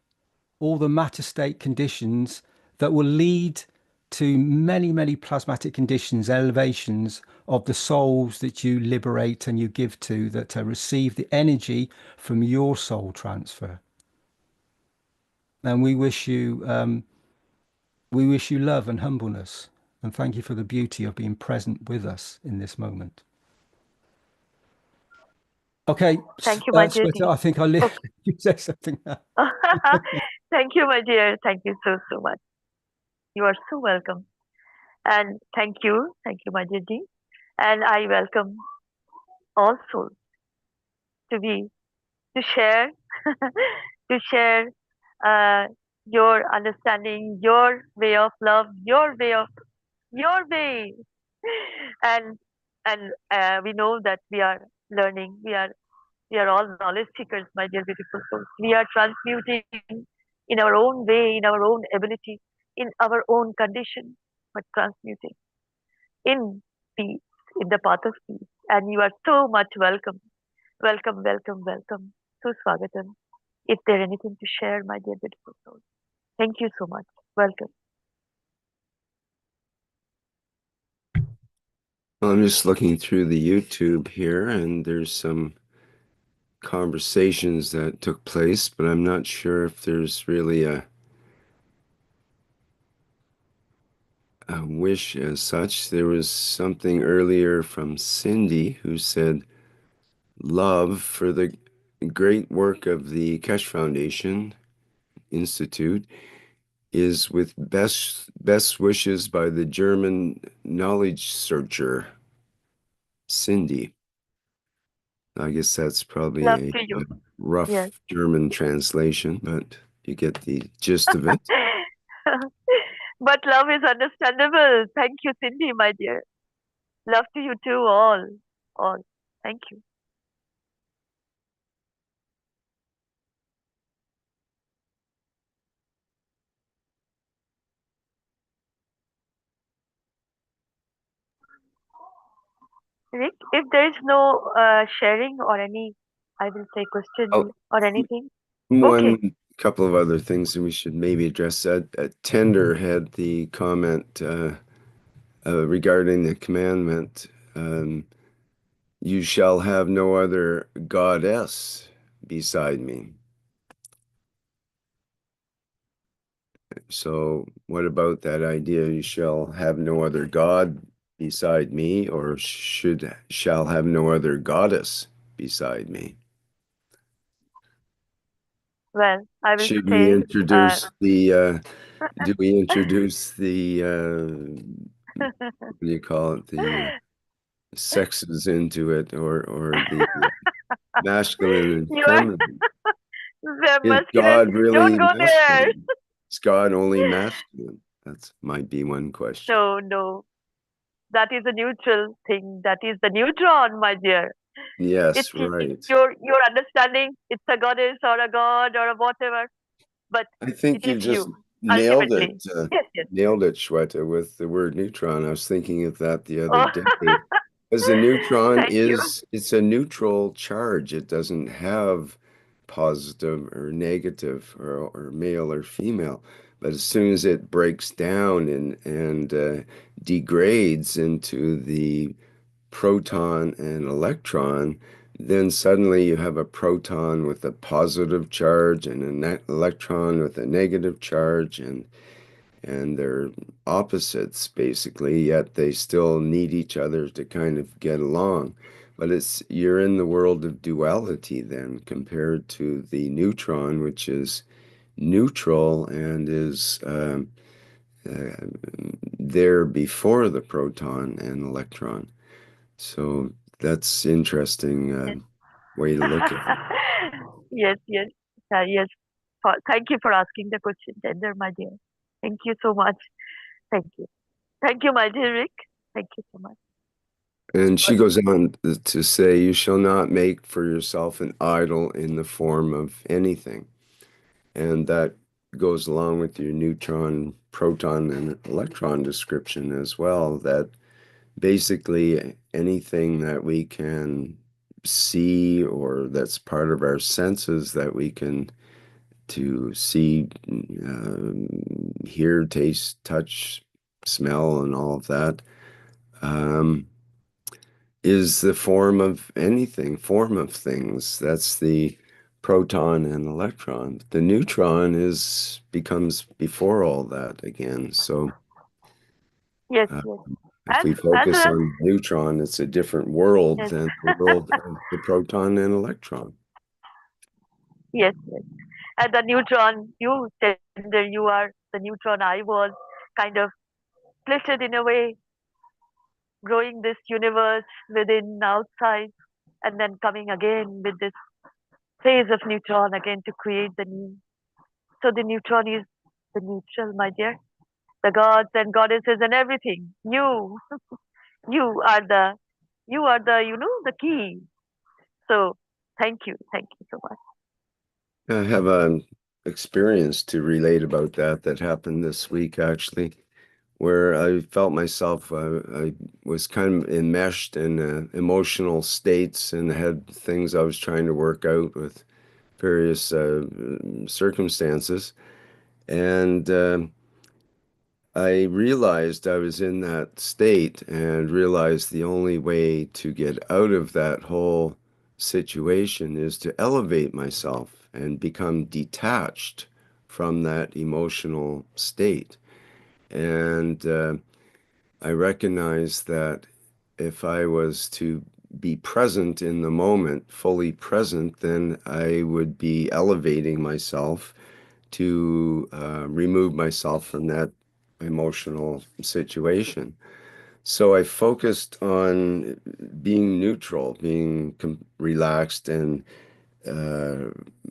all the matter state conditions that will lead to many, many plasmatic conditions, elevations of the souls that you liberate and you give to, that receive the energy from your soul transfer. And we wish you love and humbleness, and thank you for the beauty of being present with us in this moment. Okay, Thank you, my dear. Sweta, I think I'll Okay. you say something now. Thank you, my dear. Thank you so much. You are so welcome. And thank you, my dear Dee. And I welcome all souls to share your understanding, your way of love, your way. And we know that we are learning. We are all knowledge seekers, my dear beautiful souls. We are transmuting in our own way, in our own ability, in our own condition, but transmuting in peace, in the path of peace. And you are so much welcome. Welcome, welcome, welcome. Suswagatam. If there anything to share, my dear beautiful souls. Thank you so much. Welcome. I'm just looking through the YouTube here, and there's some conversations that took place, but I'm not sure if there's really a wish as such. There was something earlier from Cindy who said, love for the great work of the Keshe Foundation Institute is with best wishes by the German knowledge searcher, Cindy. I guess that's probably a rough German translation, but you get the gist of it. But love is understandable. Thank you, Cindy, my dear. Love to you too, all. Thank you. Rick, if there is no sharing or any, I will say question or anything. One couple of other things that we should maybe address. Tender had the comment regarding the commandment, you shall have no other goddess beside me. So what about that idea, you shall have no other god beside me, or shall have no other goddess beside me? Well, I will Should say, we introduce the do we introduce the what do you call it, the sexes into it, or the masculine and feminine? Is God really Don't go masculine? there. Is God only masculine? That might be one question. No. That is a neutral thing. That is the neutron, my dear. Yes, right. Your understanding, it's a goddess or a god or a whatever. But I think you just nailed it. Yes. Nailed it, Shweta, with the word neutron. I was thinking of that the other day. Because the neutron it's a neutral charge. It doesn't have positive or negative or male or female. But as soon as it breaks down and degrades into the proton and electron, then suddenly you have a proton with a positive charge and an electron with a negative charge, and they're opposites basically, yet they still need each other to kind of get along. But you're in the world of duality then, compared to the neutron, which is neutral and is there before the proton and electron. So that's interesting way to look at it. Yes. Thank you for asking the question, Tender, my dear. Thank you so much. Thank you. Thank you, my dear Rick. Thank you so much. And she goes on to say, you shall not make for yourself an idol in the form of anything. And that goes along with your neutron, proton, and electron description as well, that basically anything that we can see or that's part of our senses that we can to see, hear, taste, touch, smell, and all of that, is the form of anything, form of things. That's the proton and electron. The neutron becomes before all that again. So Yes, if yes. we And focus on neutron, it's a different world yes. than the world of the proton and electron. Yes, yes. And the neutron, you, Tender, you are the neutron. I was kind of splitted in a way, growing this universe within, outside, and then coming again with this phase of neutron again to create the new. So the neutron is the neutral, my dear. The gods and goddesses and everything. You, you are the, the key. So thank you so much. I have an experience to relate about that happened this week, actually, where I felt myself, I was kind of enmeshed in emotional states and had things I was trying to work out with various circumstances. And I realized I was in that state and realized the only way to get out of that whole situation is to elevate myself and become detached from that emotional state. And I recognized that if I was to be present in the moment, fully present, then I would be elevating myself to remove myself from that emotional situation. So I focused on being neutral, being relaxed, and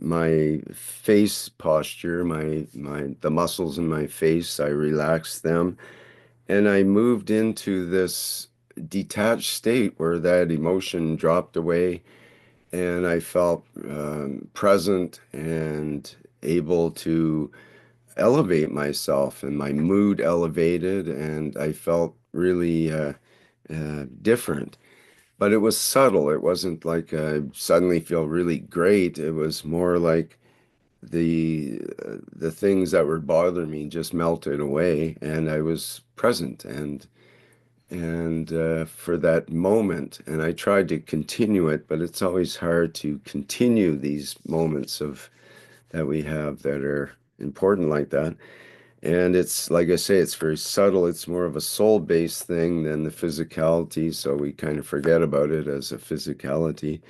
my face posture, the muscles in my face, I relaxed them, and I moved into this detached state where that emotion dropped away, and I felt present and able to elevate myself, and my mood elevated, and I felt really different. But it was subtle. It wasn't like I suddenly feel really great. It was more like the things that were bothering me just melted away, and I was present and for that moment. And I tried to continue it, but it's always hard to continue these moments of that we have that are important like that. And it's like I say, it's very subtle. It's more of a soul-based thing than the physicality, so we kind of forget about it as a physicality.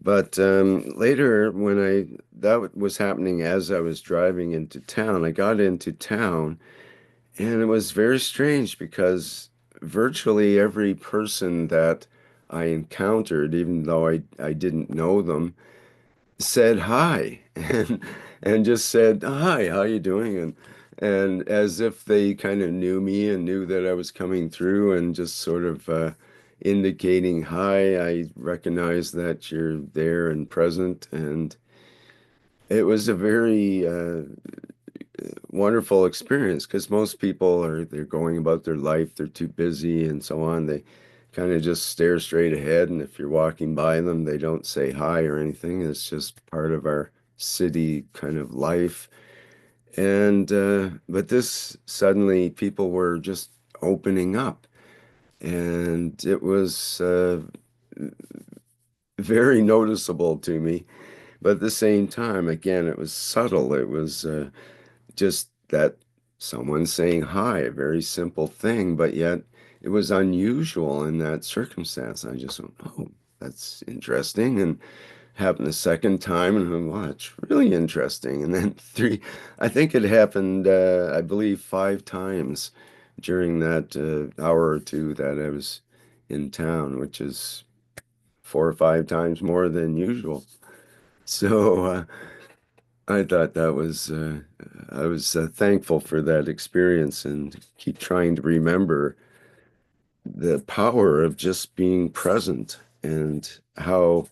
But later, when that was happening as I was driving into town, I got into town, and it was very strange because virtually every person that I encountered, even though I didn't know them, said hi and just said, hi, how you doing? And as if they kind of knew me and knew that I was coming through, and just sort of indicating, hi, I recognize that you're there and present. And it was a very wonderful experience, because most people they're going about their life, they're too busy and so on. They kind of just stare straight ahead, and if you're walking by them, they don't say hi or anything. It's just part of our city kind of life. And but this, suddenly people were just opening up, and it was very noticeable to me. But at the same time, again, it was subtle. It was just that someone saying hi, a very simple thing, but yet it was unusual in that circumstance. I just went, oh, that's interesting. And happened a second time, and I'm, wow, it's really interesting. And then I think it happened, I believe, 5 times during that hour or two that I was in town, which is 4 or 5 times more than usual. So I thought that was, I was thankful for that experience, and keep trying to remember the power of just being present and how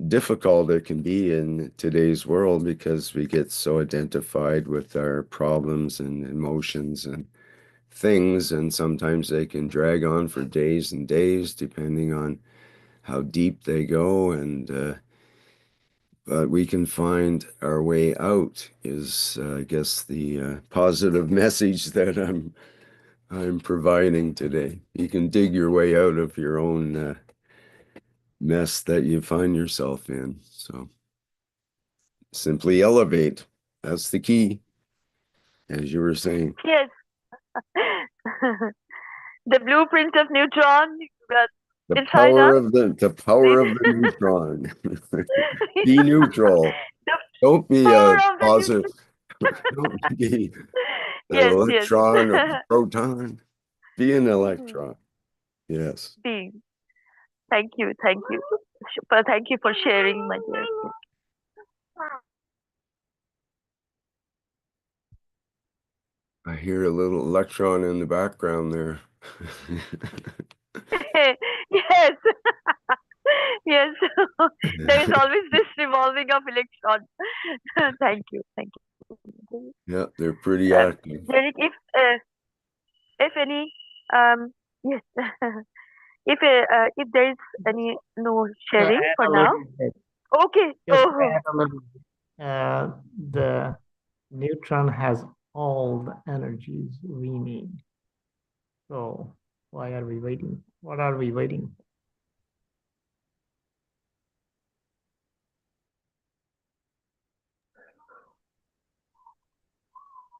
difficult it can be in today's world because we get so identified with our problems and emotions and things, and sometimes they can drag on for days and days depending on how deep they go, and but we can find our way out is I guess the positive message that I'm providing today. You can dig your way out of your own mess that you find yourself in. So simply elevate. That's the key, as you were saying. Yes. The blueprint of neutron got The inside power us. of the power of the neutron. Be neutral. The Don't be power a of the positive. Don't be an yes, yes. electron or a proton. Be an electron. Yes. Being. Thank you, thank you. Thank you for sharing, my dear. I hear a little electron in the background there. Yes. Yes. There is always this revolving of electrons. Thank you, thank you. Yeah, they're pretty active. Derek, if any, yes, if there is any no sharing add for a now. little bit. Okay. Just Oh, add a little bit. The neutron has all the energies we need. So why are we waiting? What are we waiting for?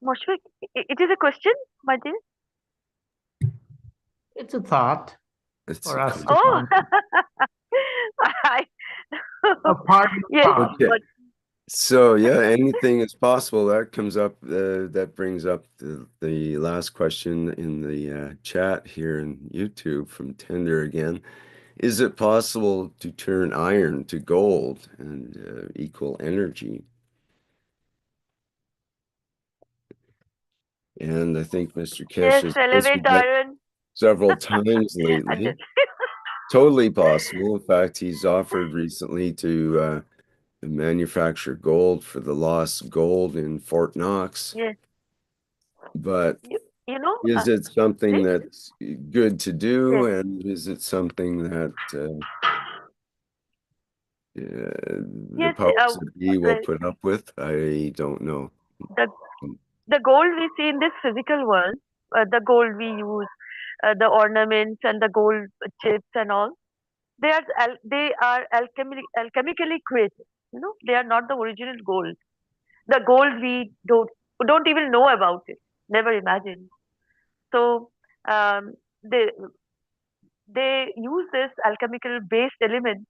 Moshfik, it is a question, my dear. It's a thought It's for us to Oh, ponder. I, A part of the yes, thought. okay. but So yeah, anything is possible. That comes up. That brings up the last question in the chat here in YouTube from Tender again. Is it possible to turn iron to gold and equal energy? And I think Mr. Keshe yes, has elevate answered that iron. several times I lately. just, Totally possible. In fact, he's offered recently to manufacture gold for the lost gold in Fort Knox. yes, But you know, is it something Rick? that's good to do, Yes, and is it something that the yes, powers that be will the, put up with? I don't know. the gold we see in this physical world, the gold we use, the ornaments and the gold chips and all, they are alchemically created. You know, they are not the original gold. The gold we don't even know about it, never imagined. So um, they they use this alchemical based element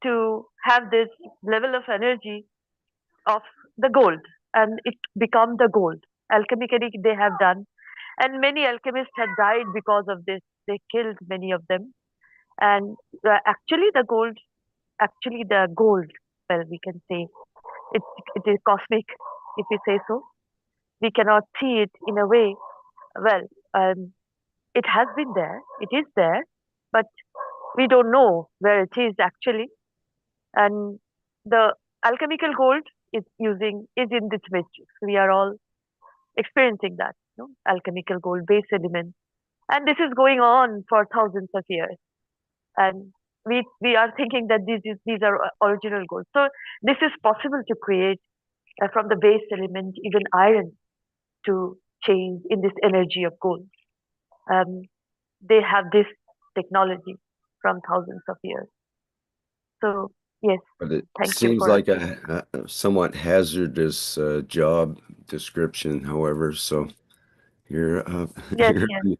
to have this level of energy of the gold, and it become the gold. Alchemically they have done, and many alchemists have died because of this. They killed many of them, and actually the gold, well, we can say it is cosmic, if we say so. We cannot see it in a way. Well, it has been there, it is there, but we don't know where it is actually. And the alchemical gold is in this matrix. We are all experiencing that, alchemical gold base element, and this is going on for thousands of years. And we are thinking that these are original gold. So this is possible to create from the base element, even iron, to change in this energy of gold. They have this technology from thousands of years. So yes, But it thank you seems for like a somewhat hazardous job description, however. So you're yes, you're, yes,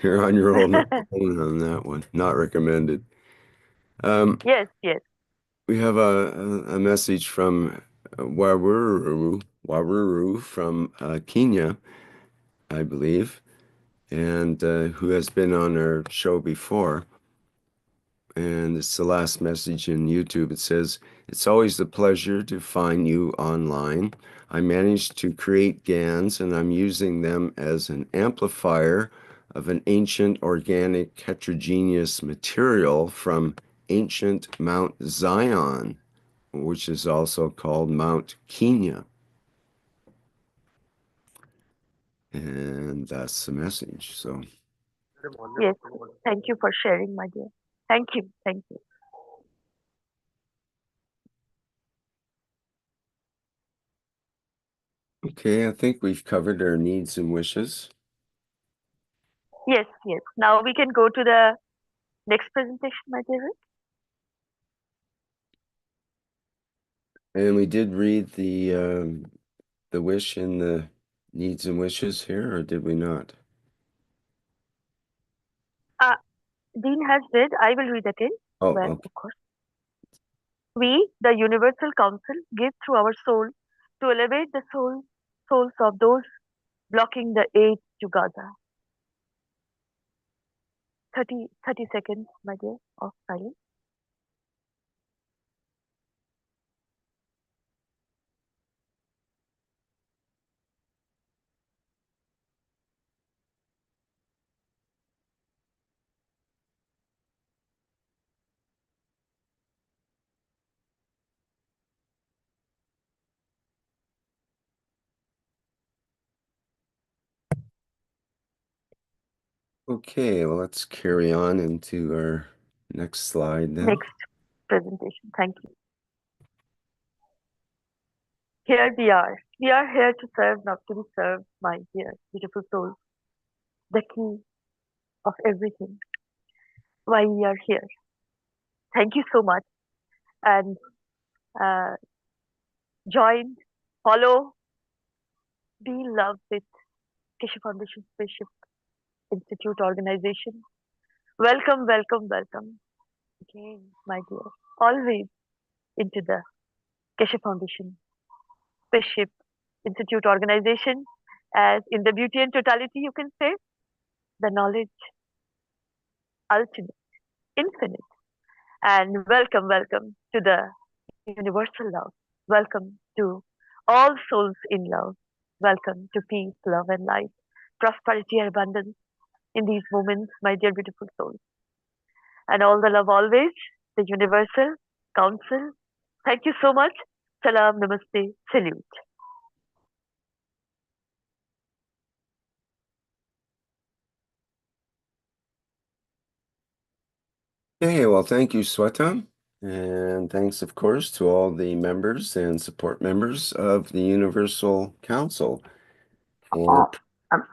you're on your own on that one. Not recommended. yes, yes. We have a message from Waruru from Kenya, I believe, and who has been on our show before. And it's the last message in YouTube. It says, "It's always a pleasure to find you online. I managed to create GANs, and I'm using them as an amplifier of an ancient organic heterogeneous material from ancient Mount Zion, which is also called Mount Kenya. And that's the message. So, Yes, thank you for sharing, my dear. Thank you. Thank you. okay, I think we've covered our needs and wishes. Yes, yes. Now we can go to the next presentation, my dear. And we did read the wish and the needs and wishes here, or did we not? Dean has read. I will read again. Oh, Well, okay. of course. We, the Universal Council, give through our soul to elevate the souls of those blocking the aid to Gaza. 30 seconds, my dear, of silence. Okay, well, let's carry on into our next slide then. Next presentation. Thank you. Here we are. We are here to serve, not to be served, my dear, beautiful souls. The key of everything. Why we are here. Thank you so much. And join, follow, be in love with Keshe Foundation Spaceship Institute organization. Welcome, welcome, welcome. Again, my dear. Always into the Keshe Foundation Spaceship Institute organization, as in the beauty and totality, you can say, the knowledge, ultimate, infinite. And welcome, welcome to the universal love. Welcome to all souls in love. Welcome to peace, love, and light, prosperity, and abundance in these moments, my dear beautiful souls. And all the love always, the Universal Council. Thank you so much. Salam, namaste, salute. Okay, well, thank you, Sweta. And thanks, of course, to all the members and support members of the Universal Council. I'm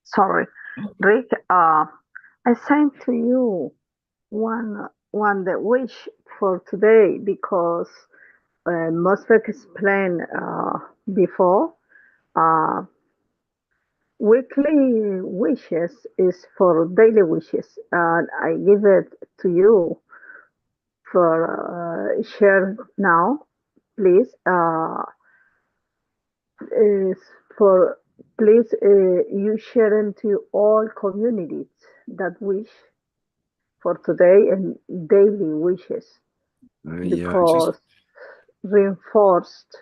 sorry, Rick. I sent to you one the wish for today because Mosfet explained before. Weekly wishes is for daily wishes, and I give it to you for share now, please. Is for please you share into all communities that wish for today and daily wishes because reinforced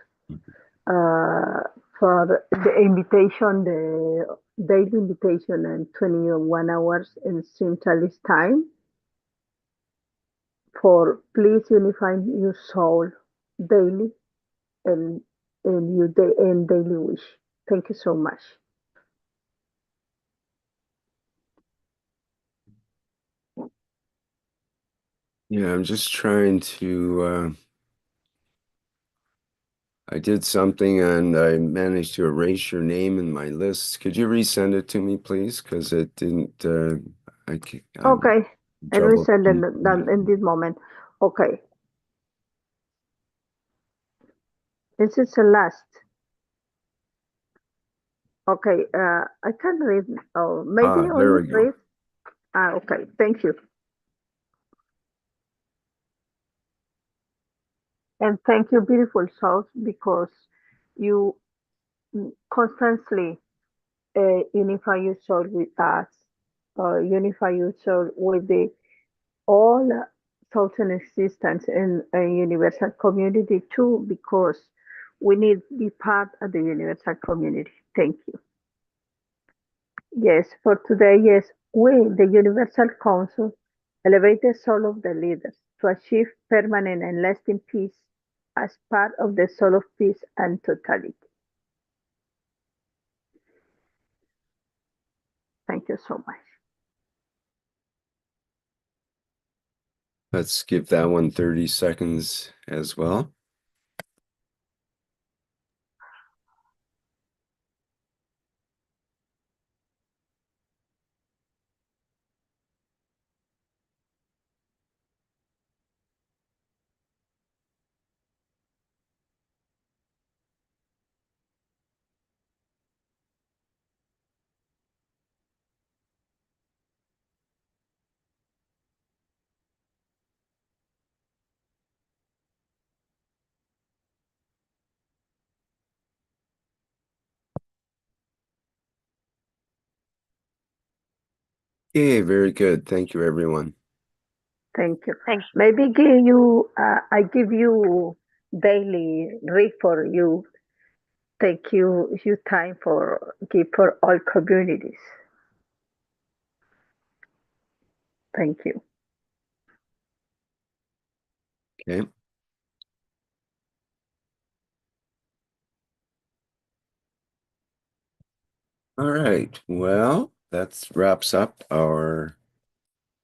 for the invitation, the daily invitation and 21 hours in Central Time for please unify your soul daily and your daily wish. Thank you so much. Yeah, I'm just trying to, I did something and I managed to erase your name in my list. Could you resend it to me, please? Because it didn't, okay, I resend it in this moment. Okay. This is the last. Okay, I can read, or maybe only read. Okay, thank you. And thank you, beautiful souls, because you constantly unify your soul with us, unify your soul with the all souls in existence in a universal community too, because we need to be part of the universal community. Thank you. Yes, for today, yes, We, the Universal Council, elevate the soul of the leaders to achieve permanent and lasting peace as part of the soul of peace and totality. Thank you so much. Let's give that one 30 seconds as well. Okay, very good. Thank you, everyone. Thank you. Thank you. Maybe give you, I give you daily read for you. Take you time for give for all communities. Thank you. Okay. All right. Well, that wraps up our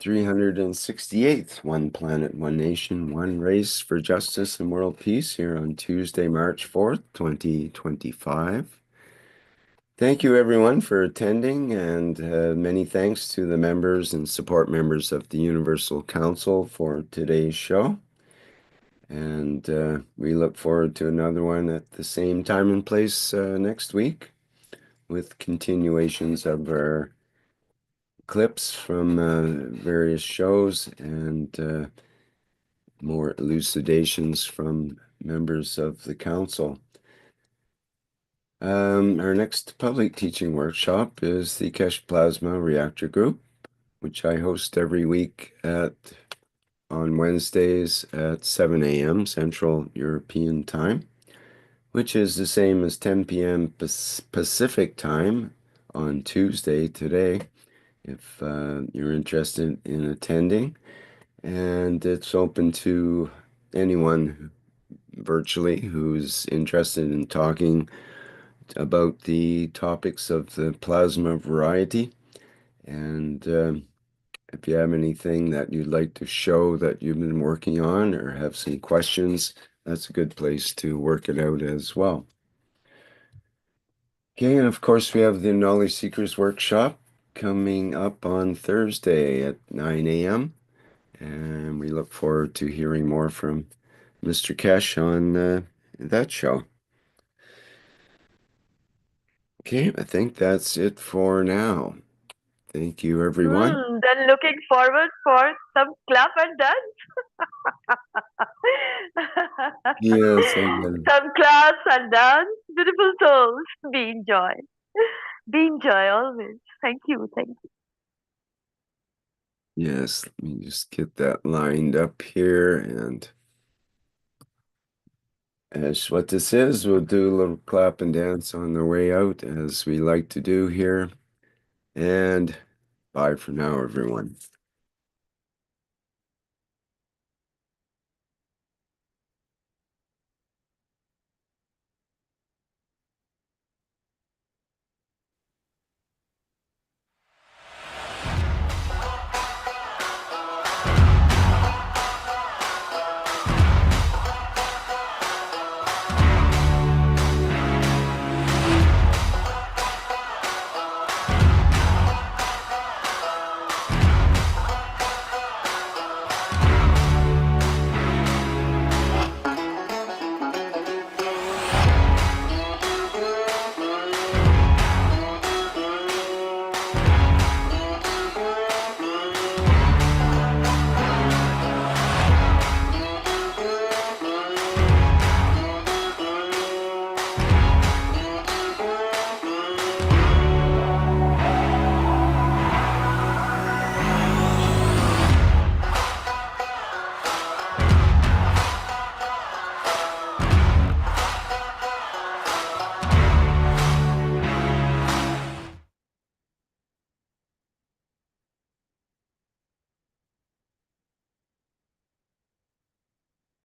368th One Planet, One Nation, One Race for Justice and World Peace here on Tuesday, March 4th, 2025. Thank you, everyone, for attending, and many thanks to the members and support members of the Universal Council for today's show. And we look forward to another one at the same time and place next week with continuations of our clips from various shows and more elucidations from members of the council. Our next public teaching workshop is the Keshe Plasma Reactor Group, which I host every week on Wednesdays at 7 a.m. Central European Time, which is the same as 10 p.m. Pacific Time on Tuesday today, if you're interested in attending. And it's open to anyone virtually who's interested in talking about the topics of the plasma variety. And if you have anything that you'd like to show that you've been working on or have some questions, that's a good place to work it out as well. Okay, and of course we have the Knowledge Seekers Workshop coming up on Thursday at 9 a.m. And we look forward to hearing more from Mr. Keshe on that show. Okay, I think that's it for now. Thank you, everyone. Then looking forward for some clap and dance. Yes, I get it. Some claps and dance. Beautiful souls. Be enjoy. Be enjoy always. Thank you. Thank you. Yes, let me just get that lined up here. And as what this is, we'll do a little clap and dance on the way out, as we like to do here. And bye for now, everyone.